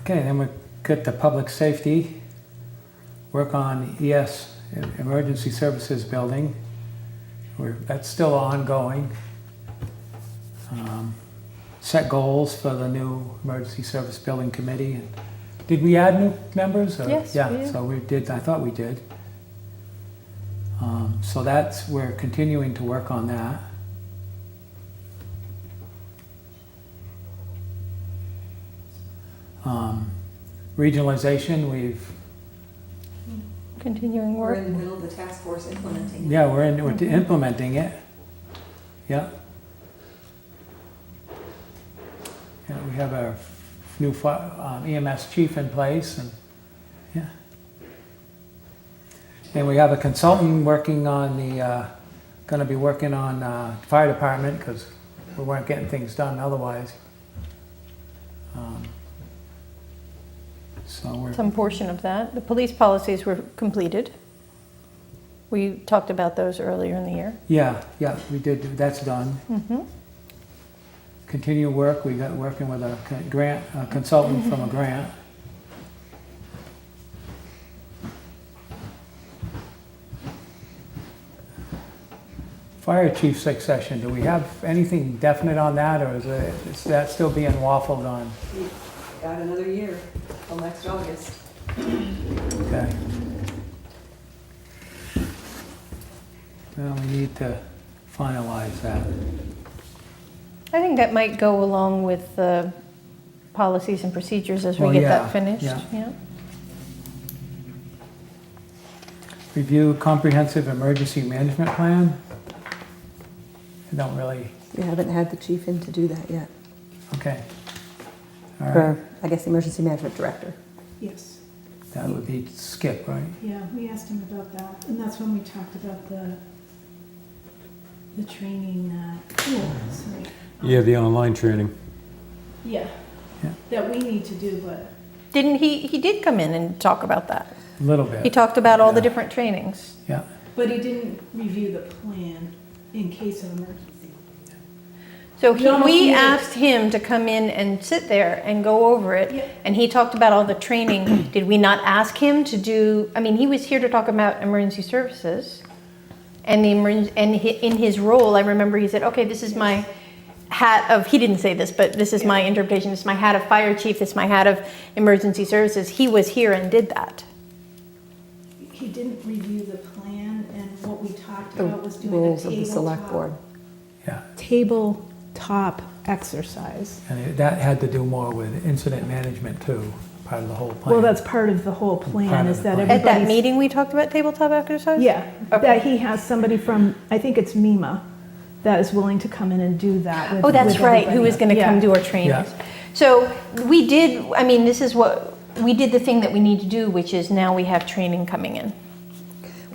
Okay, then we get the public safety, work on ES, Emergency Services Building. That's still ongoing. Set goals for the new Emergency Service Building Committee. Did we add new members? Or- Yes, we Yeah, did. so we did, I thought we did. So we're continuing to work on that. Regionalization, Continuing we're work. in the middle of the task force implementing it. yeah, we're implementing it. Yeah. Yeah, we have our new EMS chief in place, and yeah. And we have a consultant working on gonna be working on fire department, because we weren't getting things done otherwise. So we're, Some portion of that. The police policies were completed. We talked about those earlier in the year. yeah, we did, that's done. Mm-hmm. Continue work, we got working with a consultant from a grant. Fire chief succession, do we have anything definite on that, or is that still being waffled on? Got another year, till next August. Okay. Well, we need to finalize that. I think that might go along with the policies and procedures as we Well, get yeah, that finished. yeah. Review comprehensive emergency management plan. I don't really, You haven't had the chief in to do that yet. okay. All right, Or, I guess, the emergency management director. Yes, that would be Skip, right? yeah, we asked him about that, and that's when we talked about the training, sorry. Yeah, the online training. Yeah, Yeah. that we need to do, but Didn't he did come in and talk about that. A little bit. He talked about all the Yeah. different trainings. Yeah, he didn't review the plan in case of emergency. So We almost we needed- asked him to come in and sit there and go over it, Yeah. and he talked about all the training. Did we not ask him to do, I mean, he was here to talk about emergency services, and in his role, I remember he said, okay, this is my hat of, he didn't say this, but this is my interpretation, this is my hat of fire chief, this is my hat of emergency services. He was here and did that. He didn't review the plan, and what we talked The about was doing a rules of the select tabletop. board. yeah. Tabletop exercise. And that had to do more with incident management too, part of the whole plan. Well, that's part of the whole Part plan, of is the that plan. At everybody's. that meeting, we talked about tabletop exercise? Yeah, Okay. that he has somebody from, I think it's MEMA, that is willing to come in and do that with. Oh, that's with right, who everybody. was gonna come Yeah. do our trainings. So we did, I mean, this is what, we did the thing that we need to do, which is now we have training coming in.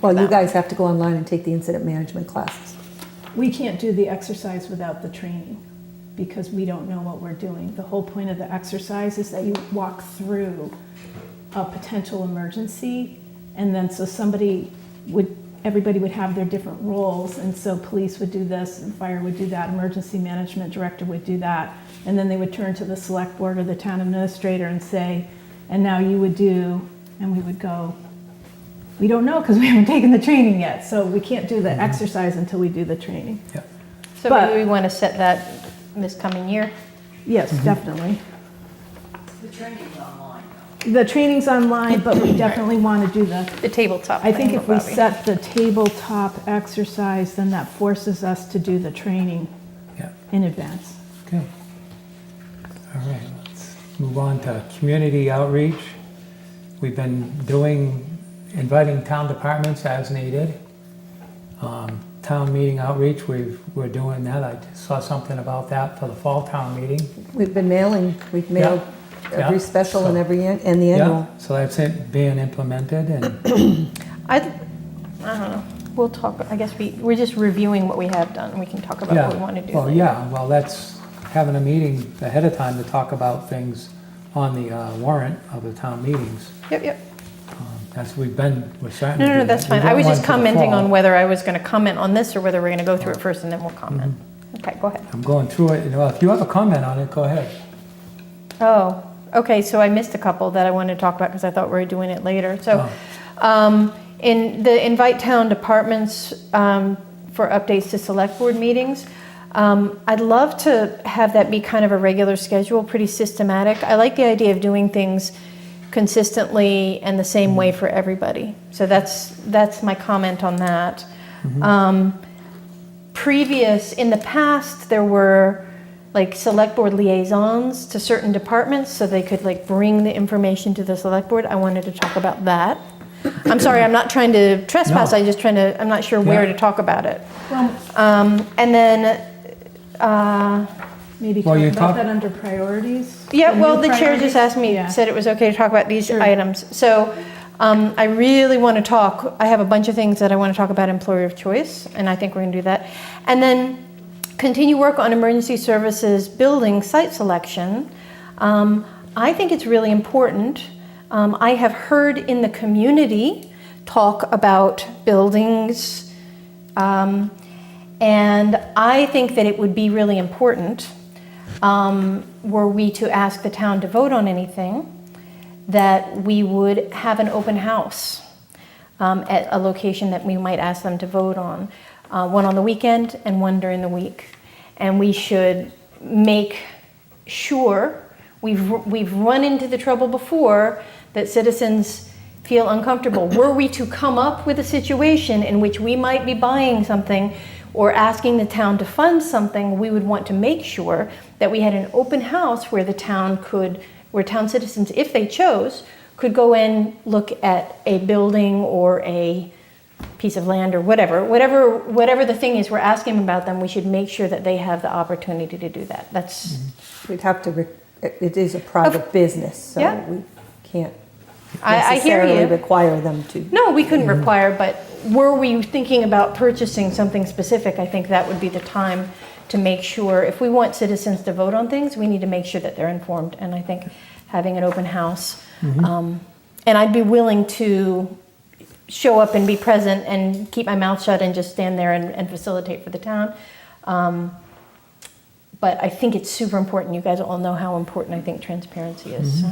Well, you that. guys have to go online and take the incident management classes. We can't do the exercise without the training. because we don't know what we're doing. The whole point of the exercise is that you walk through a potential emergency, and then so everybody would have their different roles, and so police would do this, and fire would do that, emergency management director would do that, and then they would turn to the select board or the town administrator and say, and now you would do, and we would go, we don't know because we haven't taken the training yet, so we can't do the exercise until we do the training. Yeah. So But- maybe we want to set that this coming year. Yes, definitely. The training's online The training's online, but we definitely want to do The tabletop I think thing, if we Bobby. set the tabletop exercise, then that forces us to do the training Yeah. in advance. Okay. All right, let's move on to community outreach. We've been inviting town departments as needed. Town meeting outreach, we're doing that. I just saw something about that for the fall town meeting. We've been mailing, we've mailed Yeah. every special and So- and the annual. Yeah, so that's it being implemented and, I don't know. We'll talk, I guess we're just reviewing what we have done, and we can talk about yeah. what we want to do. Well, later. yeah, well, that's having a meeting ahead of time to talk about things on the warrant of the town meetings. Yep. That's, we're starting to do No, that. that's We've fine. got I was one just for the commenting fall. on whether I was going to comment on this or whether we're going to go through it first and then we'll comment. Mm-hmm. Okay, go ahead. I'm going through it, if you have a comment on it, go ahead. Oh, okay, so I missed a couple that I wanted to talk about because I thought we were doing it later. So, in the invite town departments for updates to select board meetings, I'd love to have that be kind of a regular schedule, pretty systematic. I like the idea of doing things consistently and the same way for everybody. So that's my comment on that. In the past, there were like select board liaisons to certain departments so they could like bring the information to the select board. I wanted to talk about that. I'm sorry, I'm not trying to trespass, No. I'm not sure where Yeah. to talk about it. Well, And then, maybe Well, talk you about talk- that under priorities. yeah, The well, new the chair just priorities? asked me, Yeah. said it was okay to talk about these Sure. items. So I really want to talk, I have a bunch of things that I want to talk about employer of choice, and I think we're going to do that. And then continue work on emergency services building site selection. I think it's really important. I have heard in the community talk about buildings, and I think that it would be really important, were we to ask the town to vote on anything, that we would have an open house at a location that we might ask them to vote on. One on the weekend and one during the week. And we should make sure, we've run into the trouble before, that citizens feel uncomfortable. Were we to come up with a situation in which we might be buying something or asking the town to fund something, we would want to make sure that we had an open house where where town citizens, if they chose, could go in, look at a building or a piece of land or whatever the thing is we're asking about them, we should make sure that they have the opportunity to do that. That's, We'd have to, it is a private business, so Yeah. we can't I hear necessarily you. require them to. No, we couldn't require, but were we thinking about purchasing something specific, I think that would be the time to make sure, if we want citizens to vote on things, we need to make sure that they're informed, and I think having an open house. And I'd be willing to show up and be present and keep my mouth shut and just stand there and facilitate for the town. But I think it's super important. You guys all know how important I think transparency is. So.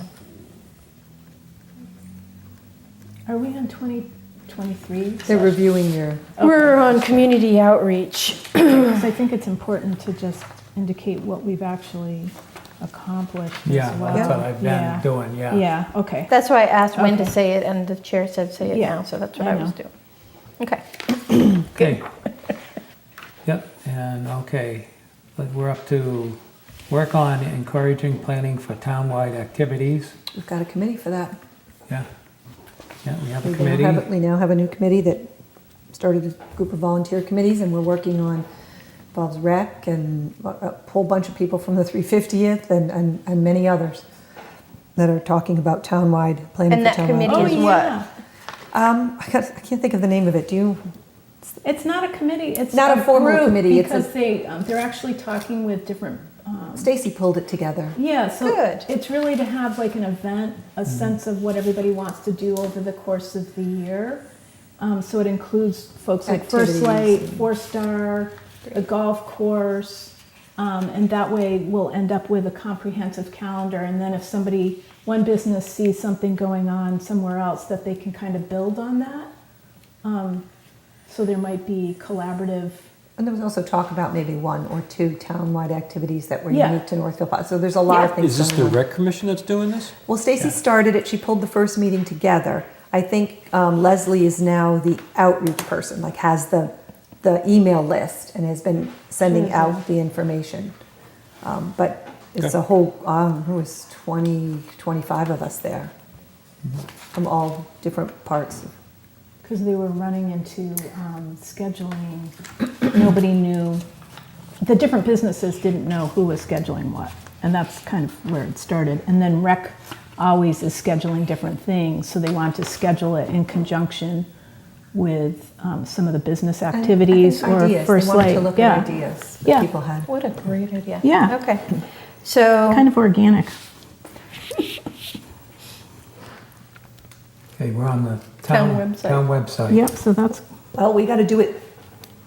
Are we on 2023? They're reviewing your, We're on community outreach. Because I think it's important to just indicate what we've actually accomplished Yeah, as well. that's what I've Yeah. been doing, yeah. Yeah, okay. That's why I asked when to Okay. say it, and the chair said say it Yeah, now, so that's what I I was know. doing. Okay. Okay. Yep, and okay, but we're up to work on encouraging planning for townwide activities. we've got a committee for that. Yeah. Yeah, we have a We committee. We now have a new committee that started a group of volunteer committees, and we're working on, involves rec and a whole bunch of people from the 350th and many others that are talking about townwide planning And for that townwide. committee Oh, is yeah. what? I can't think of the name of it. Do you? It's not a committee, it's Not a formal group committee, it's a- Because they're actually talking with different Stacy pulled it together. Yeah, so Good. it's really to have like an event, a sense of what everybody wants to do over the course of the year. So it includes folks like First Light, Activities. 4-Star, the golf course, and that way we'll end up with a comprehensive calendar. And then if one business sees something going on somewhere else, that they can kind of build on that. So there might be collaborative. And there was also talk about maybe 1 or 2 townwide activities that were Yeah. unique to Northfield. So there's a lot of things Is this the going on. rec commission that's doing this? Well, Stacy started it. She pulled the first meeting together. I think Leslie is now the outreach person, like has the email list and has been sending out the information. But it's Okay. a whole, who was 20, 25 of us there from all different parts. Because they were running into scheduling. Nobody knew, the different businesses didn't know who was scheduling what. And that's kind of where it started. And then rec always is scheduling different things. So they want to schedule it in conjunction with some of the business And I think activities or ideas. First They wanted Light. to look Yeah. at ideas that Yeah. people had. What a great idea. Yeah. Okay. So, Kind of organic. Okay, we're on the Town website. Town website. Yep, so that's, Well, we got to do it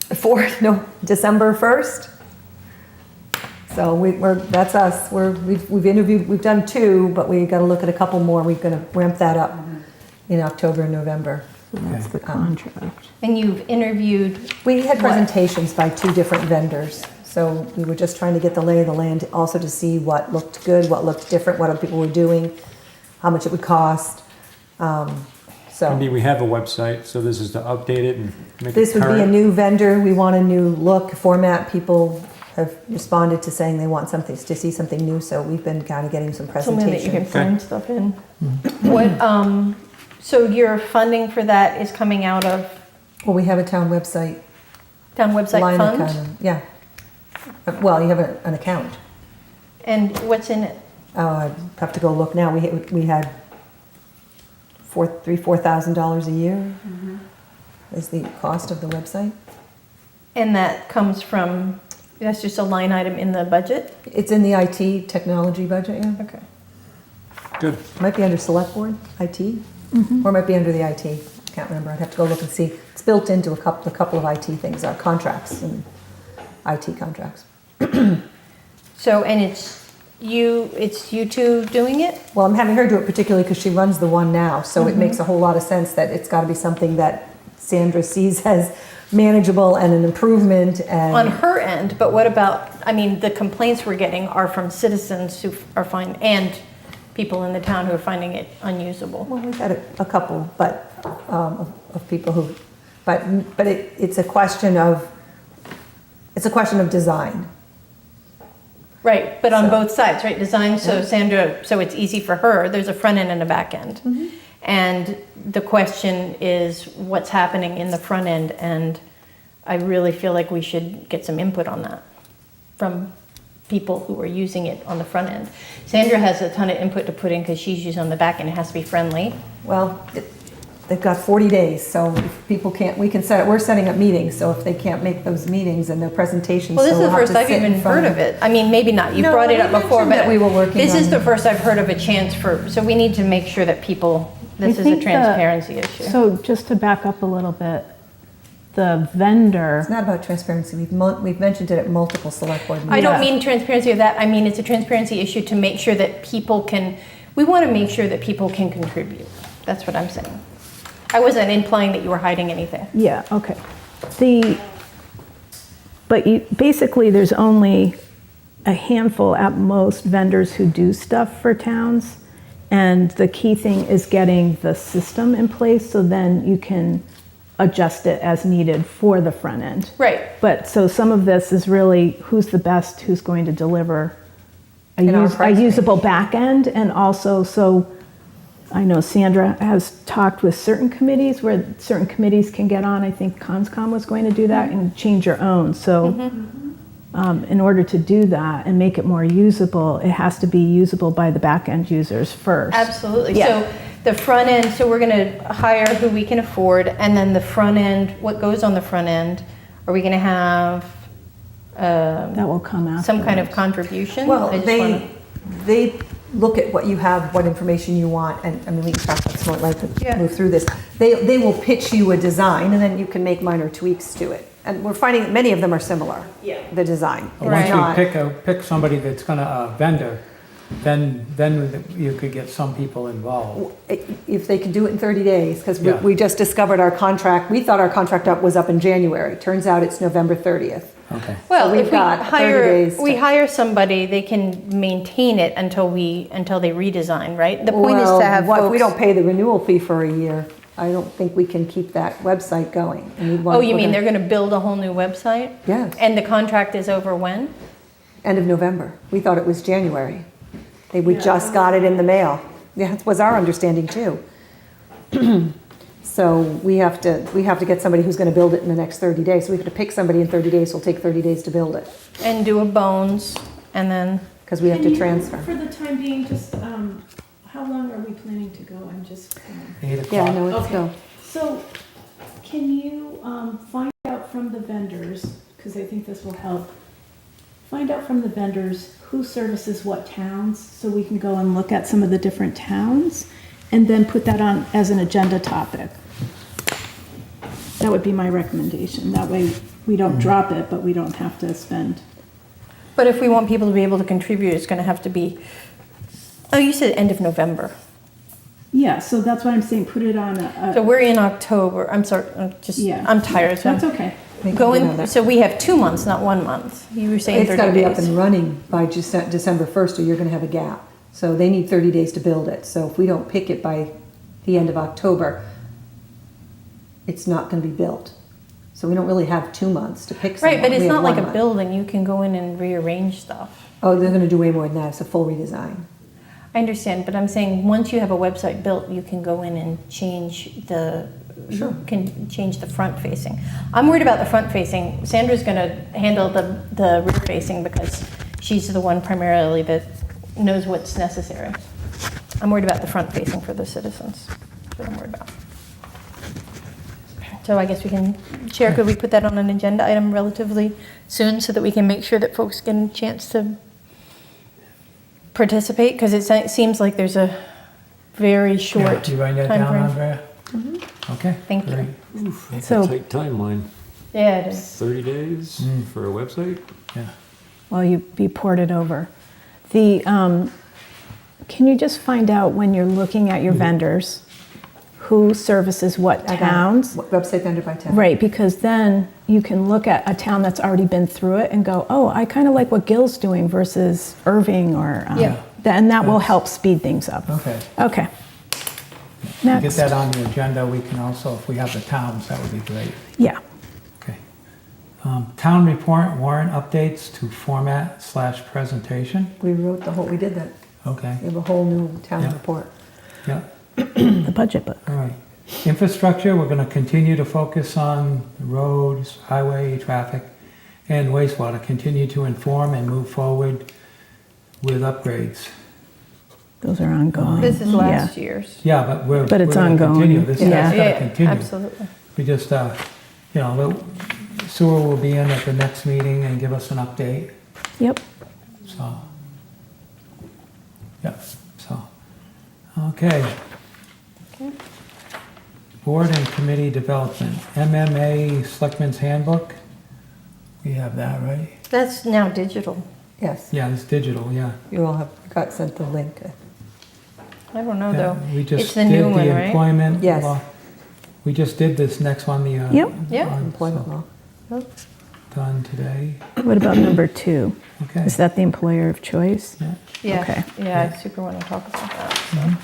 before December 1st. So that's us. We've interviewed. We've done 2, but we got to look at a couple more. We're going to ramp that up in October and November. that's the contract. and you've interviewed, We had What? presentations by 2 different vendors. So we were just trying to get the lay of the land, also to see what looked good, what looked different, what other people were doing, how much it would cost. I So mean, we have a website, so this is to update it and make it this would be a current. new vendor. We want a new look, format. People have responded to saying they want something, to see something new. So we've been kind of getting some something that you can presentations. find stuff in. What, so your funding for that is coming out of Well, we have a town website town website line fund? account. Yeah. Well, you have an account. And what's in it? I have to go look now. We had $4,000 a year is the cost of the website. And that comes from, that's just a line item in the budget? It's in the IT technology budget, yeah. Okay. Good. Might be under select board, IT, or it might be under the IT. Can't remember. I'd have to go look and see. It's built into a couple of IT things, contracts and IT contracts. So, and it's you two doing it? Well, I'm having her do it particularly because she runs the one now, so it makes a whole lot of sense that it's got to be something that Sandra sees as manageable and an improvement and. On her end, but what about, I mean, the complaints we're getting are from citizens who are and people in the town who are finding it unusable. Well, we've had a couple, but of people who, but it's a question of design. Right, but on So- both sides, right? Design, so Sandra, so it's easy for her. There's a front end and a back end. And the question is what's happening in the front end, and I really feel like we should get some input on that from people who are using it on the front end. Sandra has a ton of input to put in because she's using on the back end. It has to be friendly. Well, they've got 40 days, so if people can't, we're setting up meetings, so if they can't make those meetings and their presentations, Well, this so is the we'll have first to I've sit in even front heard of it. I mean, maybe not. You No, brought it we up before, mentioned but that we were working this is on- the first I've heard of a chance for, so we need to make sure that people, this I is a think transparency issue. So just to back up a little bit, the It's vendor, not about transparency. We've mentioned it at multiple select board meetings. I don't Yeah. mean transparency of that, I mean, it's a transparency issue to make sure that people can, we want to make sure that people can contribute. That's what I'm saying. I wasn't implying that you were hiding anything. yeah, okay. Basically, there's only a handful at most vendors who do stuff for towns. And the key thing is getting the system in place so then you can adjust it as needed for the front end. Right. But so some of this is really who's the best, who's going to deliver In our a price range. usable back end, and also, so I know Sandra has talked with certain committees where certain committees can get on. I think Conscom was going to do that and change your own. So in order to do that and make it more usable, it has to be usable by the back end users first. Absolutely. Yeah. So the front end, so we're going to hire who we can afford, and then the front end, what goes on the front end? Are we going to have That will come after. some kind of contribution? Well, I just wanna- they look at what you have, what information you want, and, I mean, we can talk about smart life Yeah. and move through this. They will pitch you a design, and then you can make minor tweaks to it. And we're finding that many of them are similar. Yeah. The design. But once Right. you pick somebody that's gonna, vendor, then you could get some people involved. If they can do it in 30 days, because Yeah. we just discovered our contract, we thought our contract was up in January. Turns out it's November 30th. Okay. Well, we've if we got 30 hire, days we to- hire somebody, they can maintain it until they redesign, right? The point is Well, to have what if we folks. don't pay the renewal fee for a year? I don't think we can keep that website going. And we'd want- Oh, you we're mean they're gonna- gonna build a whole new website? Yes, And the contract is over when? end of November. We thought it was January. We just got it in the mail. Yeah, that was our understanding too. So we have to get somebody who's gonna build it in the next 30 days. So we have to pick somebody in 30 days, it'll take 30 days to build it, And do a bones, and then, because we have Can to you, transfer. For the time being, just, how long are we planning to go? I'm just, 8 o'clock. Yeah, no, it's Okay. no. So, can you find out from the vendors, because I think this will help, find out from the vendors who services what towns, so we can go and look at some of the different towns, and then put that on as an agenda topic. That would be my recommendation. That way, we don't drop it, but we don't have to spend. but if we want people to be able to contribute, it's gonna have to be, oh, you said end of November. Yeah, so that's why I'm saying put it on So a, we're in October, I'm sorry, yeah. I'm tired, so That's I'm okay. We can do going, that. so we have 2 months, not 1 month. You were saying It's 30 gotta be up days. and running by December 1st, or you're gonna have a gap. So they need 30 days to build it. So if we don't pick it by the end of October, it's not gonna be built. So we don't really have 2 months to pick someone. Right, but it's We have not like 1 a month. building, you can go in and rearrange stuff. Oh, they're gonna do way more than that. It's a full redesign. I understand, but I'm saying, once you have a website built, you can go in and change the, Sure. can change the front facing. I'm worried about the front facing. Sandra's gonna handle the rear facing because she's the one primarily that knows what's necessary. I'm worried about the front facing for the citizens. That's what I'm worried about. So I guess we can, Chair, could we put that on an agenda item relatively soon so that we can make sure that folks get a chance to participate? Because it seems like there's a very Yeah, short you writing that down, timeframe. Andrea? Okay. Thank you. great. That's So- a tight timeline. Yeah, it is. 30 days for a website? Yeah. Well, you be ported over. The, can you just find out when you're looking at your vendors, who services what I got it. towns? Website vendor by town. Right, because then you can look at a town that's already been through it and go, oh, I kind of like what Gil's doing versus Irving or, Yeah. and that will help speed things up. Okay. Okay. Get Next. that on the agenda. We can also, if we have the towns, that would be great. Yeah. Okay. Town report warrant updates to format/presentation. We wrote we did that. Okay. We have a whole new town Yeah. report. Yeah. The budget book. All right. Infrastructure, we're going to continue to focus on roads, highway, traffic, and wastewater. Continue to inform and move forward with upgrades. Those are ongoing. This is last year's. Yeah, but we're But it's we're gonna ongoing. Continue. This Yeah. that's going to Yeah, continue. absolutely. We just, the sewer will be in at the next meeting and give us an update. Yep. So, yeah. So, okay. Okay. Board and committee development, MMA Selectmen's Handbook. We have that, right? That's now digital. Yes, Yeah, it's digital, yeah. you all got sent the link. I don't know, Yeah, though. We It's just the did new the one, right? employment Yes. law. We just did this next one, the. Yep. Yeah. Employment so, law. Done today, What about number 2? okay. Is that the employer of choice? Yeah. Yeah, Okay. yeah, I super want to talk about that.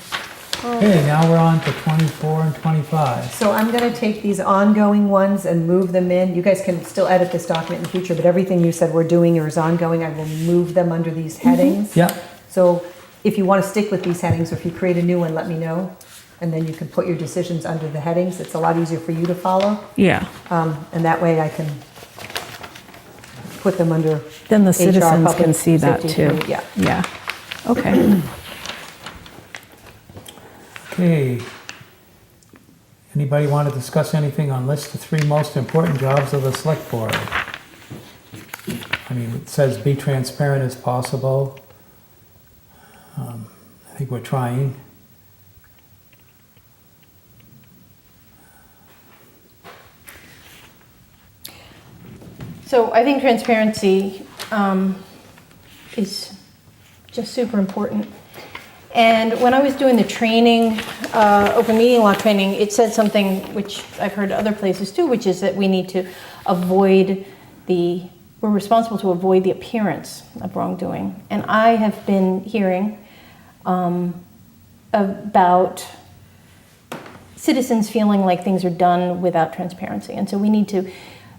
Okay, now we're on to 24 and 25. So I'm gonna take these ongoing ones and move them in. You guys can still edit this document in the future, but everything you said we're doing or is ongoing, I will move them under these headings. Yeah, So if you want to stick with these headings, or if you create a new one, let me know. And then you can put your decisions under the headings. It's a lot easier for you to follow. Yeah. And that way I can put them under Then the HR, citizens public can see that safety, too. yeah. Yeah. Okay. okay. Anybody want to discuss anything on list the 3 most important jobs of the select board? I mean, it says be transparent as possible. I think we're trying. So I think transparency is just super important. And when I was doing the training, open meeting law training, it said something which I've heard other places too, which is that we need to avoid we're responsible to avoid the appearance of wrongdoing. And I have been hearing about citizens feeling like things are done without transparency. And so we need to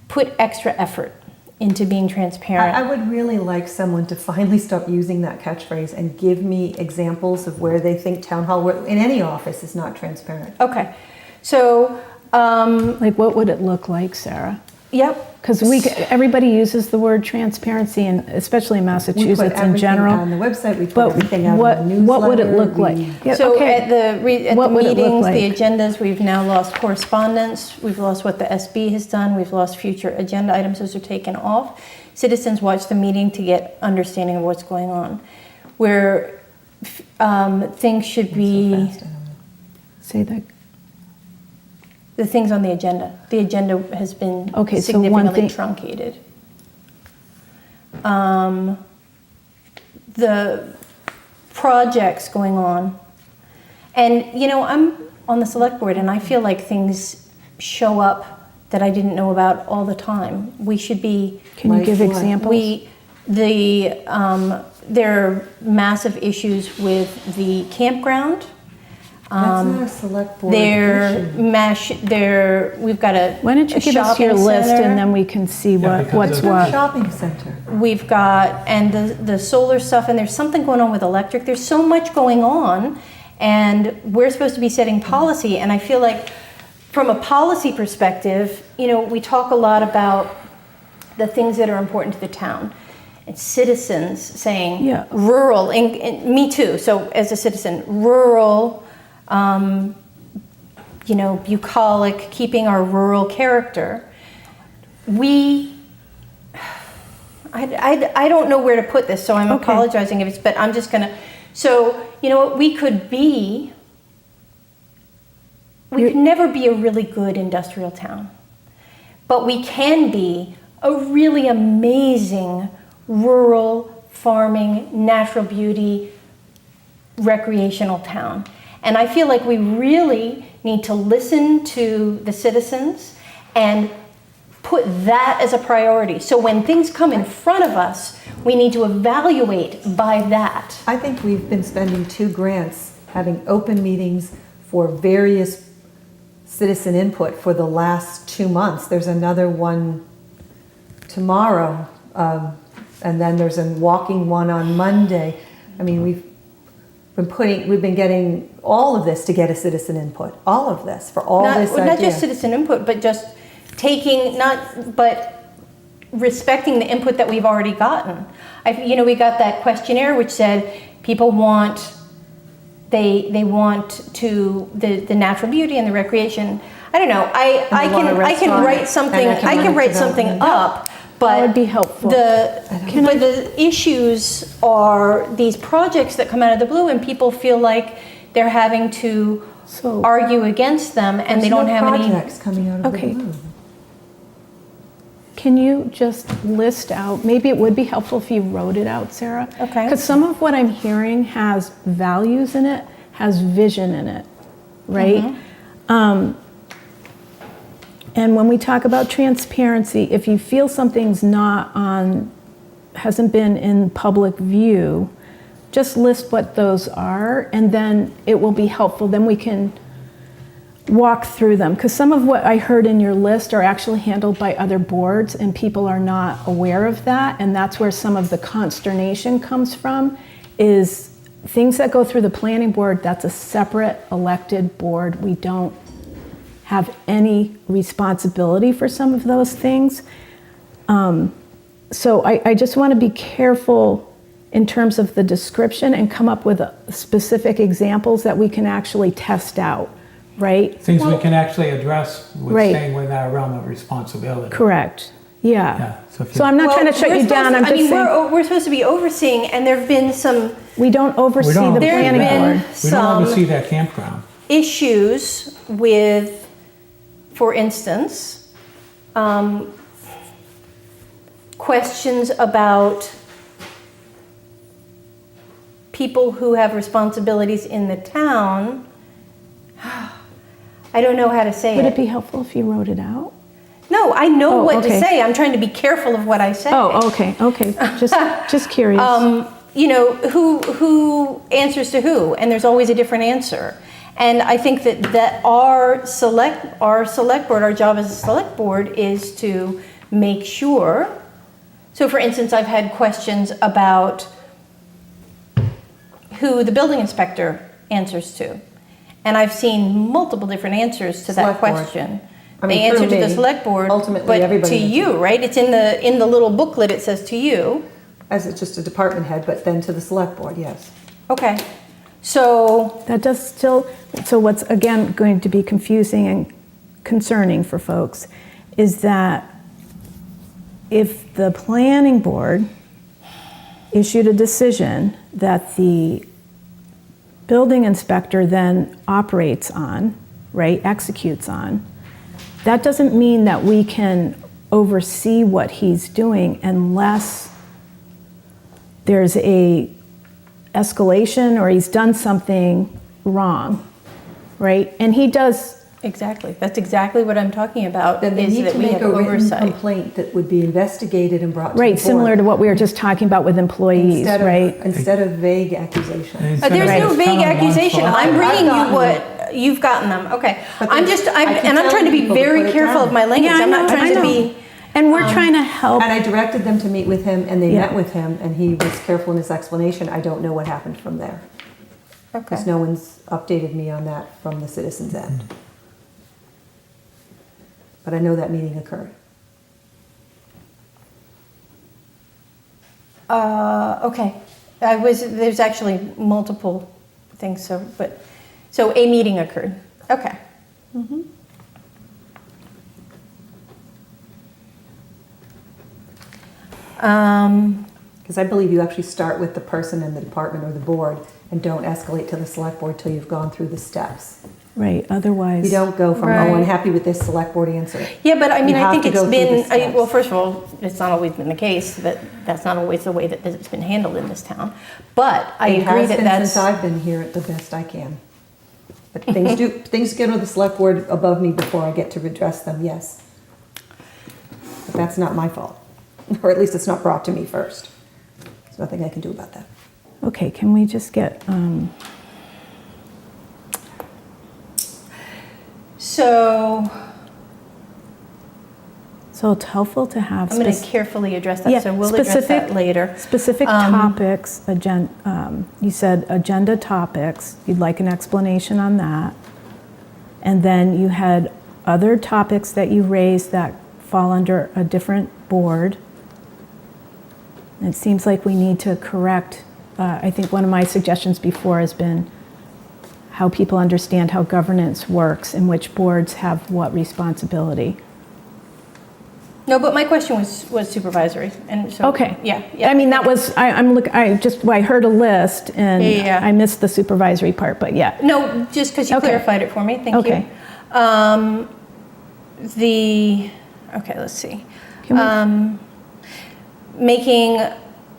put extra effort into being transparent. I would really like someone to finally stop using that catchphrase and give me examples of where they think town hall, in any office, is not transparent. Okay, so, Like, what would it look like, Sarah? yep. Because everybody uses the word transparency, and especially in We put Massachusetts in everything general. on the website, we put But everything out what, in the newsletter. what would it look like? we- Yeah, So okay. at the What would it look meetings, the like? agendas, we've now lost correspondence, we've lost what the SB has done, we've lost future agenda items, those are taken off. Citizens watch the meeting to get understanding of what's going on. Where things should be, Say that. the things on the agenda. The agenda has been Okay, so one significantly thing- truncated. The projects going on. And, you know, I'm on the select board and I feel like things show up that I didn't know about all the time. We should be, Can you Like give what? examples? there are massive issues with the campground. That's not a select board They're, we've got a Why don't you a give us your shopping list center. and then we can see Yeah, what, because what's of- what? Shopping center. We've got, and the solar stuff, and there's something going on with electric. There's so much going on, and we're supposed to be setting policy. And I feel like, from a policy perspective, you know, we talk a lot about the things that are important to the town. And citizens saying Yeah. rural, and me too. So as a citizen, rural, you know, bucolic, keeping our rural character. I don't know where to put this, so I'm Okay. apologizing if it's, but I'm just gonna, so, you know what, we could never be a really good industrial town, but we can be a really amazing rural, farming, natural beauty, recreational town. And I feel like we really need to listen to the citizens and put that as a priority. So when things come in front of us, we need to evaluate by that. I think we've been spending 2 grants having open meetings for various citizen input for the last 2 months. There's another one tomorrow, and then there's a walking one on Monday. I mean, we've been getting all of this to get a citizen input, all of this, for all this idea. Not just citizen input, but just but respecting the input that we've already gotten. We got that questionnaire which said people want, they want to, the natural beauty and the recreation. I don't know, I want a can restaurant, write something, and I can write economic something development. up, but. That would be helpful. But the issues are these projects that come out of the blue and people feel like they're having to So- argue against them and they don't have any. projects coming out of Okay. the blue. Can you just list out, maybe it would be helpful if you wrote it out, Sarah? Okay. Because some of what I'm hearing has values in it, has vision in it, right? And when we talk about transparency, if you feel something's hasn't been in public view, just list what those are, and then it will be helpful. Then we can walk through them, because some of what I heard in your list are actually handled by other boards, and people are not aware of that, and that's where some of the consternation comes from, is things that go through the planning board, that's a separate elected board. We don't have any responsibility for some of those things. So I just want to be careful in terms of the description and come up with specific examples that we can actually test out, right? Things we can actually address with Right. staying within our realm of responsibility. Correct. Yeah. So if So you, I'm not trying to shut We're you down, supposed I'm to- just saying, we're supposed to be overseeing, and there've been some we don't oversee don't. the There have planning been board. we don't oversee some that campground. issues with, for instance, questions about people who have responsibilities in the town. I don't know how to say Would it. it be helpful if you wrote it out? No, I know Oh, what okay. to say. I'm trying to be careful of what I say. Oh, okay. Just curious. You know, who answers to who, and there's always a different answer. And I think that our select board, our job as a select board is to make sure. So for instance, I've had questions about who the building inspector answers to. And I've seen multiple different answers to that Select board. question. I mean, They answer through to the me. select board, Ultimately, but everybody to answers. you, right? It's in the little booklet, it says to you. As it's just a department head, but then to the select board, yes. Okay, so, That does still, so what's again going to be confusing and concerning for folks is that if the planning board issued a decision that the building inspector then operates on, right, executes on, that doesn't mean that we can oversee what he's doing unless there's a escalation or he's done something wrong, right? And he does, exactly, that's exactly what I'm talking about, Then they is need that to we make have a written oversight. complaint that would be investigated and brought to the board. right, similar to what we were just talking about with employees, right? Instead of vague accusation. Instead There's of no just vague telling one accusation, false I'm lie. bringing you gotten what, you've gotten them, okay. But I'm then just, I keep and I'm trying to be telling people to very put it careful down. of my language, Yeah, I I'm not know, trying I to know. be, And we're trying to help. And I directed them to meet with him, and they Yeah. met with him, and he was careful in his explanation. I don't know what happened from there, okay. because no one's updated me on that from the citizens' end. But I know that meeting occurred. Okay, there's actually multiple things, so a meeting occurred, okay. Because I believe you actually start with the person in the department or the board and don't escalate to the select board till you've gone through the steps. Right, otherwise. You don't go from, Right. oh, unhappy with this select board answer. Yeah, but I mean, You I have think to it's go through the been, steps. well, first of all, it's not always been the case, that's not always the way that it's been handled in this town. But I It agree has that been that's, since I've been here the best I can. But things get to the select board above me before I get to redress them, yes. But that's not my fault, or at least it's not brought to me first. There's nothing I can do about that. Okay, can we just get, so it's helpful to have. I'm going to spec- carefully address Yeah, that, so we'll address that specific- later. Specific topics, you said agenda topics, you'd like an explanation on that. And then you had other topics that you raised that fall under a different board. And it seems like we need to correct, I think one of my suggestions before has been how people understand how governance works and which boards have what responsibility. No, but my question was supervisory, and so. Okay. Yeah, I yeah. mean, that was, I heard a list and Yeah. I missed the supervisory part, but yeah. No, just because you Okay. clarified it for me, thank you. Okay. Okay, let's see. Can we-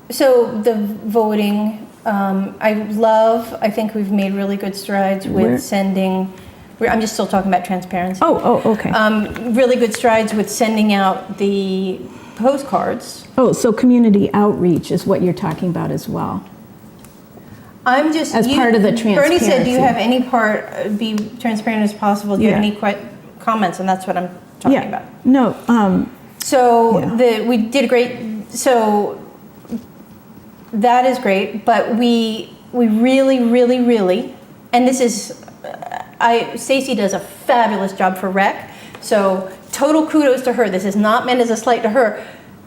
So the voting, I think we've made really good strides Where- with sending, I'm just still talking about transparency. Oh, okay. Really good strides with sending out the postcards. Oh, so community outreach is what you're talking about as well. I'm just. As part of the Bernie said, do you transparency. have any part, be transparent as possible? Do you have Yeah. any comments? And that's what I'm talking Yeah. about. No, So Yeah. we did a great, so that is great, but we really, and this is, Stacy does a fabulous job for rec, so total kudos to her. This is not meant as a slight to her.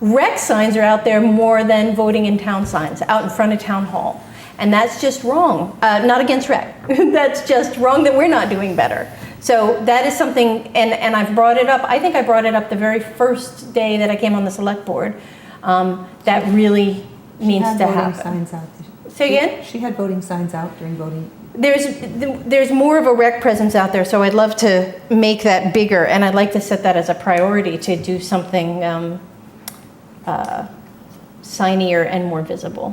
Rec signs are out there more than voting in town signs, out in front of town hall. And that's just wrong. Not against rec. That's just wrong that we're not doing better. So that is something, and I've brought it up, I think I brought it up the very first day that I came on the select board, that really needs to happen. Signs out. Say again? She had voting signs out during voting. There's more of a rec presence out there, so I'd love to make that bigger, and I'd like to set that as a priority to do something signier and more visible.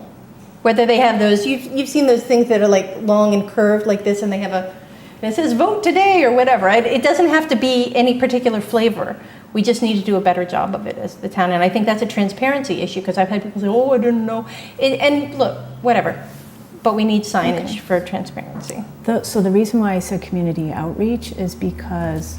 Whether they have those, you've seen those things that are like long and curved like this, and they have and it says vote today or whatever. It doesn't have to be any particular flavor. We just need to do a better job of it as the town, and I think that's a transparency issue, because I've had people say, oh, I didn't know. And look, whatever. But we need signage for transparency. So the reason why I said community outreach is because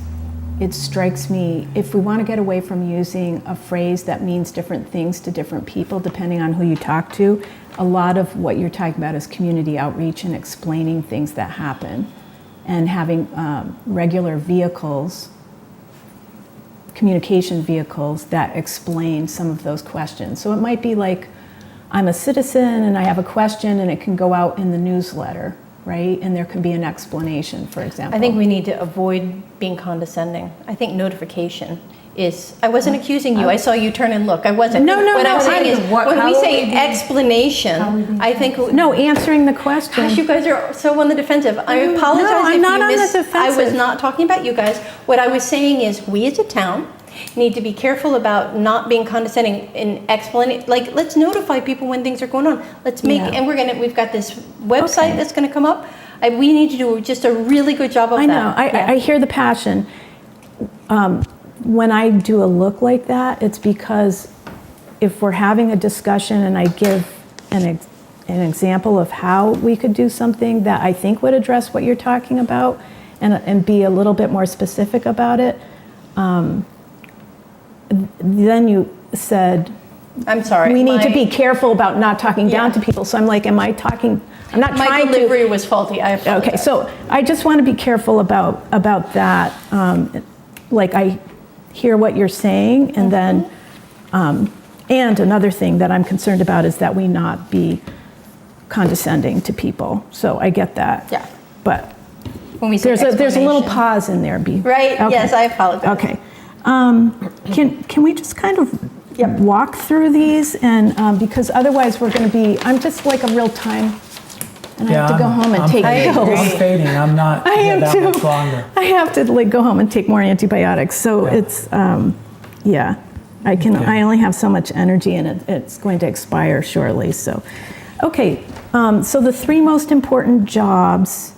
it strikes me, if we want to get away from using a phrase that means different things to different people, depending on who you talk to, a lot of what you're talking about is community outreach and explaining things that happen and having regular vehicles, communication vehicles that explain some of those questions. So it might be like, I'm a citizen and I have a question, and it can go out in the newsletter, right? And there can be an explanation, for example. I think we need to avoid being condescending. I think notification is, I wasn't accusing you. I saw you turn and look. I wasn't. No, what I'm saying is, when we say how explanation, I think, No, answering the question. gosh, you guys are so on the defensive. I apologize No, I'm if not you on the I was defensive. not talking about you guys. What I was saying is, we as a town need to be careful about not being condescending in explaining. Like, let's notify people when things are going on. Let's make, Yeah. and we've got this website Okay. that's going to come up. We need to do just a really good job of I that. know, I hear the passion. When I do a look like that, it's because if we're having a discussion and I give an example of how we could do something that I think would address what you're talking about, and be a little bit more specific about it, then you said, I'm sorry. we need to be careful about not talking down to people. So I'm like, am I talking, I'm not My trying to. delivery was faulty. I apologize. Okay, so I just want to be careful about that. Like, I hear what you're saying, and then, and another thing that I'm concerned about is that we not be condescending to people. So I get that. Yeah. But When we say there's a little explanation. pause in there. Right, Okay. yes, I apologize. Okay. Can we just kind of walk through these, and because otherwise we're going to be, I'm just like a real time, and I have to go home and take pills. I'm fading, I'm not I here am that too. much longer. I have to like go home and take more antibiotics. So it's, yeah, I only have so much energy, and it's going to expire shortly. So, okay, so the 3 most important jobs,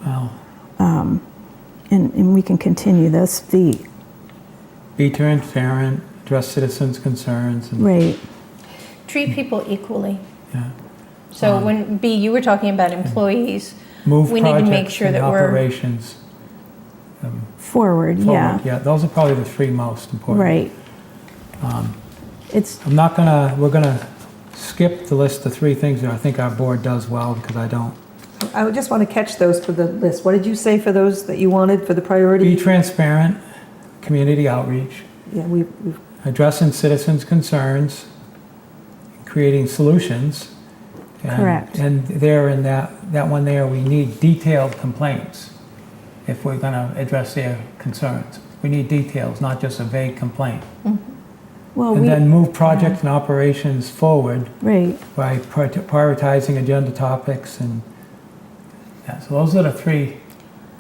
Well, and we can continue this, be transparent, address citizens' concerns, and, right, Treat people equally. yeah. So when, B, you were talking about employees. Move We need to make projects sure and that we're- operations forward, forward. yeah, Yeah, those are probably the 3 most important. right. It's, I'm not we're gonna skip the list of 3 things that I think our board does well, because I don't. I just want to catch those for the list. What did you say for those that you wanted for the priority? Be transparent, community outreach, Yeah, we've addressing citizens' concerns, creating solutions. And- Correct. And there in that one there, we need detailed complaints if we're gonna address their concerns. We need details, not just a vague complaint. well, And then move projects and operations forward right. by prioritizing agenda topics, and, yeah, so those are the 3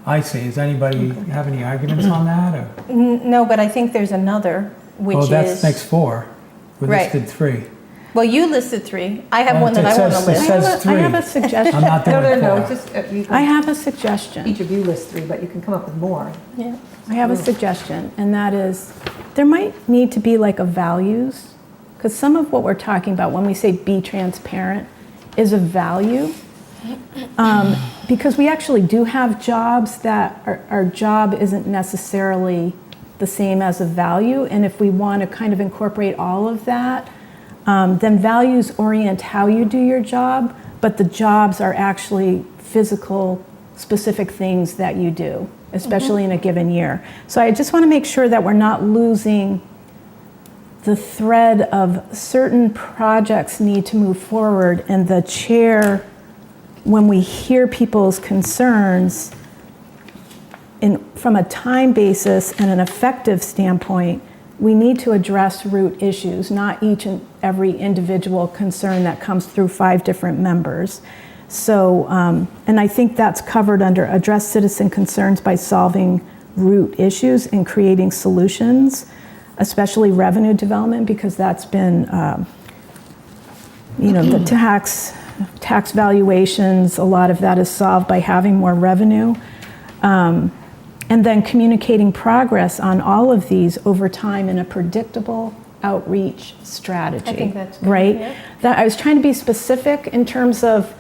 I see. Does anybody have any arguments on that, or? No, but I think there's another, which Oh, is. that's next 4. We Right. listed 3. Well, you listed 3. I have Well, one that it I want says- to it list. says- I have a 3. suggestion. I'm not doing no, 4. just, you I can, have a suggestion. each of you list 3, but you can come up with more. Yeah. I have a suggestion, and that is, there might need to be like a values, because some of what we're talking about when we say be transparent is a value. Because we actually do have jobs that our job isn't necessarily the same as a value, and if we want to kind of incorporate all of that, then values orient how you do your job, but the jobs are actually physical, specific things that you do, especially in a given year. So I just want to make sure that we're not losing the thread of certain projects need to move forward, and the chair, when we hear people's concerns, from a time basis and an effective standpoint, we need to address root issues, not each and every individual concern that comes through 5 different members. So, and I think that's covered under address citizen concerns by solving root issues and creating solutions, especially revenue development, because that's been, the tax valuations, a lot of that is solved by having more revenue. And then communicating progress on all of these over time in a predictable outreach strategy. I think that's good, right. yeah. That I was trying to be specific in terms of,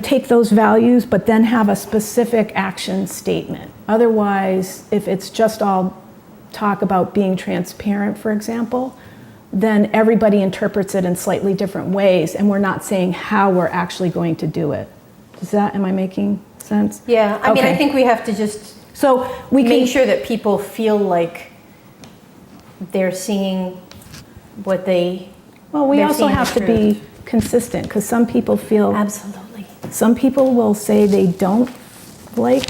take those values, but then have a specific action statement. Otherwise, if it's just all talk about being transparent, for example, then everybody interprets it in slightly different ways, and we're not saying how we're actually going to do it. Am I making sense? Yeah, I mean, I Okay. think we have to just So we make can, sure that people feel like they're seeing what they. well, we they're also seeing have the to be consistent, because some people feel, Absolutely. some people will say they don't like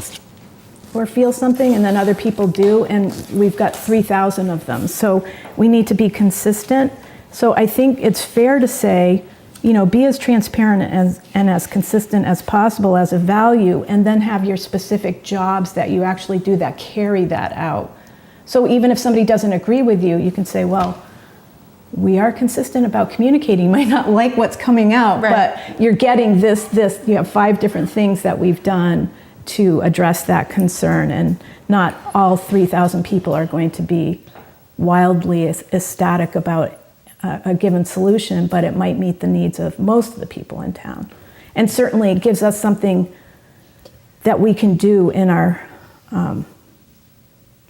or feel something, and then other people do, and we've got 3,000 of them. So we need to be consistent. So I think it's fair to say, be as transparent and as consistent as possible as a value, and then have your specific jobs that you actually do that carry that out. So even if somebody doesn't agree with you, you can say, well, we are consistent about communicating. You might not like what's coming out, Right. but you're getting this. You have 5 different things that we've done to address that concern, and not all 3,000 people are going to be wildly ecstatic about a given solution, but it might meet the needs of most of the people in town. And certainly it gives us something that we can do in our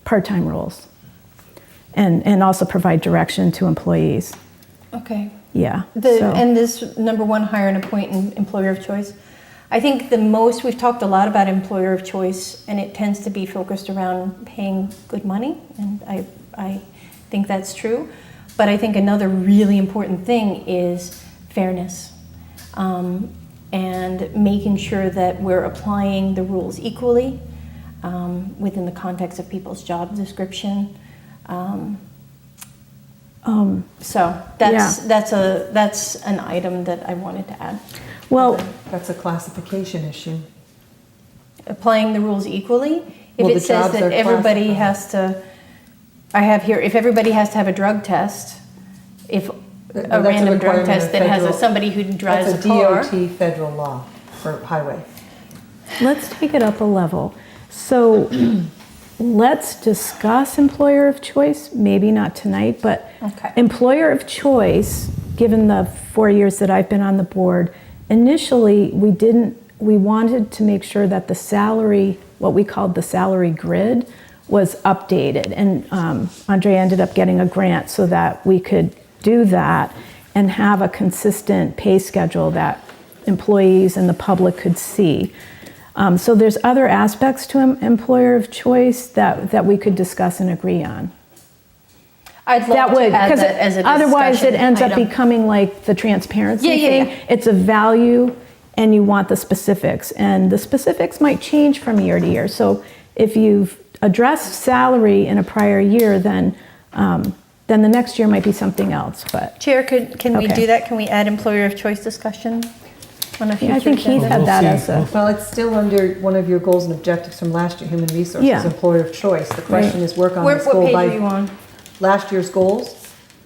part-time roles, and also provide direction to employees. Okay. Yeah. And this number 1, hire and appoint an employer of choice. I think we've talked a lot about employer of choice, and it tends to be focused around paying good money, and I think that's true. But I think another really important thing is fairness, and making sure that we're applying the rules equally within the context of people's job description. So that's an item that I wanted to add. Well, That's a classification issue. Applying the rules equally. If Well, it the says jobs that are everybody classified. has to, I have here, if everybody has to have a drug test, if a That's a random drug requirement test of that has federal- somebody who drives That's a car. DOT federal law for highway. let's take it up a level. So let's discuss employer of choice, maybe not tonight, but Okay. employer of choice, given the 4 years that I've been on the board, initially we wanted to make sure that the salary, what we called the salary grid, was updated. And Andre ended up getting a grant so that we could do that and have a consistent pay schedule that employees and the public could see. So there's other aspects to employer of choice that we could discuss and agree on. I'd love to add because that as a otherwise it discussion ends up item. becoming like the transparency Yeah, thing. yeah. It's a value, and you want the specifics, and the specifics might change from year to year. So if you've addressed salary in a prior year, then the next year might be something else. But Chair, can we Okay. do that? Can we add employer of choice discussion on a future yeah, I think Heath agenda? had that We'll as see. a. Well, it's still under one of your goals and objectives from last year, human resources, Yeah. employer of choice. The question is work on What this goal page by are you on? last year's goals,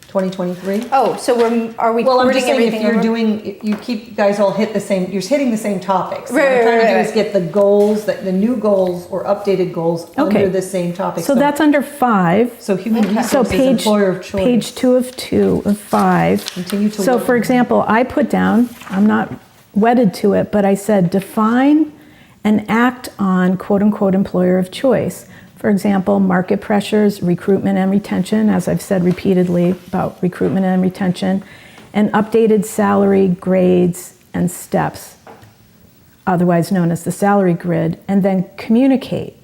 2023. Oh, so are we Well, I'm porting just saying, if everything you're over? doing, you keep guys all hit the same, you're hitting the same topics. So What I'm Right, trying to do right, is get the goals, the new goals or updated goals Okay. under the same topic. So that's under 5. So human So resources, page employer of choice. page 2 of 5. Continue to So work for on it. example, I put down, I'm not wedded to it, but I said define and act on quote unquote employer of choice. For example, market pressures, recruitment and retention, as I've said repeatedly about recruitment and retention, and updated salary grades and steps, otherwise known as the salary grid, and then communicate.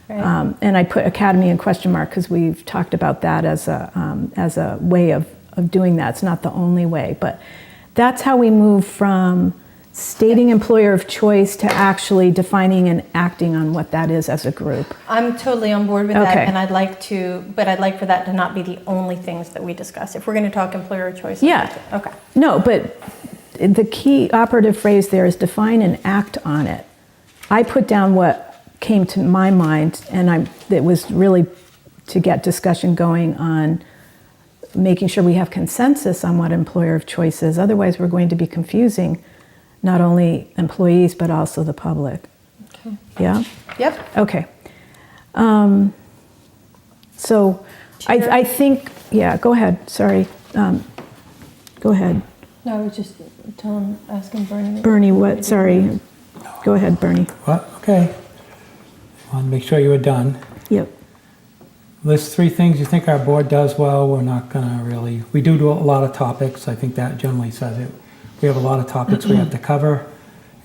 Right. And I put academy in question mark because we've talked about that as a way of doing that. It's not the only way, but that's how we move from stating employer of choice to actually defining and acting on what that is as a group. I'm totally on board with that, Okay. and I'd like for that to not be the only things that we discuss. If we're going to talk employer of choice. Yeah. Okay. No, but the key operative phrase there is define and act on it. I put down what came to my mind, and it was really to get discussion going on making sure we have consensus on what employer of choice is. Otherwise, we're going to be confusing not only employees, but also the public. Okay. Yeah? Yep. Okay. So I think, yeah, go ahead, sorry. Go ahead. No, I was just asking Bernie. Bernie, what, sorry. Go ahead, Bernie. What? Okay. Want to make sure you were done. Yep. List 3 things you think our board does well. We're not gonna really, we do a lot of topics. I think that generally says it. We have a lot of topics we have to cover,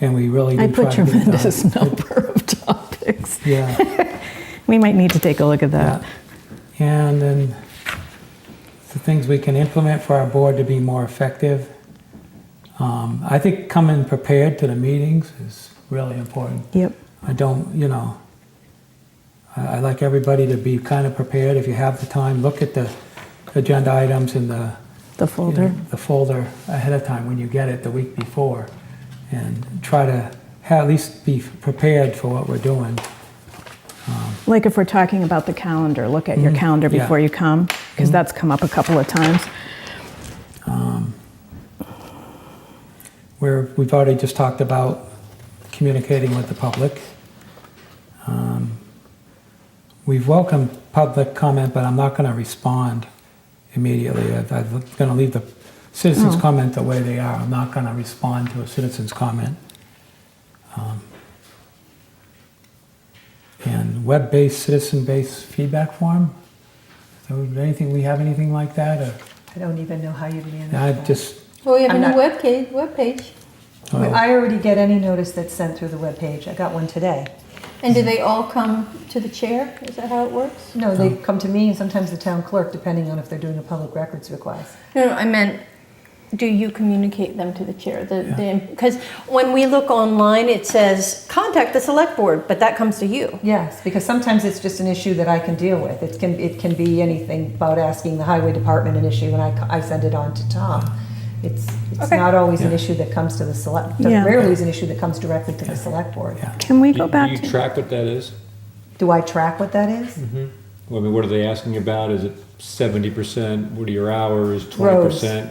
and we really I do try put to get it done. tremendous number of topics. Yeah. We might need to take a look at that. Yeah. And then the things we can implement for our board to be more effective. I think coming prepared to the meetings is really important. Yep. I don't, I like everybody to be kind of prepared. If you have the time, look at the agenda items in The folder. the folder ahead of time when you get it the week before, and try to at least be prepared for what we're doing. Like if we're talking about the calendar, look at your calendar Yeah. before you come, because that's come up a couple of times. We've already just talked about communicating with the public. We've welcomed public comment, but I'm not going to respond immediately. I'm going to leave the citizens' comment the way they are. I'm not going to respond to a citizen's comment. And web-based, citizen-based feedback form. So we have anything like that? Or, I don't even know how you manage I that. just, Well, we have I'm a new not- webpage. I already get any notice that's sent through the webpage. I got one today. And do they all come to the chair? Is that how it works? No, they come to me and sometimes the town clerk, depending on if they're doing a public records request. No, I meant, do you communicate them to the chair? Because when we look online, it says, contact the select board, but that comes to you. Yes, because sometimes it's just an issue that I can deal with. It can be anything about asking the highway department an issue, and I send it on to Tom. It's Okay. not always an Yeah. issue that comes to the select, Yeah. rarely is an issue that comes directly to the select board. yeah. Can we go Do back you to? track what that is? Do I track what that is? Well, I mean, what are they asking about? Is it 70%? What are your hours? 20%?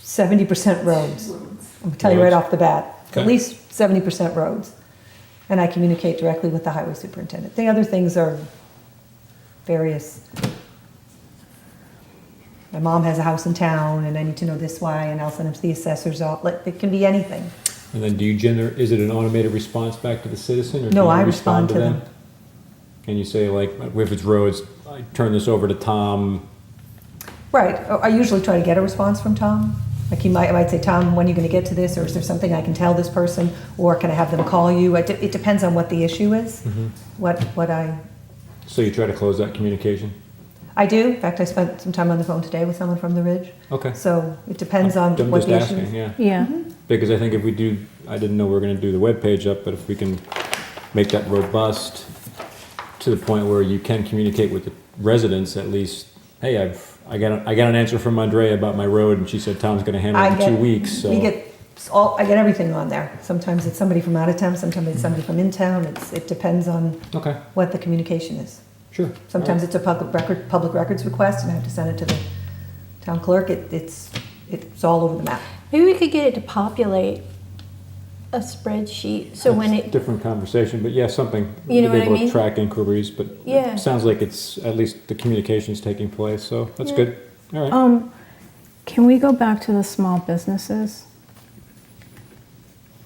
70% roads. I'm gonna tell you right Roads. off the bat, Okay. at least 70% roads. And I communicate directly with the highway superintendent. The other things are various. My mom has a house in town and I need to know this why, and I'll send them to the assessor's office. Like, it can be anything. And then do you is it an automated response back to the citizen? Or No, do you I respond to them. And you say like, if it's roads, I turn this over to Tom. Right, I usually try to get a response from Tom. Like I might say, Tom, when are you gonna get to this, or is there something I can tell this person, or can I have them call you? It depends on what the issue is, what I, So you try to close that communication? I do. In fact, I spent some time on the phone today with someone from the Ridge. Okay. So it depends on I'm what just the issue asking, is. yeah. Yeah. Because I think if we do, I didn't know we were gonna do the webpage up, but if we can make that robust to the point where you can communicate with the residents at least, hey, I got an answer from Andrea about my road, and she said Tom's gonna handle it in 2 weeks, so. I get everything on there. Sometimes it's somebody from out of town, sometimes it's somebody from in town. It depends on Okay, what the communication is. sure. Sometimes it's a public records request, and I have to send it to the town clerk. It's all over the map. Maybe we could get it to populate a spreadsheet, so when That's a it, different conversation, but yeah, something. You know to be what I able mean? to track inquiries, but Yeah. it sounds like it's, at least the communication's taking place, so that's Yeah. good. All right. Can we go back to the small businesses?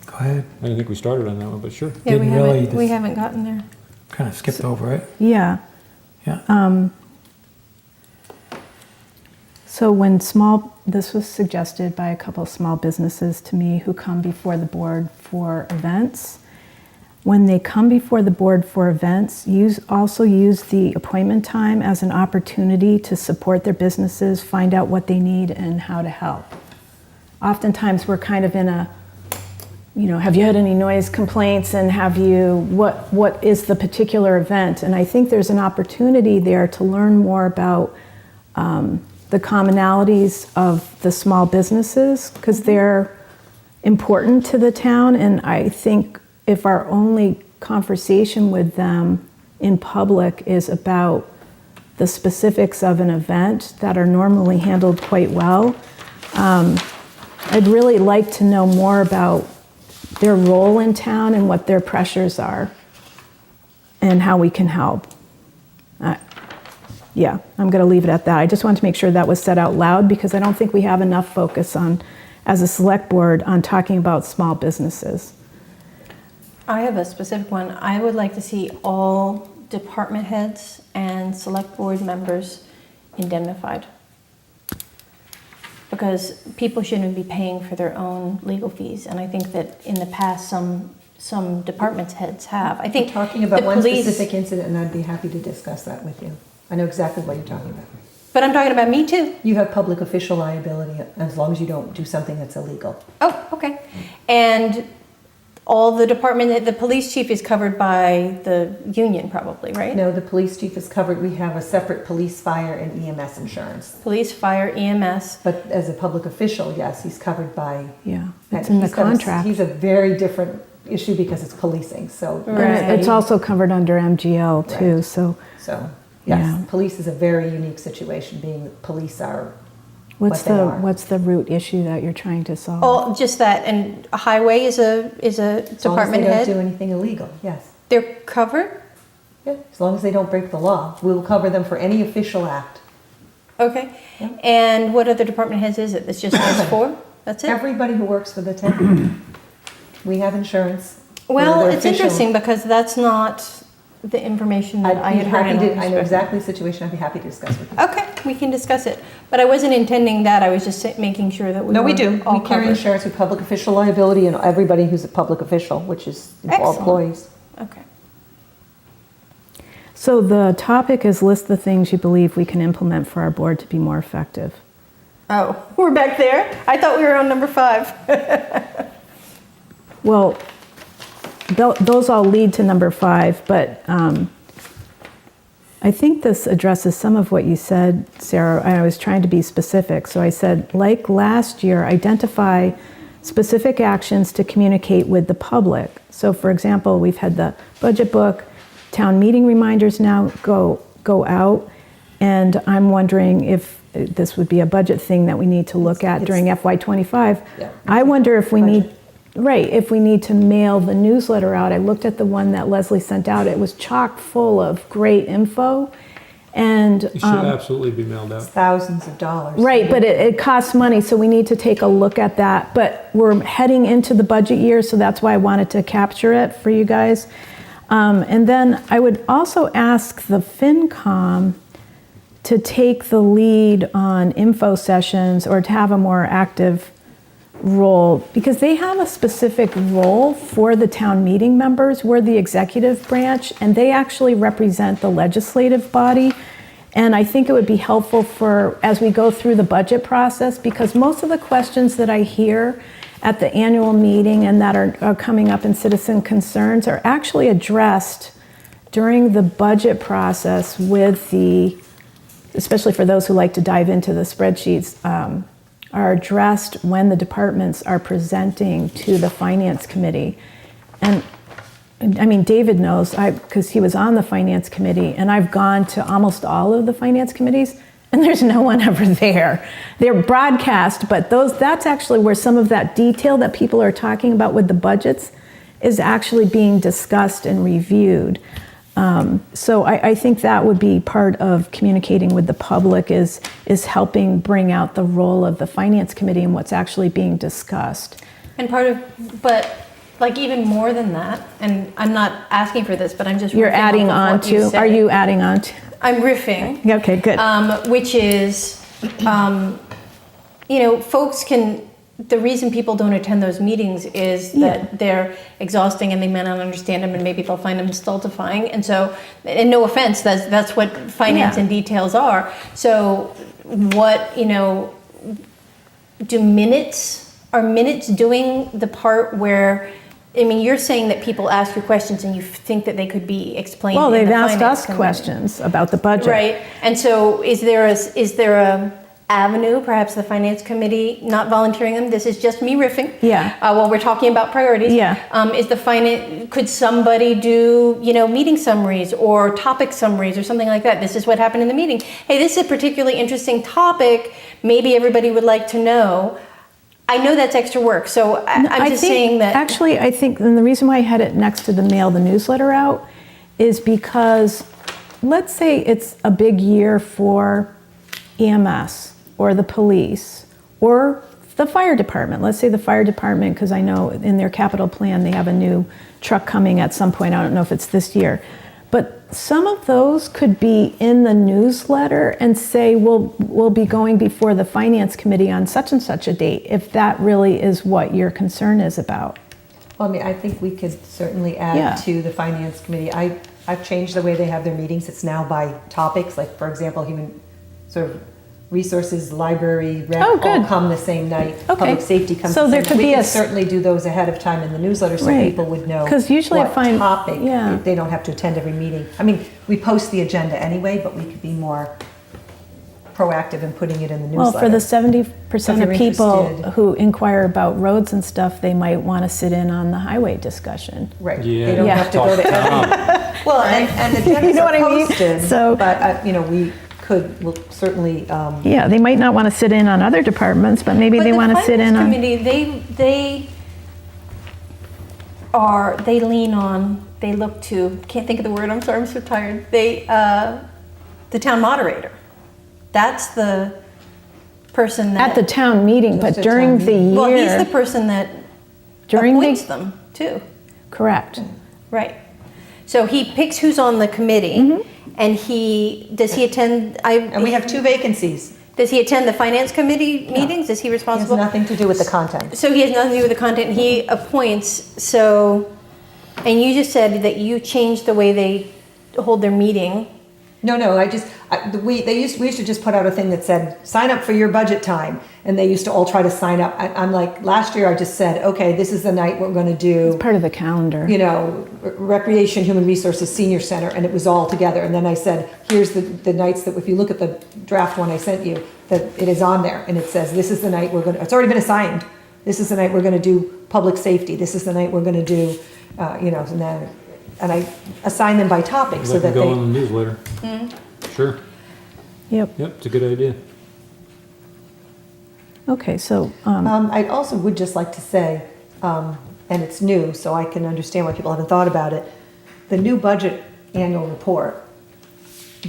Go ahead. I didn't think we started on that one, but sure. yeah, Didn't really we just- haven't gotten there. Kind of skipped over it. Yeah. Yeah. So this was suggested by a couple of small businesses to me who come before the board for events. When they come before the board for events, also use the appointment time as an opportunity to support their businesses, find out what they need and how to help. Oftentimes we're kind of in a have you had any noise complaints, and what is the particular event? And I think there's an opportunity there to learn more about the commonalities of the small businesses, because they're important to the town. And I think if our only conversation with them in public is about the specifics of an event that are normally handled quite well, I'd really like to know more about their role in town and what their pressures are and how we can help. Yeah, I'm going to leave it at that. I just wanted to make sure that was said out loud, because I don't think we have enough focus on, as a select board, on talking about small businesses. I have a specific one. I would like to see all department heads and select board members indemnified. Because people shouldn't be paying for their own legal fees. And I think that in the past, some department heads have. I think Talking about the one police- specific incident, and I'd be happy to discuss that with you. I know exactly what you're talking about. But I'm talking about me too. You have public official liability as long as you don't do something that's illegal. Oh, okay. And all the the police chief is covered by the union probably, right? No, the police chief is covered. We have a separate police, fire, and EMS insurance. Police, fire, EMS. But as a public official, yes, he's covered by. Yeah, and it's in the he's got a- contract. He's a very different issue because it's policing, so. And it's also covered under MGL too, Right. so So, Yeah. yes, police is a very unique situation, being that police are what what's they are. what's the root issue that you're trying to solve? Oh, just that. And a highway is a As long as department they don't head. do anything illegal, yes. They're covered? Yeah, as long as they don't break the law. We will cover them for any official act. Okay. Yeah. And what other department heads is it? It's just those four? That's it? Everybody who works for the town. We have insurance. for Well, their it's official- interesting because that's not the information that I I'd be had heard. happy in to, our I know script. exactly the situation, I'd be happy to discuss with you. Okay, we can discuss it. But I wasn't intending that. I was just making sure that we No, were we do. all We carry covered. insurance with public official liability and everybody who's a public official, which is all Excellent. employees. Okay. So the topic is list the things you believe we can implement for our board to be more effective. Oh, we're back there? I thought we were on number 5. Well, those all lead to number 5, but I think this addresses some of what you said, Sarah. I was trying to be specific. So I said, like last year, identify specific actions to communicate with the public. So for example, we've had the budget book, town meeting reminders now go out, and I'm wondering if this would be a budget thing that we need to look at during FY25. Yeah. I wonder if we Budget. need, right, if we need to mail the newsletter out. I looked at the one that Leslie sent out. It was chock full of great info. And It should absolutely be mailed It's out. thousands of dollars. right, but it costs money, so we need to take a look at that. But we're heading into the budget year, so that's why I wanted to capture it for you guys. And then I would also ask the FinCom to take the lead on info sessions or to have a more active role, because they have a specific role for the town meeting members. We're the executive branch, and they actually represent the legislative body. And I think it would be helpful for, as we go through the budget process, because most of the questions that I hear at the annual meeting and that are coming up in citizen concerns are actually addressed during the budget process with the, especially for those who like to dive into the spreadsheets, are addressed when the departments are presenting to the finance committee. And I mean, David knows, because he was on the finance committee, and I've gone to almost all of the finance committees, and there's no one ever there. They're broadcast, but that's actually where some of that detail that people are talking about with the budgets is actually being discussed and reviewed. So I think that would be part of communicating with the public, is helping bring out the role of the finance committee and what's actually being discussed. And but like even more than that, and I'm not asking for this, but I'm just You're riffing adding off of on what you to, said. are you adding on to? I'm riffing. Okay, good. Which is, folks can, the reason people don't attend those meetings is that they're exhausting and they may not understand them, and maybe they'll find them stultifying. And so, and no offense, that's what finance and details are. So what, do minutes are minutes doing the part where, I mean, you're saying that people ask you questions and you think that they could be explained Well, in they've the asked finance us committee. questions about the budget. Right, and so is there a avenue, perhaps the finance committee, not volunteering them, this is just me riffing. Yeah. While we're talking about priorities. Yeah. Could somebody do, meeting summaries or topic summaries or something like that? This is what happened in the meeting. Hey, this is a particularly interesting topic, maybe everybody would like to know. I know that's extra work, so I'm just saying that. Actually, I think, and the reason why I had it next to the mail the newsletter out is because, let's say it's a big year for EMS or the police or the fire department. Let's say the fire department, because I know in their capital plan they have a new truck coming at some point. I don't know if it's this year. But some of those could be in the newsletter and say, we'll be going before the finance committee on such and such a date, if that really is what your concern is about. Well, I mean, I think we could certainly add Yeah. to the finance committee. I've changed the way they have their meetings. It's now by topics, like, for example, human sort of resources, library, rec, Oh, all good. come the same night. Okay. Public safety comes So the there same could night. be We a can s- certainly do those ahead of time in the newsletter so Right. people would know 'Cause usually I what find- topic. yeah. They don't have to attend every meeting. I mean, we post the agenda anyway, but we could be more proactive in putting it in the newsletter. Well, for the 70% So of if people you're interested- who inquire about roads and stuff, they might want to sit in on the highway discussion. Right. Yeah. They don't Yeah. have to go to every. Well, and the agendas You know what are I mean? posted, So- but, we'll certainly, Yeah, they might not want to sit in on other departments, but maybe they want to sit in But the on. finance committee, they lean on, they look to, can't think of the word, I'm sorry, I'm so tired. The town moderator. That's the person that. At the town meeting, Just but a during town the meeting. Well, he's the year, person that during appoints the, them too, correct. right? So he picks who's on the committee, and does he attend? and we have 2 vacancies. Does he attend the finance committee meetings? Is he It has responsible? nothing to do with the content. So he has nothing to do with the content. He appoints. So, and you just said that you changed the way they hold their meeting. No, we used to just put out a thing that said, sign up for your budget time. And they used to all try to sign up. I'm like, last year I just said, okay, this is the night we're gonna do, Part of the calendar. Recreation, Human Resources, Senior Center, and it was all together. And then I said, here's the nights that, if you look at the draft one I sent you, that it is on there. And it says, this is the night it's already been assigned. This is the night we're gonna do public safety. This is the night we're gonna do, and I assign them by topic so Let that them go they. in the newsletter. Sure. Yep, Yep, it's a good idea. okay, so, I also would just like to say, and it's new, so I can understand why people haven't thought about it, the new budget annual report, we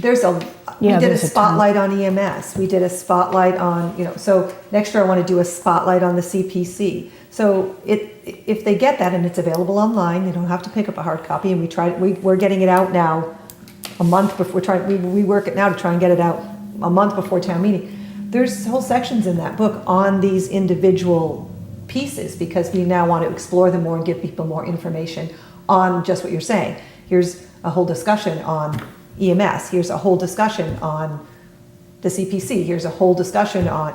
Yeah, did a there's a ton. spotlight on EMS, we did a spotlight on, so next year I want to do a spotlight on the CPC. So if they get that and it's available online, they don't have to pick up a hard copy, and we're getting it out now a month before, we work it now to try and get it out a month before town meeting. There's whole sections in that book on these individual pieces, because we now want to explore them more and give people more information on just what you're saying. Here's a whole discussion on EMS, here's a whole discussion on the CPC, here's a whole discussion on,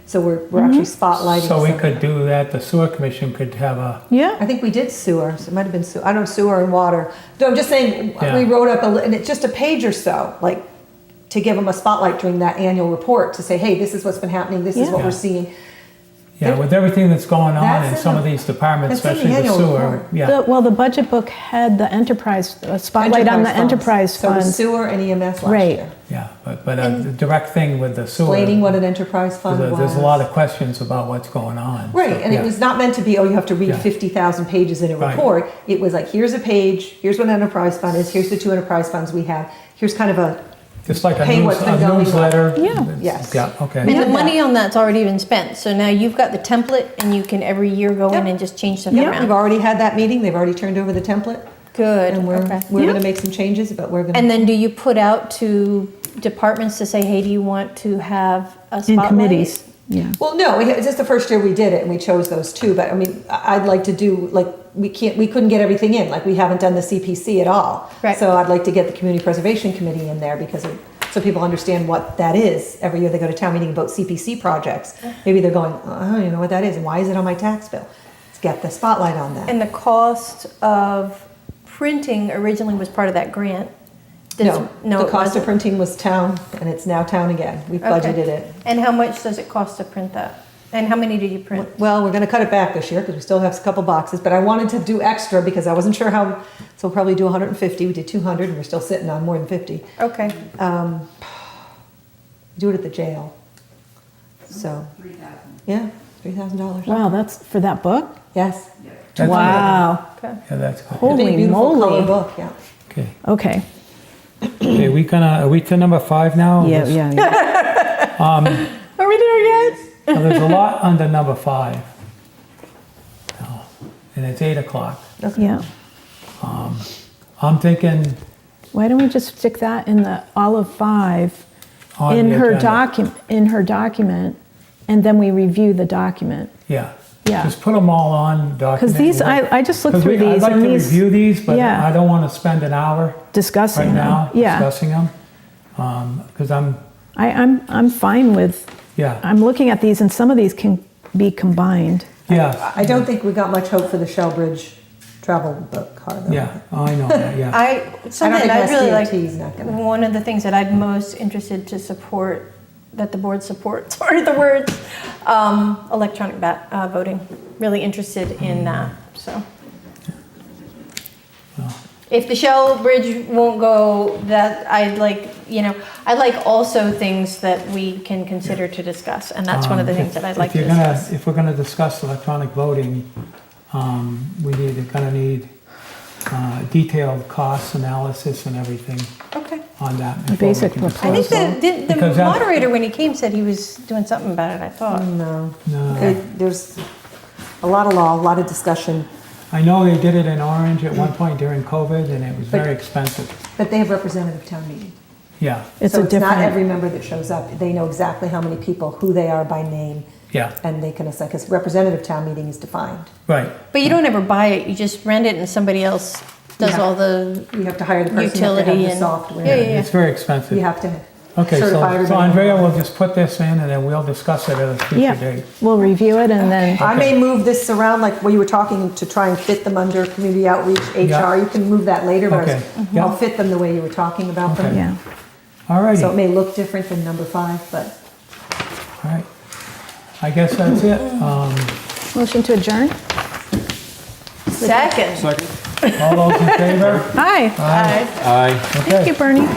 so we're actually spotlighting. So we some- could do that, the sewer commission could have a, yeah, I think we did sewer, so it might have been sewer, I don't know, sewer and water. No, I'm just saying, Yeah. we wrote up, and it's just a page or so, like, to give them a spotlight during that annual report, to say, hey, this is what's been happening, this is what Yeah. we're seeing. yeah, with everything that's going on That's in in some of the- these departments, that's in the especially the annual sewer, report. yeah. well, the budget book had the enterprise, spotlight on the funds. enterprise So it was fund. sewer and EMS last Right. year. Yeah, but a direct thing with the sewer. Explaining what an enterprise fund was. There's a lot of questions about what's going on. Right, So, and yeah. it was not meant to be, oh, you have to read Yeah. 50,000 pages in a Right. report. It was like, here's a page, here's what an enterprise fund is, here's the 2 enterprise funds we have, here's kind of a, Just like a Hey, what's been going on. newsletter. Yeah. Yes. Yeah, okay. And did the that. money on that's already been spent. So now you've got the template, and you can every year go in Yep. and just change stuff yeah, around. we've already had that meeting, they've already turned over the template, Good. and we're Okay. Yeah. gonna make some changes, but we're gonna. And then do you put out to departments to say, hey, do you want to have a In spotlight? committees, yeah. Well, no, it's just the first year we did it, and we chose those 2, but I mean, I'd like to do, like, we couldn't get everything in, like, we haven't done the CPC at all. Right. So I'd like to get the Community Preservation Committee in there, because so people understand what that is. Every year they go to town meeting about CPC projects. Maybe they're going, oh, I don't even know what that is, and why is it on my tax bill? Let's get the spotlight on that. And the cost of printing originally was part of that grant? No, the it cost of wasn't. printing was town, and it's now town again. We've Okay. budgeted it. And how much does it cost to print that? And how many did you print? Well, we're gonna cut it back this year, because we still have a couple boxes, but I wanted to do extra, because I wasn't sure how, so we'll probably do 150, we did 200, and we're still sitting on more than 50. Okay. Do it at the jail. So. Yeah, $3,000. Wow, that's for that book? Yes. That's Wow. Okay. Yeah, that's good. Holy Big, beautiful color moly. book, yeah. Okay. Okay. Okay, are we to number 5 now? Yeah, There's- yeah. Are we there yet? Well, there's a lot under number 5. Oh, and it's 8 o'clock. Yeah. I'm thinking Why don't we just stick that in the all of 5 on in the her agenda. document, and then we review the document? Yeah. Yeah. Just put them all on document. Because these, I just looked through I'd these like and to these review these, but yeah. I don't want to spend an hour discussing right them. now Yeah. discussing them. Because I'm fine with. yeah, I'm looking at these, and some of these can be combined. yeah, I don't think we got much hope for the Shellbridge travel book car, though. yeah. I know that. Yeah. Something think I'd really like, SDOT is not gonna- one of the things that I'm most interested to support, that the board supports, sorry, the words, electronic voting. Really interested in that, so. If the Shell Bridge won't go, that I'd like, I'd like also things that we can consider to discuss, and that's one of the things that I'd like to discuss. If we're gonna discuss electronic voting, we're gonna need detailed cost analysis and everything Okay. on that. before we Basic can proposal. I discuss think it. the Because that- moderator, when he came, said he was doing something about it, I thought. No. No. There's a lot of law, a lot of discussion, I know they did it in Orange at one point during COVID, and it was very expensive. but they have representative town meeting. Yeah, It's So a it's not every different. member that shows up. They know exactly how many people, who they are by name, yeah, and they can assign, because representative town meeting is defined. right. But you don't ever buy it, you just rent it and somebody else does Yeah. all the You have to hire the person, you have to utility have the and. software. Yeah, yeah, It's yeah. very expensive. You have to Okay, certify so everybody. Andrea will just put this in, and then we'll discuss it at a future Yeah, date. we'll review it, and then, I may move this around, like where you were talking, to try and fit them under community outreach, Yeah. HR. You can move that later, but Okay. Yeah. I'll fit them the way you were talking about them. Okay. yeah. All righty, So it all may look different than number 5, but right. I guess that's it. Motion to adjourn? Second. All those in favor? Aye. Aye. Aye. Thank you, Bernie.